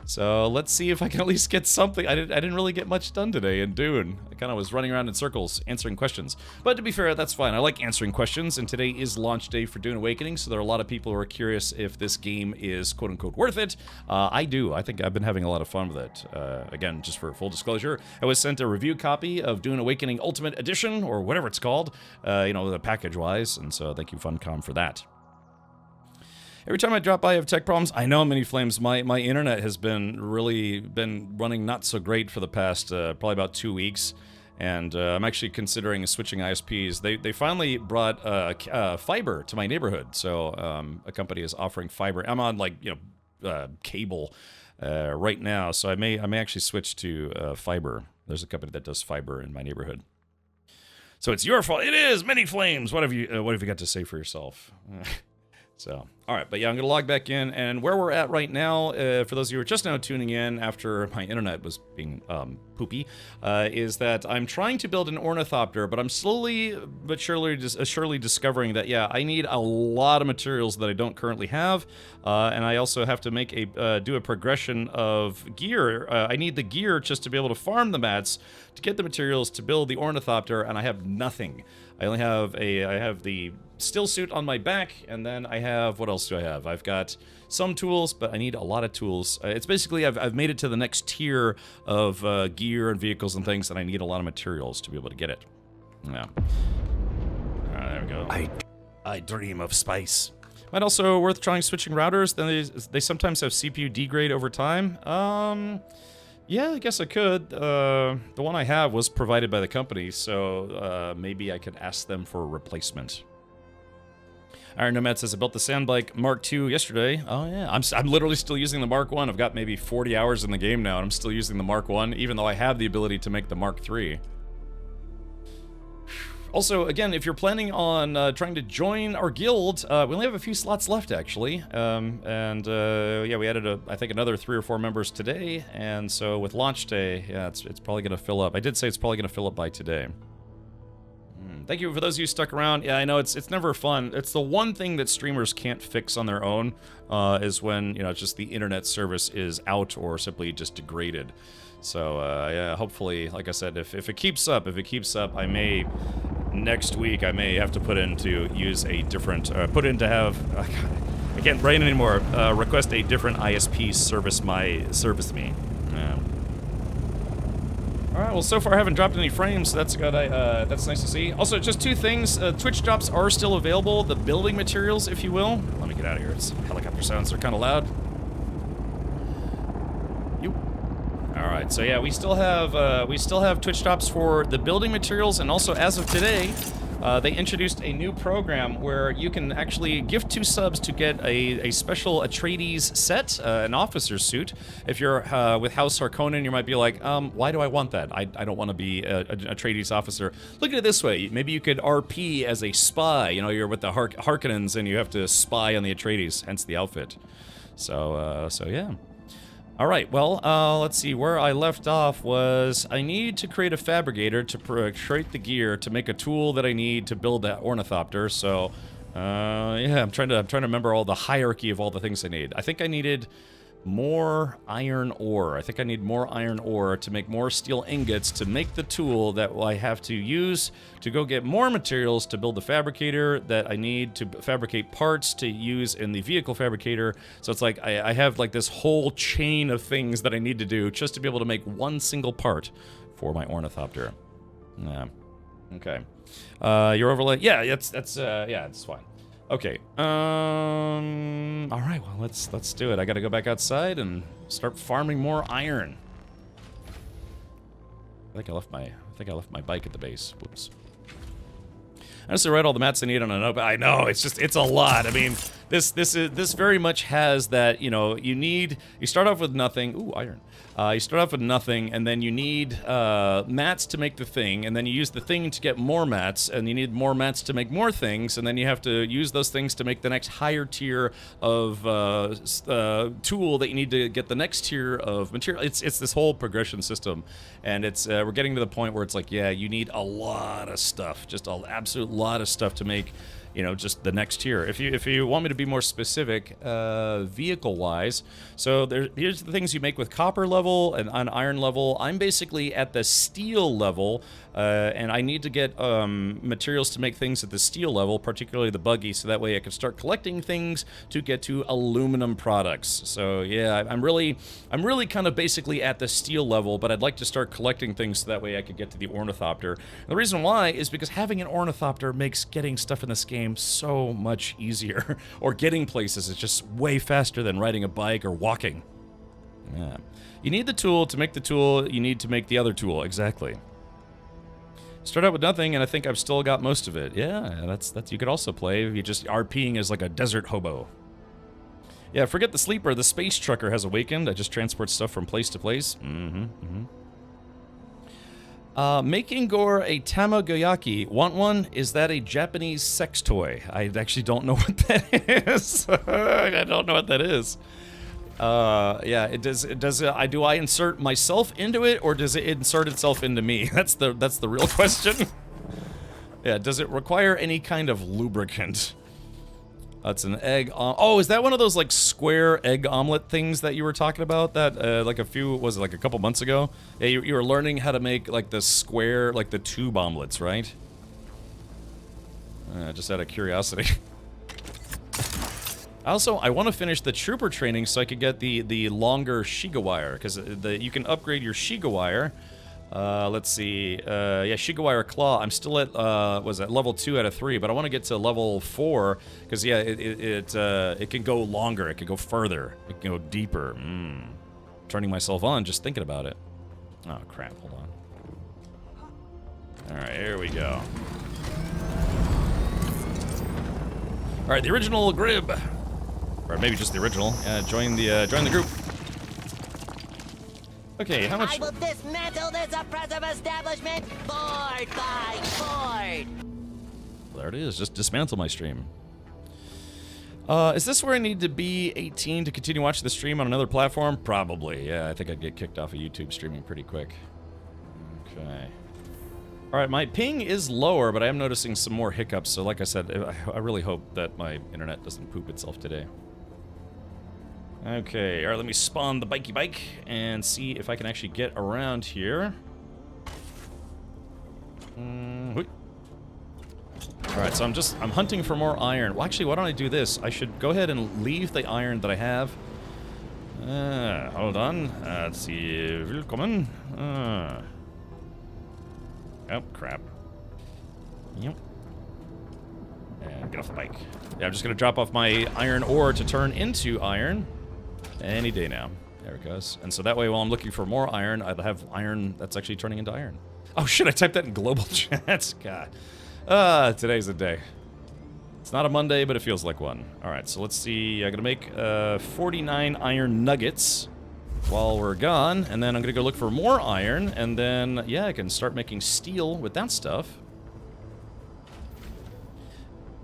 So let's see if I can at least get something. I didn't really get much done today in Dune. I kind of was running around in circles answering questions. But to be fair, that's fine. I like answering questions, and today is launch day for Dune Awakening, so there are a lot of people who are curious if this game is quote-unquote worth it. I do. I think I've been having a lot of fun with it. Again, just for full disclosure, I was sent a review copy of Dune Awakening Ultimate Edition, or whatever it's called, you know, the package-wise, and so thank you, Funcom, for that. Every time I drop by, I have tech problems. I know, Mini Flames, my internet has been running not so great for the past probably about 2 weeks, and I'm actually considering switching ISPs. They finally brought fiber to my neighborhood, so a company is offering fiber. I'm on, like, you know, cable right now, so I may actually switch to fiber. There's a company that does fiber in my neighborhood. So it's your fault. It is, Mini Flames. What have you got to say for yourself? So, all right, but yeah, I'm going to log back in, and where we're at right now, for those of you who are just now tuning in after my internet was being poopy, is that I'm trying to build an ornithopter, but I'm slowly but surely discovering that, yeah, I need a lot of materials that I don't currently have, and I also have to make do a progression of gear. I need the gear just to be able to farm the mats, to get the materials to build the ornithopter, and I have nothing. I only have I have the still suit on my back, and then I have, what else do I have? I've got some tools, but I need a lot of tools. It's basically, I've made it to the next tier of gear and vehicles and things, and I need a lot of materials to be able to get it. Yeah. There we go. I dream of spice. Might also worth trying switching routers. Then they sometimes have CPU degrade over time. Yeah, I guess I could. The one I have was provided by the company, so maybe I could ask them for a replacement. Iron Nomad says, I built the Sandbike Mark II yesterday. Oh, yeah. I'm literally still using the Mark I. I've got maybe 40 hours in the game now, and I'm still using the Mark I, even though I have the ability to make the Mark III. Also, again, if you're planning on trying to join our guild, we only have a few slots left, actually. Yeah, we added, I think, another 3 or 4 members today, and so with launch day, yeah, it's probably going to fill up. I did say it's probably going to fill up by today. Thank you for those of you who stuck around. Yeah, I know it's never fun. It's the one thing that streamers can't fix on their own, is when, you know, just the internet service is out or simply just degraded. So, yeah, hopefully, like I said, if it keeps up, I may, next week, I may have to put in to use a different, I can't write anymore, request a different ISP service me. Yeah. Alright, well, so far I haven't dropped any frames, so that's good. That's nice to see. Also, just 2 things. Twitch drops are still available. The building materials, if you will. Let me get out of here. It's helicopter sounds. They're kind of loud. Alright, so yeah, we still have Twitch drops for the building materials, and also, as of today, they introduced a new program where you can actually gift 2 subs to get a special Atreides set, an officer suit. If you're with House Harkonnen, you might be like, why do I want that? I don't want to be an Atreides officer. Look at it this way. Maybe you could RP as a spy. You know, you're with the Harkonnens and you have to spy on the Atreides, hence the outfit. So yeah. Alright, well, let's see, where I left off was, I need to create a fabricator to create the gear to make a tool that I need to build that ornithopter, so, yeah, I'm trying to remember all the hierarchy of all the things I need. I think I needed more iron ore. I think I need more iron ore to make more steel ingots to make the tool that I have to use to go get more materials to build the fabricator that I need to fabricate parts to use in the vehicle fabricator. So it's like I have like this whole chain of things that I need to do just to be able to make one single part for my ornithopter. Yeah. Okay. Your overlay. Yeah, yeah, it's fine. Okay. All right. Well, let's do it. I got to go back outside and start farming more iron. I think I left my bike at the base. Whoops. I just read all the mats I need on an open. I know it's a lot. I mean, this very much has that. You know, you start off with nothing. Ooh, iron. You start off with nothing, and then you need mats to make the thing, and then you use the thing to get more mats, and you need more mats to make more things, and then you have to use those things to make the next higher tier of tool that you need to get the next tier of material. It's this whole progression system, and it's we're getting to the point where it's like, yeah, you need a lot of stuff, just an absolute lot of stuff to make, you know, just the next tier. If you want me to be more specific, vehicle-wise, so here's the things you make with copper level and on iron level. I'm basically at the steel level, and I need to get materials to make things at the steel level, particularly the buggy, so that way I can start collecting things to get to aluminum products. So yeah, I'm really kind of basically at the steel level, but I'd like to start collecting things so that way I could get to the ornithopter. And the reason why is because having an ornithopter makes getting stuff in this game so much easier, or getting places is just way faster than riding a bike or walking. Yeah. You need the tool to make the tool, you need to make the other tool, exactly. Start out with nothing, and I think I've still got most of it. Yeah, that's you could also play if you just RPing as like a desert hobo. Yeah, forget the sleeper, the space trucker has awakened. I just transport stuff from place to place. Making Gore a Tamagoyaki. Want one? Is that a Japanese sex toy? I actually don't know what that is. I don't know what that is. Yeah, do I insert myself into it, or does it insert itself into me? That's the real question. Yeah, does it require any kind of lubricant? That's an egg. Oh, is that one of those like square egg omelet things that you were talking about? That like a couple months ago? Yeah, you were learning how to make like the square, like the tube omelets, right? Just out of curiosity. Also, I want to finish the trooper training so I could get the longer Shiga wire, because you can upgrade your Shiga wire Let's see. Yeah, Shigawire Claw. I'm still at, was at level 2 out of 3, but I want to get to level 4, because, yeah, it can go longer. It can go further. It can go deeper. Turning myself on just thinking about it. Oh, crap. Hold on. Alright, here we go. Alright, the original Grib. Or maybe just the original. Join the group. Okay, how much? I will dismantle this oppressive establishment board by board. There it is. Just dismantle my stream. Is this where I need to be 18 to continue watching the stream on another platform? Probably. Yeah, I think I'd get kicked off of YouTube streaming pretty quick. Okay. Alright, my ping is lower, but I am noticing some more hiccups, so like I said, I really hope that my internet doesn't poop itself today. Okay, alright, let me spawn the bikey bike and see if I can actually get around here. Alright, so I'm hunting for more iron. Well, actually, why don't I do this? I should go ahead and leave the iron that I have. Hold on. Let's see. Willkommen. Oh, crap. Yep. And get off the bike. Yeah, I'm just gonna drop off my iron ore to turn into iron. Any day now. There it goes. And so that way, while I'm looking for more iron, I'll have iron that's actually turning into iron. Oh shit, I typed that in global chat. God. Today's the day. It's not a Monday, but it feels like one. Alright, so let's see. I'm gonna make 49 iron nuggets while we're gone, and then I'm gonna go look for more iron, and then, yeah, I can start making steel with that stuff.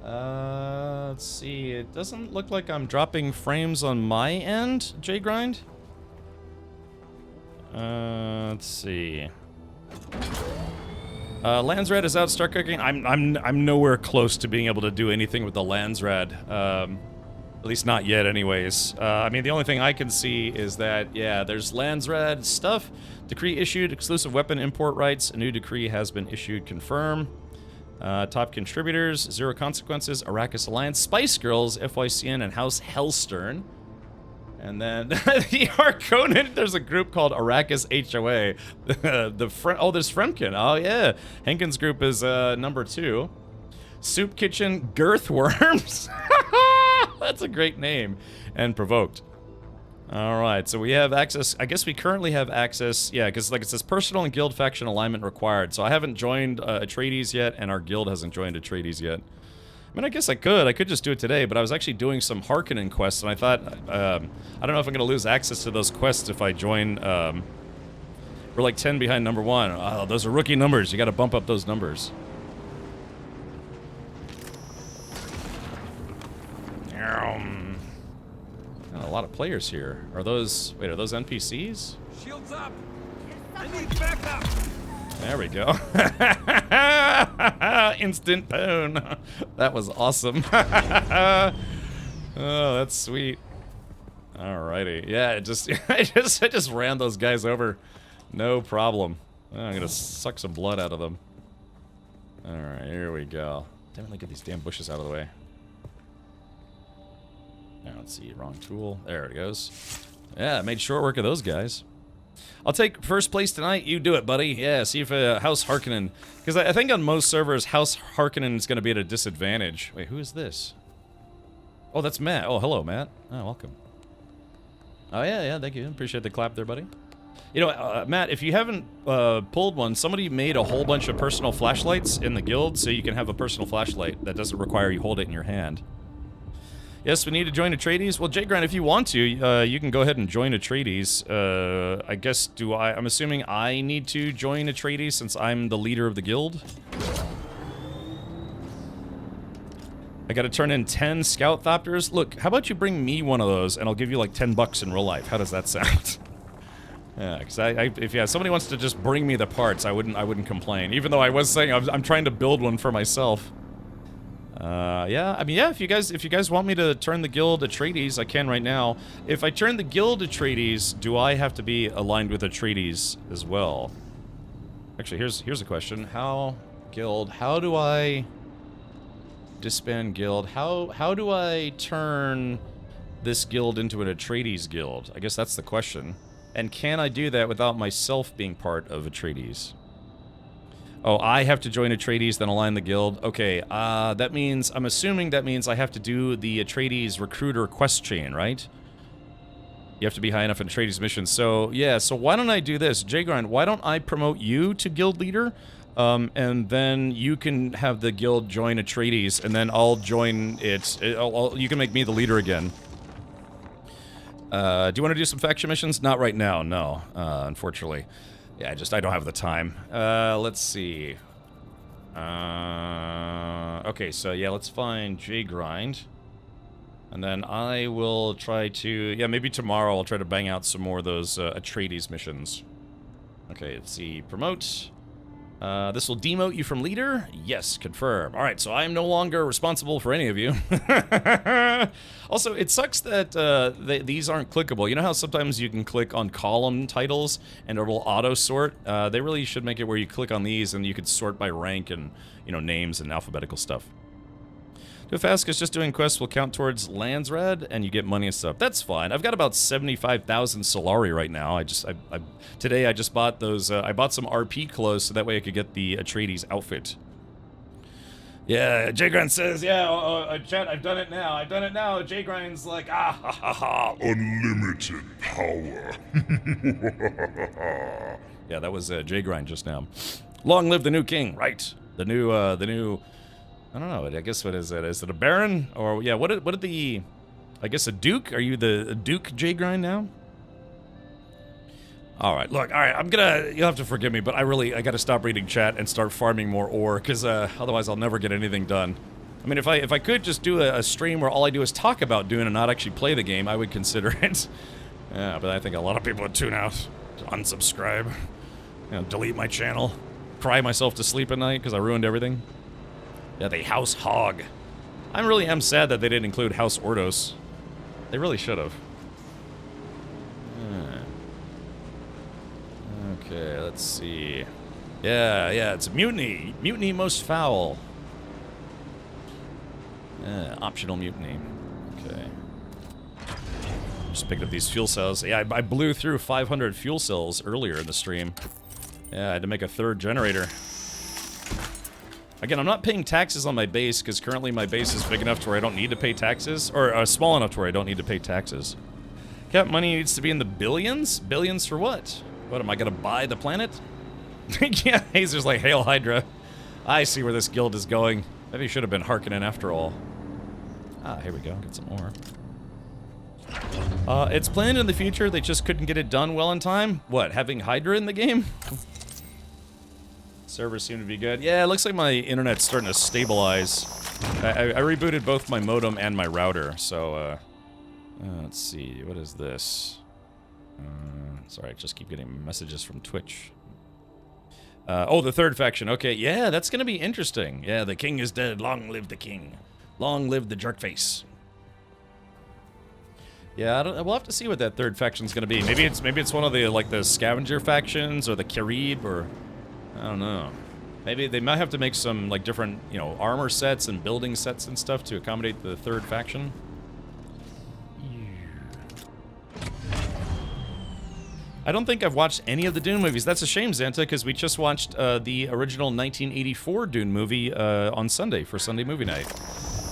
Let's see, it doesn't look like I'm dropping frames on my end, J-Grind. Let's see. Landsrad is out, start cooking. I'm nowhere close to being able to do anything with the Landsrad. At least not yet, anyways. I mean, the only thing I can see is that, yeah, there's Landsrad stuff. Decree issued, exclusive weapon import rights. A new decree has been issued, confirm. Top contributors, Zero Consequences, Arrakis Alliance, Spice Girls, FYCN, and House Hellstern. And then the Harkonnen, there's a group called Arrakis HOA. Oh, there's Fremkin. Oh, yeah. Henkin's group is number 2. Soup Kitchen, Girthworms. That's a great name. And Provoked. Alright, so we have access. I guess we currently have access. Yeah, because like it says personal and guild faction alignment required. So I haven't joined Atreides yet, and our guild hasn't joined Atreides yet. I mean, I guess I could just do it today, but I was actually doing some Harkonnen quests, and I thought, I don't know if I'm going to lose access to those quests if I join, we're like 10 behind number 1. Oh, those are rookie numbers. You got to bump up those numbers. A lot of players here. Are those, wait, are those NPCs? Shields up! I need backup! There we go. Instant pwn. That was awesome. Oh, that's sweet. Alrighty. Yeah, I just ran those guys over. No problem. I'm gonna suck some blood out of them. Alright, here we go. Definitely get these damn bushes out of the way. Now, let's see, wrong tool. There it goes. Yeah, I made short work of those guys. I'll take first place tonight. You do it, buddy. Yeah, see if House Harkonnen... Because I think on most servers, House Harkonnen is going to be at a disadvantage. Wait, who is this? Oh, that's Matt. Oh, hello, Matt. Oh, welcome. Oh, yeah, thank you. Appreciate the clap there, buddy. You know, Matt, if you haven't pulled one, somebody made a whole bunch of personal flashlights in the guild, so you can have a personal flashlight that doesn't require you hold it in your hand. Yes, we need to join Atreides. Well, J-Grind, if you want to, you can go ahead and join Atreides. I guess, I'm assuming I need to join Atreides since I'm the leader of the guild? I gotta turn in 10 Scout Thopters. Look, how about you bring me one of those and I'll give you like 10 bucks in real life. How does that sound? Yeah, because if somebody wants to just bring me the parts, I wouldn't complain. Even though I was saying I'm trying to build one for myself. Yeah, I mean, yeah, if you guys want me to turn the guild Atreides, I can right now. If I turn the guild Atreides, do I have to be aligned with Atreides as well? Actually, here's a question. How do I disband guild? How do I turn this guild into an Atreides guild? I guess that's the question. And can I do that without myself being part of Atreides? Oh, I have to join Atreides, then align the guild. Okay, that means, I'm assuming that means I have to do the Atreides recruiter quest chain, right? You have to be high enough in Atreides mission. So, yeah, so why don't I do this? J-Grind, why don't I promote you to guild leader? And then you can have the guild join Atreides, and then I'll join it. You can make me the leader again. Do you want to do some faction missions? Not right now, no, unfortunately. Yeah, I don't have the time. Let's see. Okay, so yeah, let's find J-Grind. And then I will try to... Yeah, maybe tomorrow I'll try to bang out some more of those Atreides missions. Okay, let's see. Promote. This will demote you from leader? Yes, confirm. Alright, so I am no longer responsible for any of you. Also, it sucks that these aren't clickable. You know how sometimes you can click on column titles and it will auto-sort? They really should make it where you click on these and you could sort by rank and, you know, names and alphabetical stuff. Do it fast, because just doing quests will count towards lands red, and you get money and stuff. That's fine. I've got about 75,000 Solari right now. Today I just bought those, I bought some RP clothes so that way I could get the Atreides outfit. Yeah, J-Grind says, yeah, chat, I've done it now. I've done it now. J-Grind's like, ah, ha, ha, ha, unlimited power. Yeah, that was J-Grind just now. Long live the new king, right? The new, I don't know, I guess what is it? Is it a baron? Or, yeah, what did the... I guess a duke? Are you the Duke J-Grind now? Alright, look, alright, you'll have to forgive me, but I gotta stop reading chat and start farming more ore, because otherwise I'll never get anything done. I mean, if I could just do a stream where all I do is talk about Dune and not actually play the game, I would consider it. Yeah, but I think a lot of people would tune out, unsubscribe, you know, delete my channel, cry myself to sleep at night because I ruined everything. Yeah, the House Hog. I really am sad that they didn't include House Ordos. They really should have. Okay, let's see. Yeah, it's mutiny. Mutiny most foul. Optional mutiny. Okay. Just picked up these fuel cells. Yeah, I blew through 500 fuel cells earlier in the stream. Yeah, I had to make a third generator. Again, I'm not paying taxes on my base, because currently my base is big enough to where I don't need to pay taxes, or small enough to where I don't need to pay taxes. Cap money needs to be in the billions? Billions for what? What, am I gonna buy the planet? Yeah, Hazer's like, Hail Hydra. I see where this guild is going. Maybe you should have been Harkonnen after all. Ah, here we go, get some more. It's planned in the future, they just couldn't get it done well in time? What, having Hydra in the game? Servers seem to be good. Yeah, it looks like my internet's starting to stabilize. I rebooted both my modem and my router, so, let's see, what is this? Sorry, I just keep getting messages from Twitch. Oh, the third faction, okay, yeah, that's gonna be interesting. Yeah, the king is dead, long live the king. Long live the jerkface. Yeah, we'll have to see what that third faction's gonna be. Maybe it's one of the, like, the scavenger factions, or the Carib, or... I don't know. Maybe they might have to make some, like, different, you know, armor sets and building sets and stuff to accommodate the third faction. I don't think I've watched any of the Dune movies. That's a shame, Xanta, because we just watched the original 1984 Dune movie on Sunday for Sunday movie night.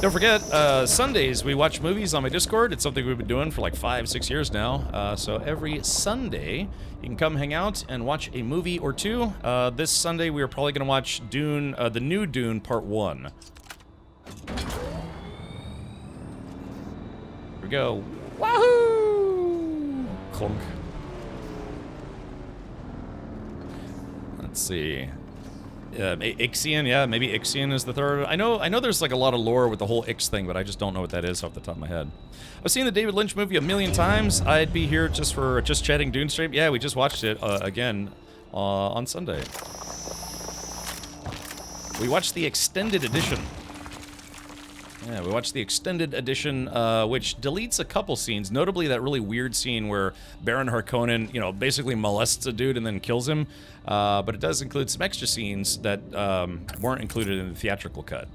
Don't forget, Sundays we watch movies on my Discord. It's something we've been doing for like 5-6 years now. So every Sunday, you can come hang out and watch a movie or two. This Sunday, we are probably going to watch Dune, the new Dune Part 1. Here we go. Wahoo! Clunk. Let's see. Ixion, yeah, maybe Ixion is the third. I know there's like a lot of lore with the whole Ix thing, but I just don't know what that is off the top of my head. I've seen the David Lynch movie a million times. I'd be here just for chatting Dune stream. Yeah, we just watched it again on Sunday. We watched the extended edition. Yeah, we watched the extended edition, which deletes a couple scenes, notably that really weird scene where Baron Harkonnen, you know, basically molests a dude and then kills him. But it does include some extra scenes that weren't included in the theatrical cut.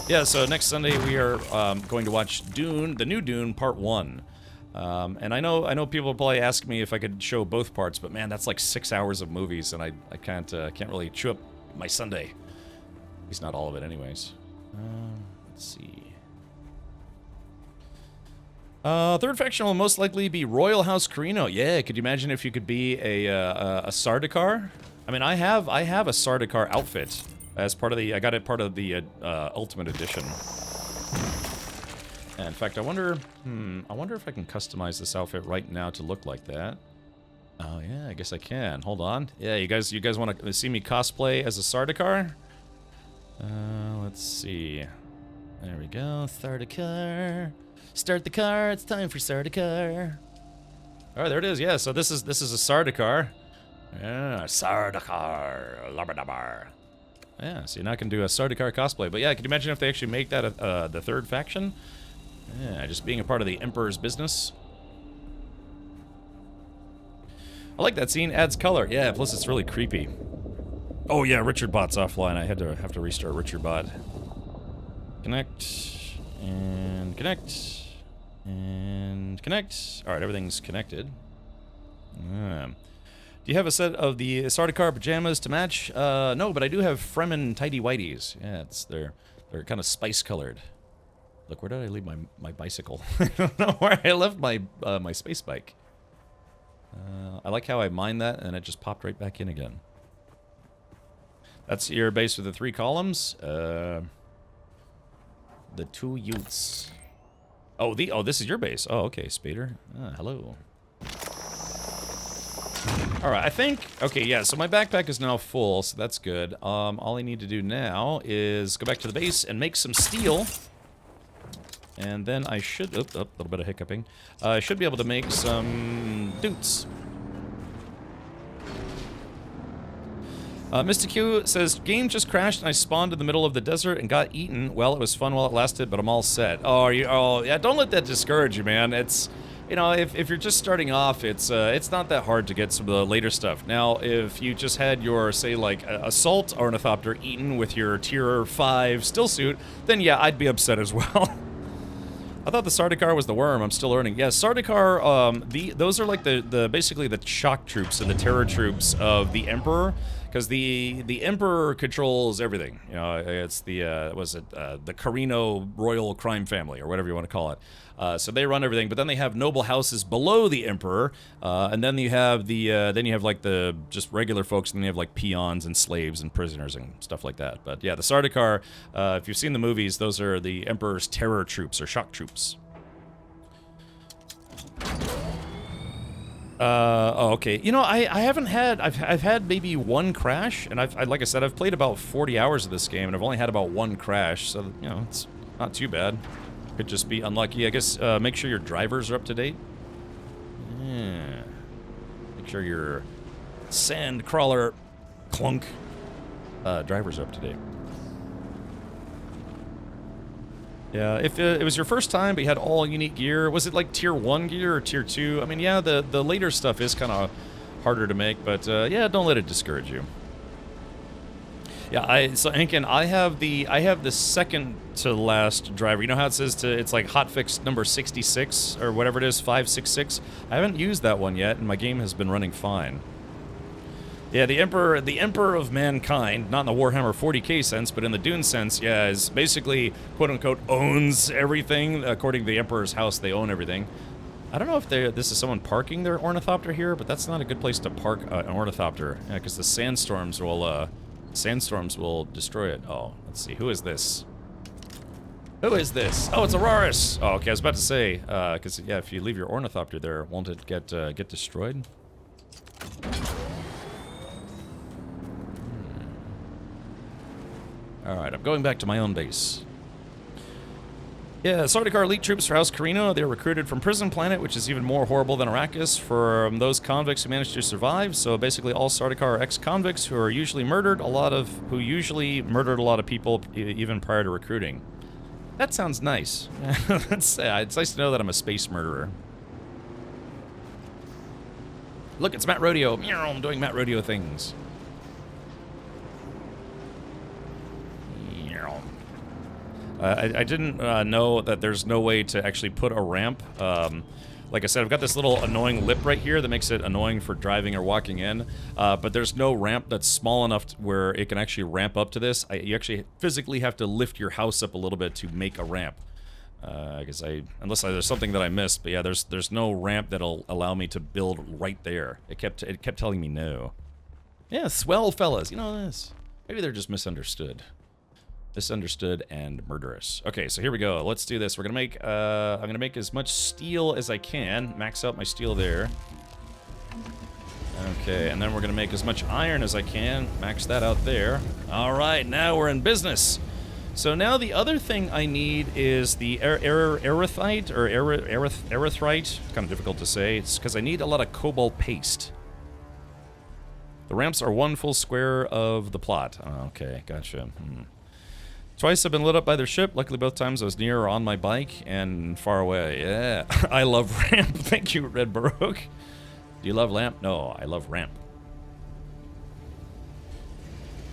Yeah, so next Sunday we are going to watch Dune, the new Dune, Part 1. And I know people probably ask me if I could show both parts, but man, that's like 6 hours of movies, and I can't really chew up my Sunday. At least not all of it, anyways. Let's see. Third faction will most likely be Royal House Carino. Yeah, could you imagine if you could be a Sardaukar? I mean, I have a Sardaukar outfit as part of the. I got it part of the Ultimate Edition. And in fact, I wonder if I can customize this outfit right now to look like that. Oh yeah, I guess I can. Hold on. Yeah, you guys want to see me cosplay as a Sardaukar? Let's see. There we go. Sardaukar. Start the car. It's time for Sardaukar. Oh, there it is. Yeah. So this is a Sardaukar. Yeah, Sardaukar. Labrador. Yeah. So now I can do a Sardaukar cosplay. But yeah, can you imagine if they actually make that the third faction? Yeah, just being a part of the Emperor's business. I like that scene. Adds color. Yeah. Plus, it's really creepy. Oh yeah, Richard Bot's offline. I have to restart Richard Bot. Connect and connect and connect. All right, everything's connected. Do you have a set of the Sardaukar pajamas to match? No, but I do have Fremen tidy whities. Yeah, they're kind of spice colored. Look, where did I leave my bicycle? I don't know where I left my my space bike. I like how I mined that and it just popped right back in again. That's your base with the 3 columns. The 2 Utes. Oh, this is your base. Oh, okay, Spader. Hello. All right, I think. Okay, yeah. So my backpack is now full, so that's good. All I need to do now is go back to the base and make some steel, and then I should. A little bit of hiccuping. I should be able to make some dutes. Mr. Q says, game just crashed and I spawned in the middle of the desert and got eaten. Well, it was fun while it lasted, but I'm all set. Oh, yeah, don't let that discourage you, man. It's, you know, if you're just starting off, it's not that hard to get some of the later stuff. Now, if you just had your, say, like, Assault Ornithopter eaten with your Tier 5 still suit, then yeah, I'd be upset as well. I thought the Sardaukar was the worm. I'm still learning. Yeah, Sardaukar, those are like the basically the shock troops and the terror troops of the Emperor. Because the Emperor controls everything. You know, it's the the Carino royal crime family or whatever you want to call it. So they run everything, but then they have noble houses below the Emperor, and then you have like the just regular folks, and then you have like peons and slaves and prisoners and stuff like that. But yeah, the Sardaukar, if you've seen the movies, those are the Emperor's terror troops or shock troops. Oh, okay. You know, I've had maybe 1 crash, and like I said, I've played about 40 hours of this game, and I've only had about 1 crash, so, you know, it's not too bad. Could just be unlucky. I guess, make sure your drivers are up to date. Yeah. Make sure your sand crawler clunk drivers are up to date. Yeah, if it was your first time, but you had all unique gear, was it like Tier 1 gear or Tier 2? I mean, yeah, the later stuff is kind of harder to make, but yeah, don't let it discourage you. Yeah, so Ankin, I have the second to last driver. You know how it says it's like hotfix number 66 or whatever it is, 566. I haven't used that one yet, and my game has been running fine. Yeah, the Emperor of Mankind, not in the Warhammer 40k sense, but in the Dune sense, yeah, is basically, quote-unquote, owns everything. According to the Emperor's house, they own everything. I don't know if this is someone parking their ornithopter here, but that's not a good place to park an ornithopter, because the sandstorms will destroy it. Oh, let's see, who is this? Who is this? Oh, it's Auroris! Oh, okay, I was about to say, because, yeah, if you leave your ornithopter there, won't it get destroyed? Alright, I'm going back to my own base. Yeah, Sardaukar elite troops for House Carino. They're recruited from Prison Planet, which is even more horrible than Arrakis, for those convicts who managed to survive. So basically all Sardaukar are ex-convicts who are usually murdered, who usually murdered a lot of people even prior to recruiting. That sounds nice. It's nice to know that I'm a space murderer. Look, it's Matt Rodeo. I'm doing Matt Rodeo things. I didn't know that there's no way to actually put a ramp Like I said, I've got this little annoying lip right here that makes it annoying for driving or walking in. But there's no ramp that's small enough where it can actually ramp up to this. You actually physically have to lift your house up a little bit to make a ramp. Because unless there's something that I missed, but yeah, there's no ramp that'll allow me to build right there. It kept telling me no. Yeah, swell fellas, you know this. Maybe they're just misunderstood. Misunderstood and murderous. Okay, so here we go. Let's do this. We're gonna make I'm gonna make as much steel as I can. Max out my steel there. Okay, and then we're gonna make as much iron as I can. Max that out there. All right, now we're in business. So now the other thing I need is the erythite or erythrite. Kind of difficult to say. It's because I need a lot of cobalt paste. The ramps are 1 full square of the plot. Oh, okay, gotcha. Twice I've been lit up by their ship. Luckily, both times I was near or on my bike and far away. Yeah, I love ramp. Thank you, Red Baroque. Do you love lamp? No, I love ramp.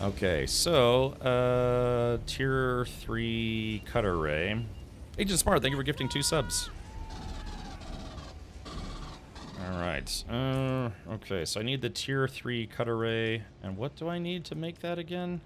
Okay, so, tier 3 cutter ray. Agent Smart, thank you for gifting 2 subs. Alright, okay, so I need the tier 3 cutter ray. And what do I need to make that again?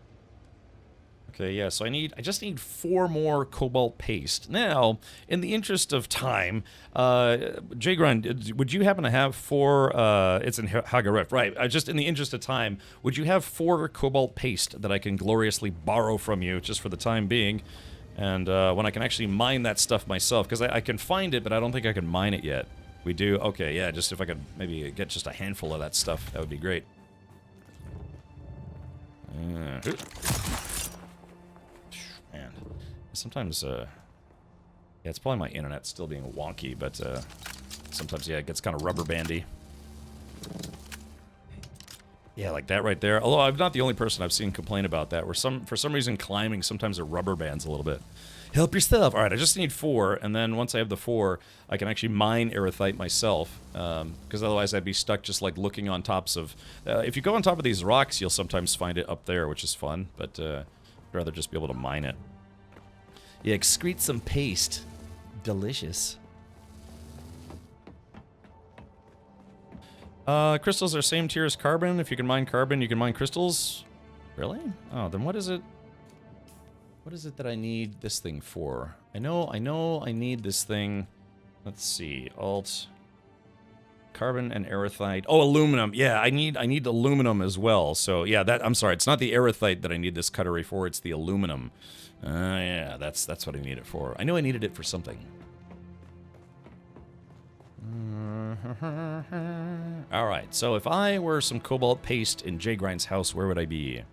Okay, yeah, so I just need 4 more cobalt paste. Now, in the interest of time, J-Grind, would you happen to have 4, it's in Hagaref, right, just in the interest of time, would you have 4 cobalt paste that I can gloriously borrow from you, just for the time being, and when I can actually mine that stuff myself, because I can find it, but I don't think I can mine it yet. We do? Okay, yeah, just if I could maybe get just a handful of that stuff, that would be great. Man, sometimes, yeah, it's probably my internet still being wonky, but sometimes, yeah, it gets kind of rubber bandy. Yeah, like that right there. Although I'm not the only person I've seen complain about that, where for some reason climbing sometimes it rubber bands a little bit. Help yourself. All right, I just need 4, and then once I have the 4, I can actually mine erythite myself, because otherwise I'd be stuck just like looking on tops of... if you go on top of these rocks, you'll sometimes find it up there, which is fun, but I'd rather just be able to mine it. Yeah, excrete some paste. Delicious. Crystals are same tier as carbon. If you can mine carbon, you can mine crystals. Really? Oh, then what is it? What is it that I need this thing for? I know I need this thing. Let's see. Alt. Carbon and erythite. Oh, aluminum. Yeah, I need aluminum as well. So, yeah, I'm sorry. It's not the erythite that I need this cutlery for. It's the aluminum. Yeah, that's what I need it for. I knew I needed it for something. Alright, so if I were some cobalt paste in J-Grind's house, where would I be?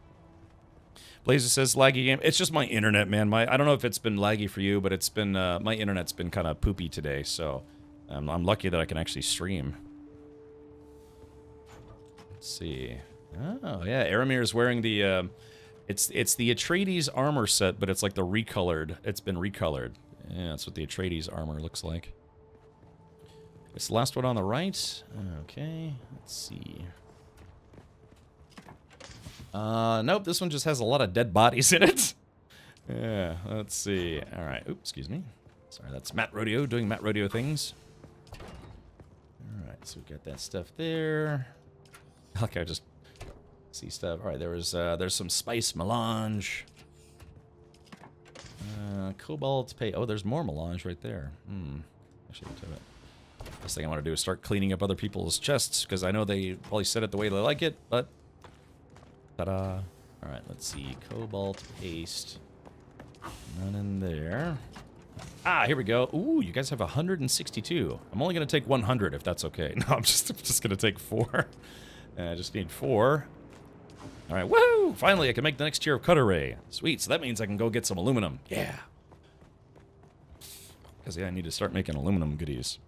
Blazer says, laggy game. It's just my internet, man. I don't know if it's been laggy for you, but it's been, my internet's been kind of poopy today, so I'm lucky that I can actually stream. Let's see. Oh, yeah, Aramir is wearing the, it's the Atreides armor set, but it's like the recolored, it's been recolored. Yeah, that's what the Atreides armor looks like. It's the last one on the right. Okay, let's see. Nope, this one just has a lot of dead bodies in it. Yeah, let's see. Alright, oops, excuse me. Sorry, that's Matt Rodeo doing Matt Rodeo things. Alright, so we got that stuff there. Okay, I just see stuff. Alright, there's some spice melange. Cobalt pay. Oh, there's more melange right there. Actually, I'll tell you what. First thing I want to do is start cleaning up other people's chests, because I know they probably set it the way they like it, but... Ta-da. Alright, let's see. Cobalt paste. None in there. Ah, here we go. Ooh, you guys have 162. I'm only going to take 100, if that's okay. No, I'm just going to take 4. I just need 4. Alright, woohoo! Finally, I can make the next tier of cutter ray. Sweet, so that means I can go get some aluminum. Yeah. Because, yeah, I need to start making aluminum goodies.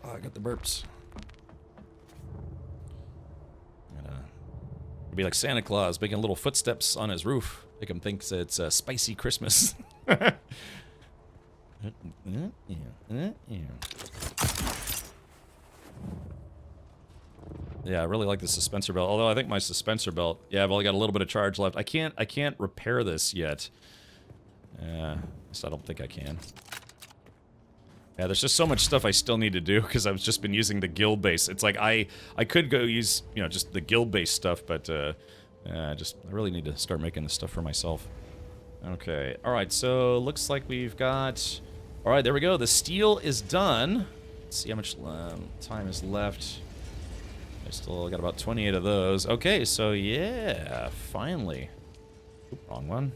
Oh, I got the burps. It'd be like Santa Claus making little footsteps on his roof. Make him think it's a spicy Christmas. Yeah, I really like the suspensor belt. Although I think my suspensor belt, yeah, I've only got a little bit of charge left. I can't repair this yet. At least I don't think I can. Yeah, there's just so much stuff I still need to do because I've just been using the guild base. It's like I could go use, you know, just the guild base stuff, but I really need to start making this stuff for myself. Okay, all right, so looks like we've got, all right, there we go. The steel is done. Let's see how much time is left. I still got about 28 of those. Okay, so yeah, finally. Oop, wrong one.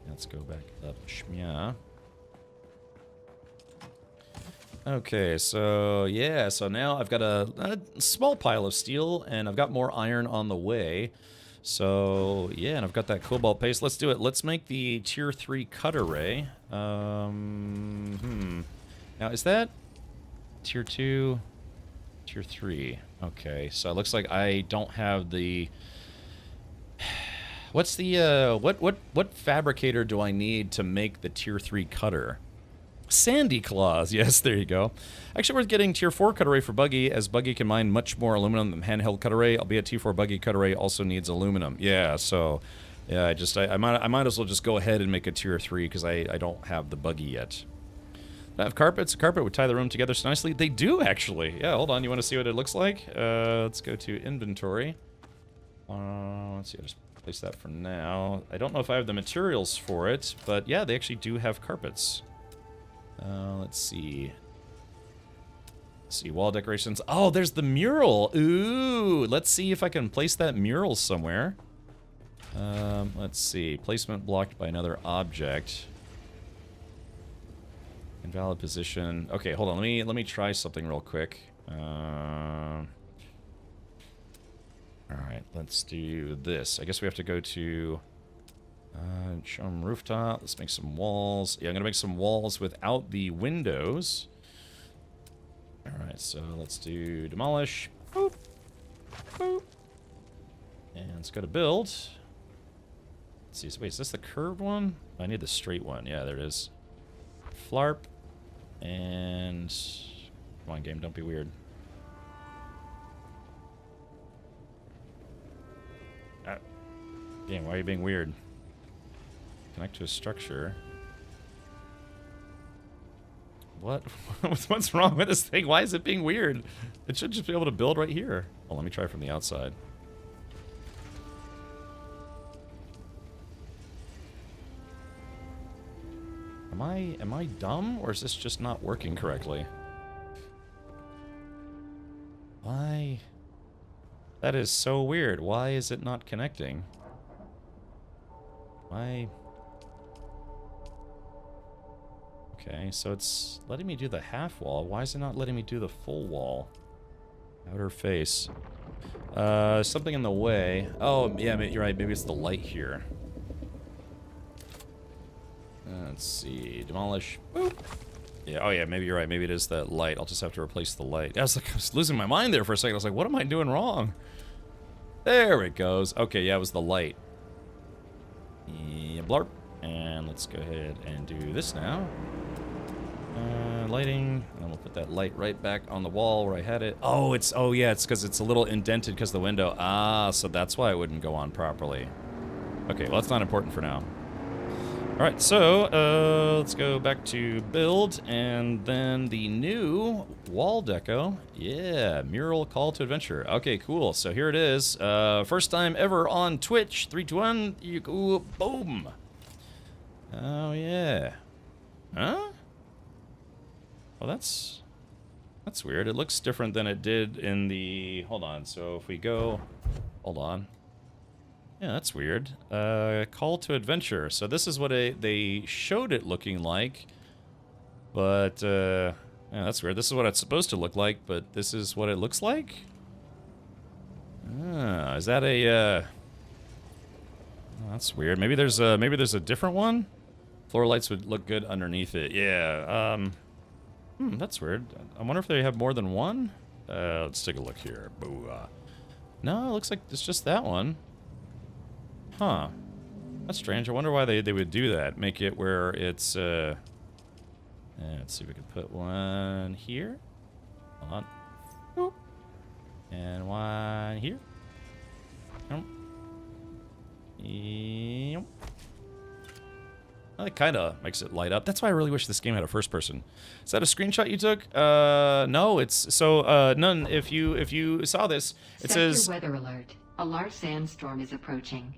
Let's go back up. Shmya. Okay, so yeah, so now I've got a small pile of steel, and I've got more iron on the way. So yeah, and I've got that cobalt paste. Let's do it. Let's make the tier 3 cutter ray. Now is that tier 2, tier 3? Okay, so it looks like I don't have the. What's the what fabricator do I need to make the tier 3 cutter? Sandy Claws, yes, there you go. Actually, we're getting tier 4 cutter ray for Buggy, as Buggy can mine much more aluminum than handheld cutter ray, albeit tier 4 Buggy cutter ray also needs aluminum. Yeah, so yeah, I might as well just go ahead and make a tier 3 because I don't have the Buggy yet. I have carpets. A carpet would tie the room together so nicely. They do actually. Yeah, hold on. You want to see what it looks like? Let's go to inventory. Let's see. I'll just place that for now. I don't know if I have the materials for it, but yeah, they actually do have carpets. Let's see. Wall decorations. Oh, there's the mural. Ooh, let's see if I can place that mural somewhere. Let's see. Placement blocked by another object. Invalid position. Okay, hold on. Let me try something real quick. All right, let's do this. I guess we have to go to show them rooftop. Let's make some walls. Yeah, I'm gonna make some walls without the windows. All right, so let's do demolish. Boop. Boop. And let's go to build. Let's see. So wait, is this the curved one? I need the straight one. Yeah, there it is. Flarp. And come on, game, don't be weird. Game, why are you being weird? Connect to a structure. What? What's wrong with this thing? Why is it being weird? It should just be able to build right here. Well, let me try from the outside. Am I dumb, or is this just not working correctly? Why? That is so weird. Why is it not connecting? Why? Okay, so it's letting me do the half wall. Why is it not letting me do the full wall? Outer face. Something in the way. Oh, yeah, you're right. Maybe it's the light here. Let's see. Demolish. Boop. Yeah, oh yeah, maybe you're right. Maybe it is that light. I'll just have to replace the light. I was losing my mind there for a second. I was like, what am I doing wrong? There it goes. Okay, yeah, it was the light. Yeah, blarp. And let's go ahead and do this now. Lighting. And we'll put that light right back on the wall where I had it. Oh, yeah, it's because it's a little indented because of the window. Ah, so that's why it wouldn't go on properly. Okay, well, that's not important for now. Alright, so, let's go back to build, and then the new wall deco. Yeah, mural call to adventure. Okay, cool. So here it is. First time ever on Twitch. 3, 2, 1. You go, boom. Oh, yeah. Huh? Well, that's weird. It looks different than it did in the... Hold on. So if we go... Hold on. Yeah, that's weird. Call to adventure. So this is what they showed it looking like. But, yeah, that's weird. This is what it's supposed to look like, but this is what it looks like? Ah, is that a, oh, that's weird. Maybe there's a different one? Floor lights would look good underneath it. Yeah, that's weird. I wonder if they have more than one? Let's take a look here. Boo. No, it looks like it's just that one. Huh. That's strange. I wonder why they would do that. Make it where it's, let's see if we can put one here. Hold on. Boop. And one here. Yep. It kind of makes it light up. That's why I really wish this game had a first person. Is that a screenshot you took? No, it's so none. If you saw this, it Sector says weather alert. A large sandstorm is approaching.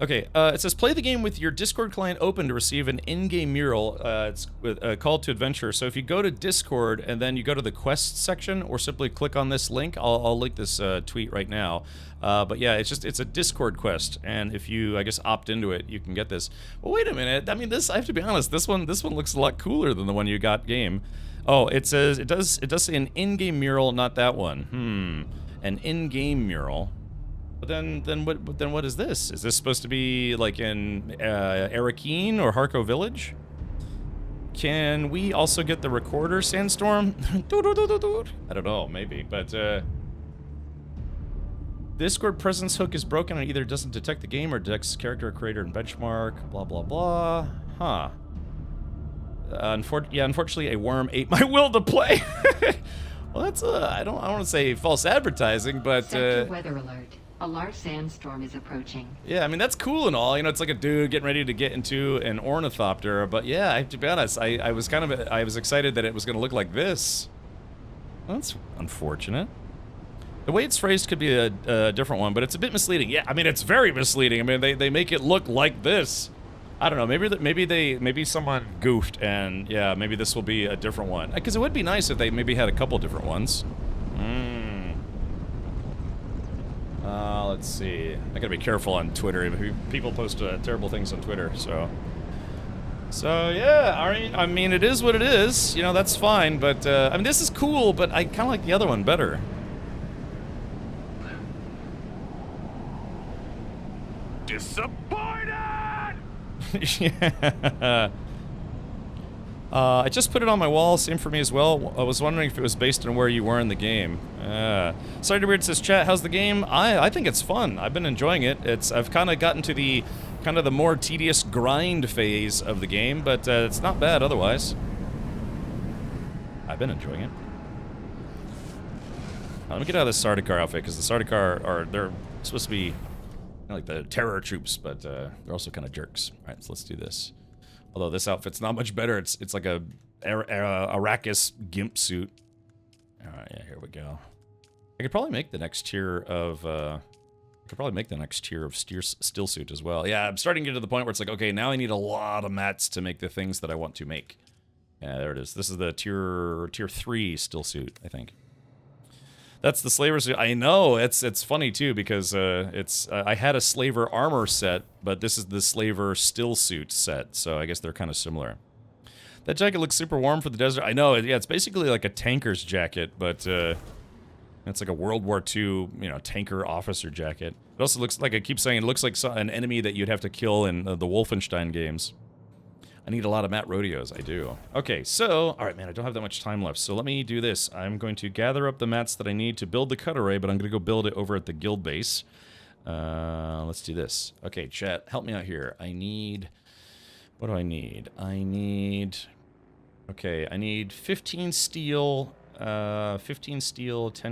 okay. It says play the game with your Discord client open to receive an in-game mural. It's a call to adventure. So if you go to Discord and then you go to the quest section, or simply click on this link, I'll link this tweet right now. But yeah, it's a Discord quest, and if you, I guess, opt into it, you can get this. Well, wait a minute. I mean, this, I have to be honest. This one looks a lot cooler than the one you got game. Oh, it says it does say an in-game mural, not that one. An in-game mural. But then what is this? Is this supposed to be like in Arakeen or Harco Village? Can we also get the recorder sandstorm? I don't know, maybe, but Discord presence hook is broken and either doesn't detect the game or detects character creator and benchmark. Blah blah blah. Huh. Unfortunately, a worm ate my will to play. Well, that's I don't want to say false advertising, but Sector weather alert. A large sandstorm is approaching. yeah, I mean that's cool and all. You know, it's like a dude getting ready to get into an ornithopter. But yeah, I have to be honest. I was excited that it was going to look like this. Well, that's unfortunate. The way it's phrased could be a different one, but it's a bit misleading. Yeah, I mean it's very misleading. I mean they make it look like this. I don't know. Maybe someone goofed, and yeah, maybe this will be a different one. Because it would be nice if they maybe had a couple different ones. Let's see. I gotta be careful on Twitter. People post terrible things on Twitter, so yeah. I mean, it is what it is. You know, that's fine. But I mean, this is cool, but I kind of like the other one better. Disappointed! Yeah. I just put it on my wall, same for me as well. I was wondering if it was based on where you were in the game. Sorry to Weird says, chat, how's the game? I think it's fun. I've been enjoying it. I've kind of gotten to the more tedious grind phase of the game, but it's not bad otherwise. I've been enjoying it. Let me get out of this Sardaukar outfit, because the Sardaukar they're supposed to be like the terror troops, but they're also kind of jerks. Alright, so let's do this. Although this outfit's not much better. It's like a Arrakis gimp suit. Alright, yeah, here we go. I could probably make the next tier of still suit as well. Yeah, I'm starting to get to the point where it's like, okay, now I need a lot of mats to make the things that I want to make. Yeah, there it is. This is the tier 3 still suit, I think. That's the slaver suit. I know, it's funny too, because I had a slaver armor set, but this is the slaver still suit set, so I guess they're kind of similar. That jacket looks super warm for the desert. I know, yeah, it's basically like a tanker's jacket, but it's like a World War II, tanker officer jacket. It also looks like, I keep saying, it looks like an enemy that you'd have to kill in the Wolfenstein games. I need a lot of mat rodeos, I do. Okay, so, alright man, I don't have that much time left, so let me do this. I'm going to gather up the mats that I need to build the cut array, but I'm going to go build it over at the guild base. Let's do this. Okay, chat, help me out here. I need... What do I need? Okay, I need 15 steel, 10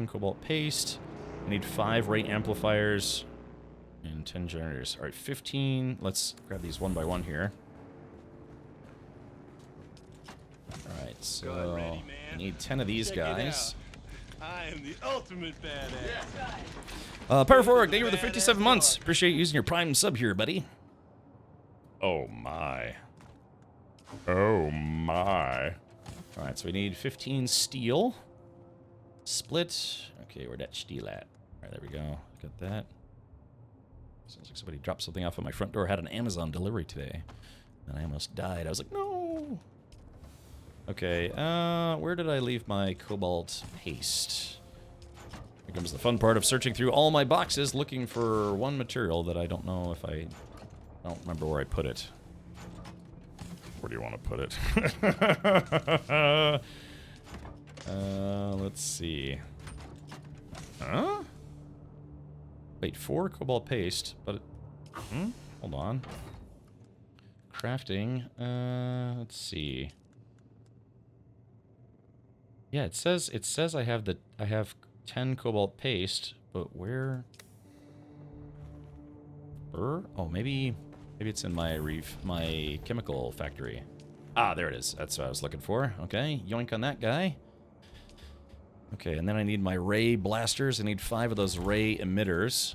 cobalt paste. I need 5 rate amplifiers, and 10 generators. Alright, 15. Let's grab these one by one here. Alright, so I need 10 of these guys. I am the ultimate badass. Parafork, thank you for the 57 months. Appreciate you using your Prime sub here, buddy. Oh my. Oh my. Alright, so we need 15 steel. Split. Okay, where'd that steel at? Alright, there we go. Got that. Sounds like somebody dropped something off at my front door. Had an Amazon delivery today. And I almost died. I was like, no! Okay, where did I leave my cobalt paste? Here comes the fun part of searching through all my boxes looking for one material that I don't know if I don't remember where I put it. Where do you want to put it? Let's see. Huh? Wait, 4 cobalt paste, but... Hold on. Crafting, let's see. Yeah, it says I have 10 cobalt paste, but where Oh, maybe it's in my chemical factory. Ah, there it is. That's what I was looking for. Okay, yoink on that guy. Okay, and then I need my ray blasters. I need 5 of those ray emitters.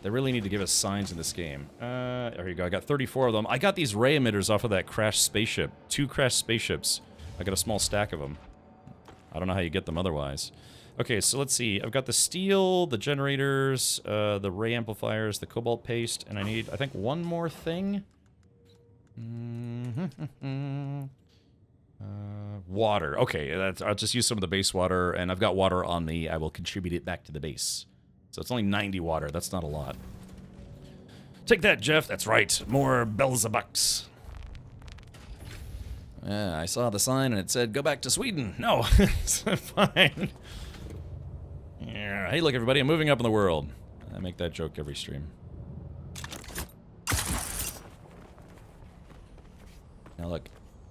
They really need to give us signs in this game. There you go. I got 34 of them. I got these ray emitters off of that crashed spaceship. 2 crashed spaceships. I got a small stack of them. I don't know how you get them otherwise. Okay, so let's see. I've got the steel, the generators, the ray amplifiers, the cobalt paste, and I need, I think, one more thing. Water. Okay, I'll just use some of the base water, and I've got water on me. I will contribute it back to the base. So it's only 90 water. That's not a lot. Take that, Jeff. That's right. More Belzebucks. Yeah, I saw the sign and it said, go back to Sweden. No, it's fine. Yeah. Hey, look, everybody, I'm moving up in the world. I make that joke every stream. Now, look,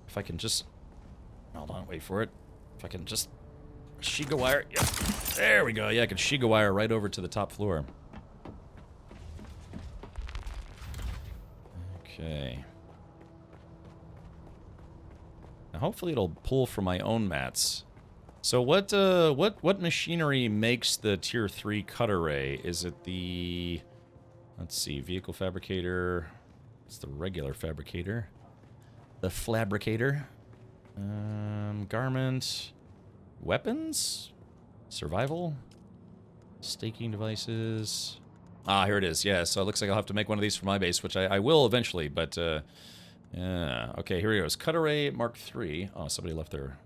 if I can just... Hold on, wait for it. If I can just... Shiga wire. Yep. There we go. Yeah, I can Shiga wire right over to the top floor. Okay. Now, hopefully it'll pull from my own mats. So what machinery makes the tier 3 cut array? Is it the... Let's see, vehicle fabricator. It's the regular fabricator. The fabricator. Garment. Weapons? Survival? Staking devices. Ah, here it is. Yeah, so it looks like I'll have to make one of these for my base, which I will eventually, but, yeah. Okay, here it goes. Cut array Mark III. Oh, somebody left their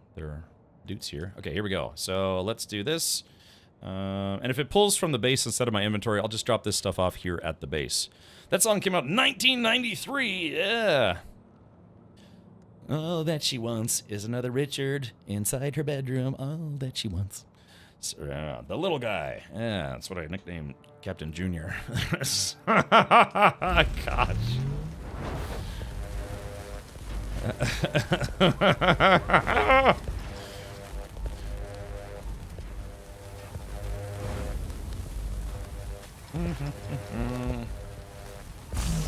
dudes here. Okay, here we go. So let's do this. And if it pulls from the base instead of my inventory, I'll just drop this stuff off here at the base. That song came out in 1993. Yeah. All that she wants is another Richard inside her bedroom. All that she wants. So, the little guy. Yeah, that's what I nicknamed Captain Junior. Gosh.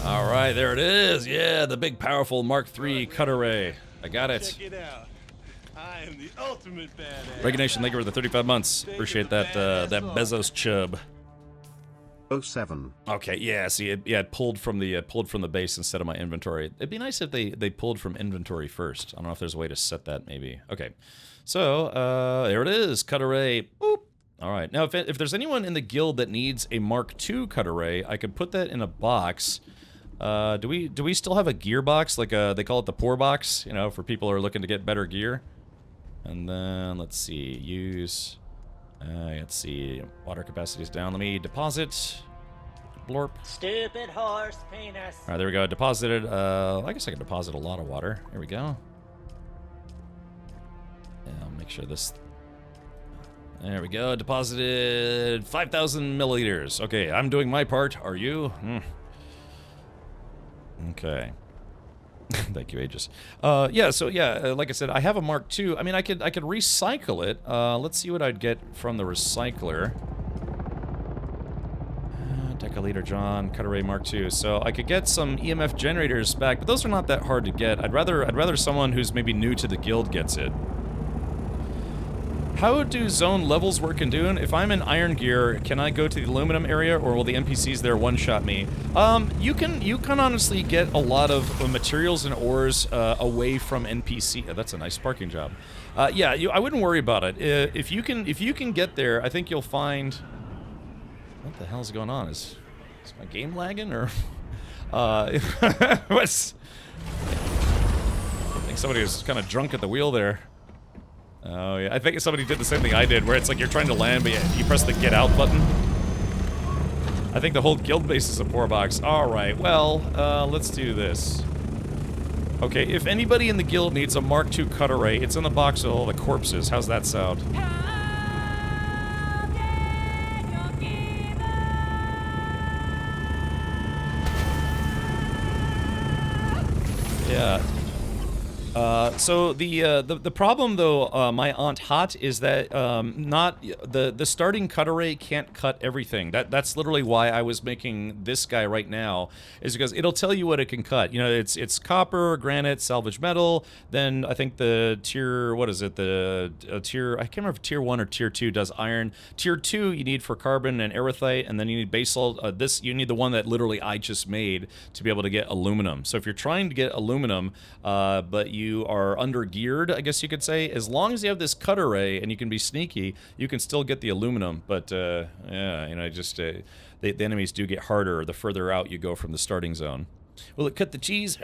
All right, there it is. Yeah, the big, powerful Mark III cut array. I got it. Check it out. I am the ultimate badass. Recognition, thank you for the 35 months. Appreciate that, that Bezos chub. 07. Okay, yeah. See, it pulled from the base instead of my inventory. It'd be nice if they pulled from inventory first. I don't know if there's a way to set that. Maybe. Okay, so there it is. Cut array. Boop. All right. Now, if there's anyone in the guild that needs a Mark II cut array, I could put that in a box. Do we still have a gear box? Like they call it the poor box. You know, for people who are looking to get better gear. And then let's see. Use. Let's see. Water capacity is down. Let me deposit. Blorp. Stupid horse penis. All right, there we go. Deposited. I guess I can deposit a lot of water. Here we go. Yeah, I'll make sure this. There we go. Deposited 5,000 milliliters. Okay, I'm doing my part. Are you? Okay. Thank you, Aegis. Yeah, so yeah, like I said, I have a Mark II. I mean, I could recycle it. Let's see what I'd get from the recycler. Decaliter John, cut array Mark II. So I could get some EMF generators back, but those are not that hard to get. I'd rather someone who's maybe new to the guild gets it. How do zone levels work in Dune? If I'm in Iron Gear, can I go to the aluminum area, or will the NPCs there one-shot me? You can honestly get a lot of materials and ores away from NPC. That's a nice parking job. Yeah, I wouldn't worry about it. If you can get there, I think you'll find. What the hell's going on? Is my game lagging or? What's? I think somebody was kind of drunk at the wheel there. Oh, yeah. I think somebody did the same thing I did, where it's like you're trying to land, but you press the get out button. I think the whole guild base is a poor box. Alright, well, let's do this. Okay, if anybody in the guild needs a Mark II cut array, it's in the box with all the corpses. How's that sound? Yeah. So the problem though, my Aunt Hot, is that not the starting cut array can't cut everything. That's literally why I was making this guy right now, is because it'll tell you what it can cut. You know, it's copper, granite, salvage metal. Then I think the tier, what is it? The tier, I can't remember if tier 1 or tier 2 does iron. Tier 2 you need for carbon and aerithite, and then you need basalt. This you need the one that literally I just made to be able to get aluminum. So if you're trying to get aluminum, but you are under geared, I guess you could say, as long as you have this cut array and you can be sneaky, you can still get the aluminum. But yeah, you know, just the enemies do get harder the further out you go from the starting zone. Will it cut the cheese?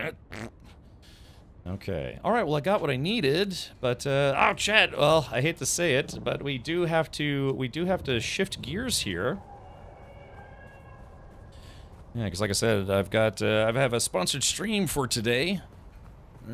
Okay. All right. Well, I got what I needed, but oh, Chad. Well, I hate to say it, but we do have to shift gears here. Yeah, because like I said, I have a sponsored stream for today.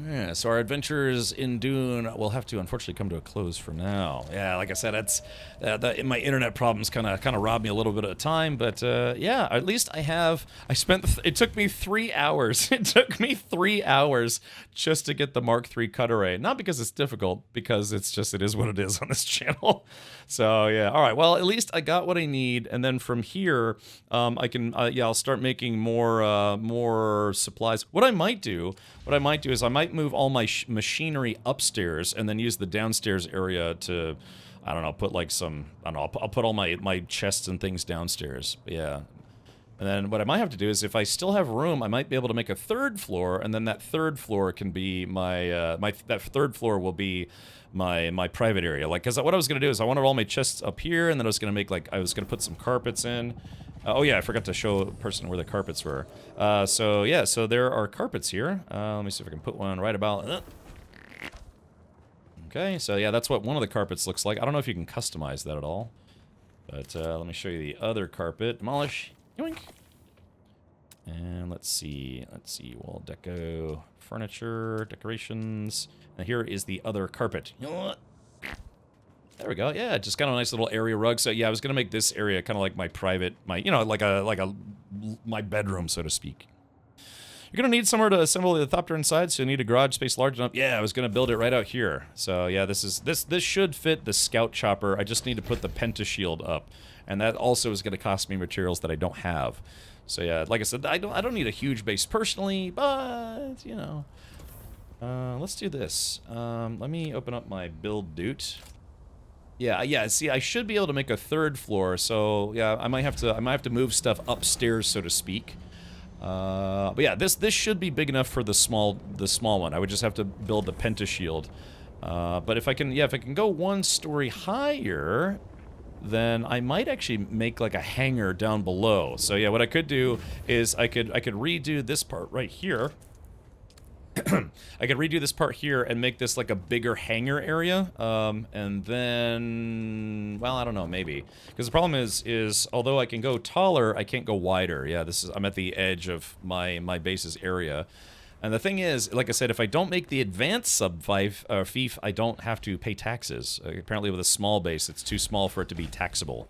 Yeah, so our adventures in Dune will have to unfortunately come to a close for now. Yeah, like I said, that's my internet problems kind of robbed me a little bit of time, but yeah, at least it took me 3 hours. It took me 3 hours just to get the Mark III cut array. Not because it's difficult, because it is what it is on this channel. So yeah, all right. Well, at least I got what I need, and then from here, I can I'll start making more supplies. What I might do is I might move all my machinery upstairs and then use the downstairs area to, I don't know, put like some, I don't know, I'll put all my chests and things downstairs. But yeah. And then what I might have to do is, if I still have room, I might be able to make a 3rd floor, and then that 3rd floor can be that 3rd floor will be my private area. Like, because what I was going to do is I wanted all my chests up here, and then I was going to make, like, I was going to put some carpets in. Oh yeah, I forgot to show a person where the carpets were. So yeah, so there are carpets here. Let me see if I can put one right about... Okay, so yeah, that's what one of the carpets looks like. I don't know if you can customize that at all. But let me show you the other carpet. Demolish. Yoink. And let's see, wall deco, furniture, decorations. And here is the other carpet. There we go. Yeah, just got a nice little area rug. So yeah, I was gonna make this area kind of like my private, my bedroom, so to speak. You're gonna need somewhere to assemble the thopter inside, so you need a garage space large enough. Yeah, I was gonna build it right out here. So yeah, this should fit the scout chopper. I just need to put the pentashield up, and that also is gonna cost me materials that I don't have. So yeah, like I said, I don't need a huge base personally, but you know, let's do this. Let me open up my build doot. Yeah, see, I should be able to make a 3rd floor, so yeah, I might have to move stuff upstairs, so to speak. But yeah, this should be big enough for the small one. I would just have to build the pentashield. But if I can go 1 story higher, then I might actually make like a hangar down below. So yeah, what I could do is I could redo this part right here. I could redo this part here and make this like a bigger hangar area, and then, well, I don't know, maybe. Because the problem is although I can go taller, I can't go wider. Yeah, I'm at the edge of my base's area. And the thing is, like I said, if I don't make the advanced sub fief, I don't have to pay taxes. Apparently with a small base, it's too small for it to be taxable.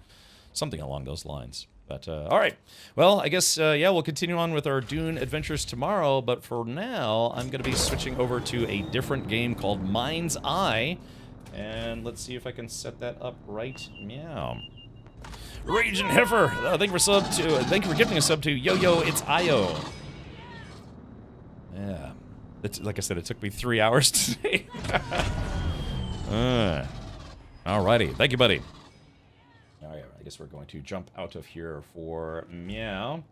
Something along those lines. But, alright. Well, I guess, yeah, we'll continue on with our Dune adventures tomorrow, but for now, I'm going to be switching over to a different game called Mind's Eye. And let's see if I can set that up right meow. Raging Heifer! Thank you for gifting a sub to Yo-Yo, it's Io. Yeah. Like I said, it took me 3 hours today. Alrighty. Thank you, buddy. Alright, I guess we're going to jump out of here for meow.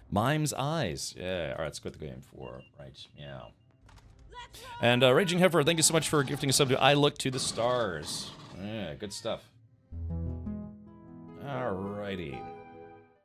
Mime's Eyes. Yeah, alright, let's quit the game for right meow. And Raging Heifer, thank you so much for gifting a sub to I Look to the Stars. Yeah, good stuff. Alrighty.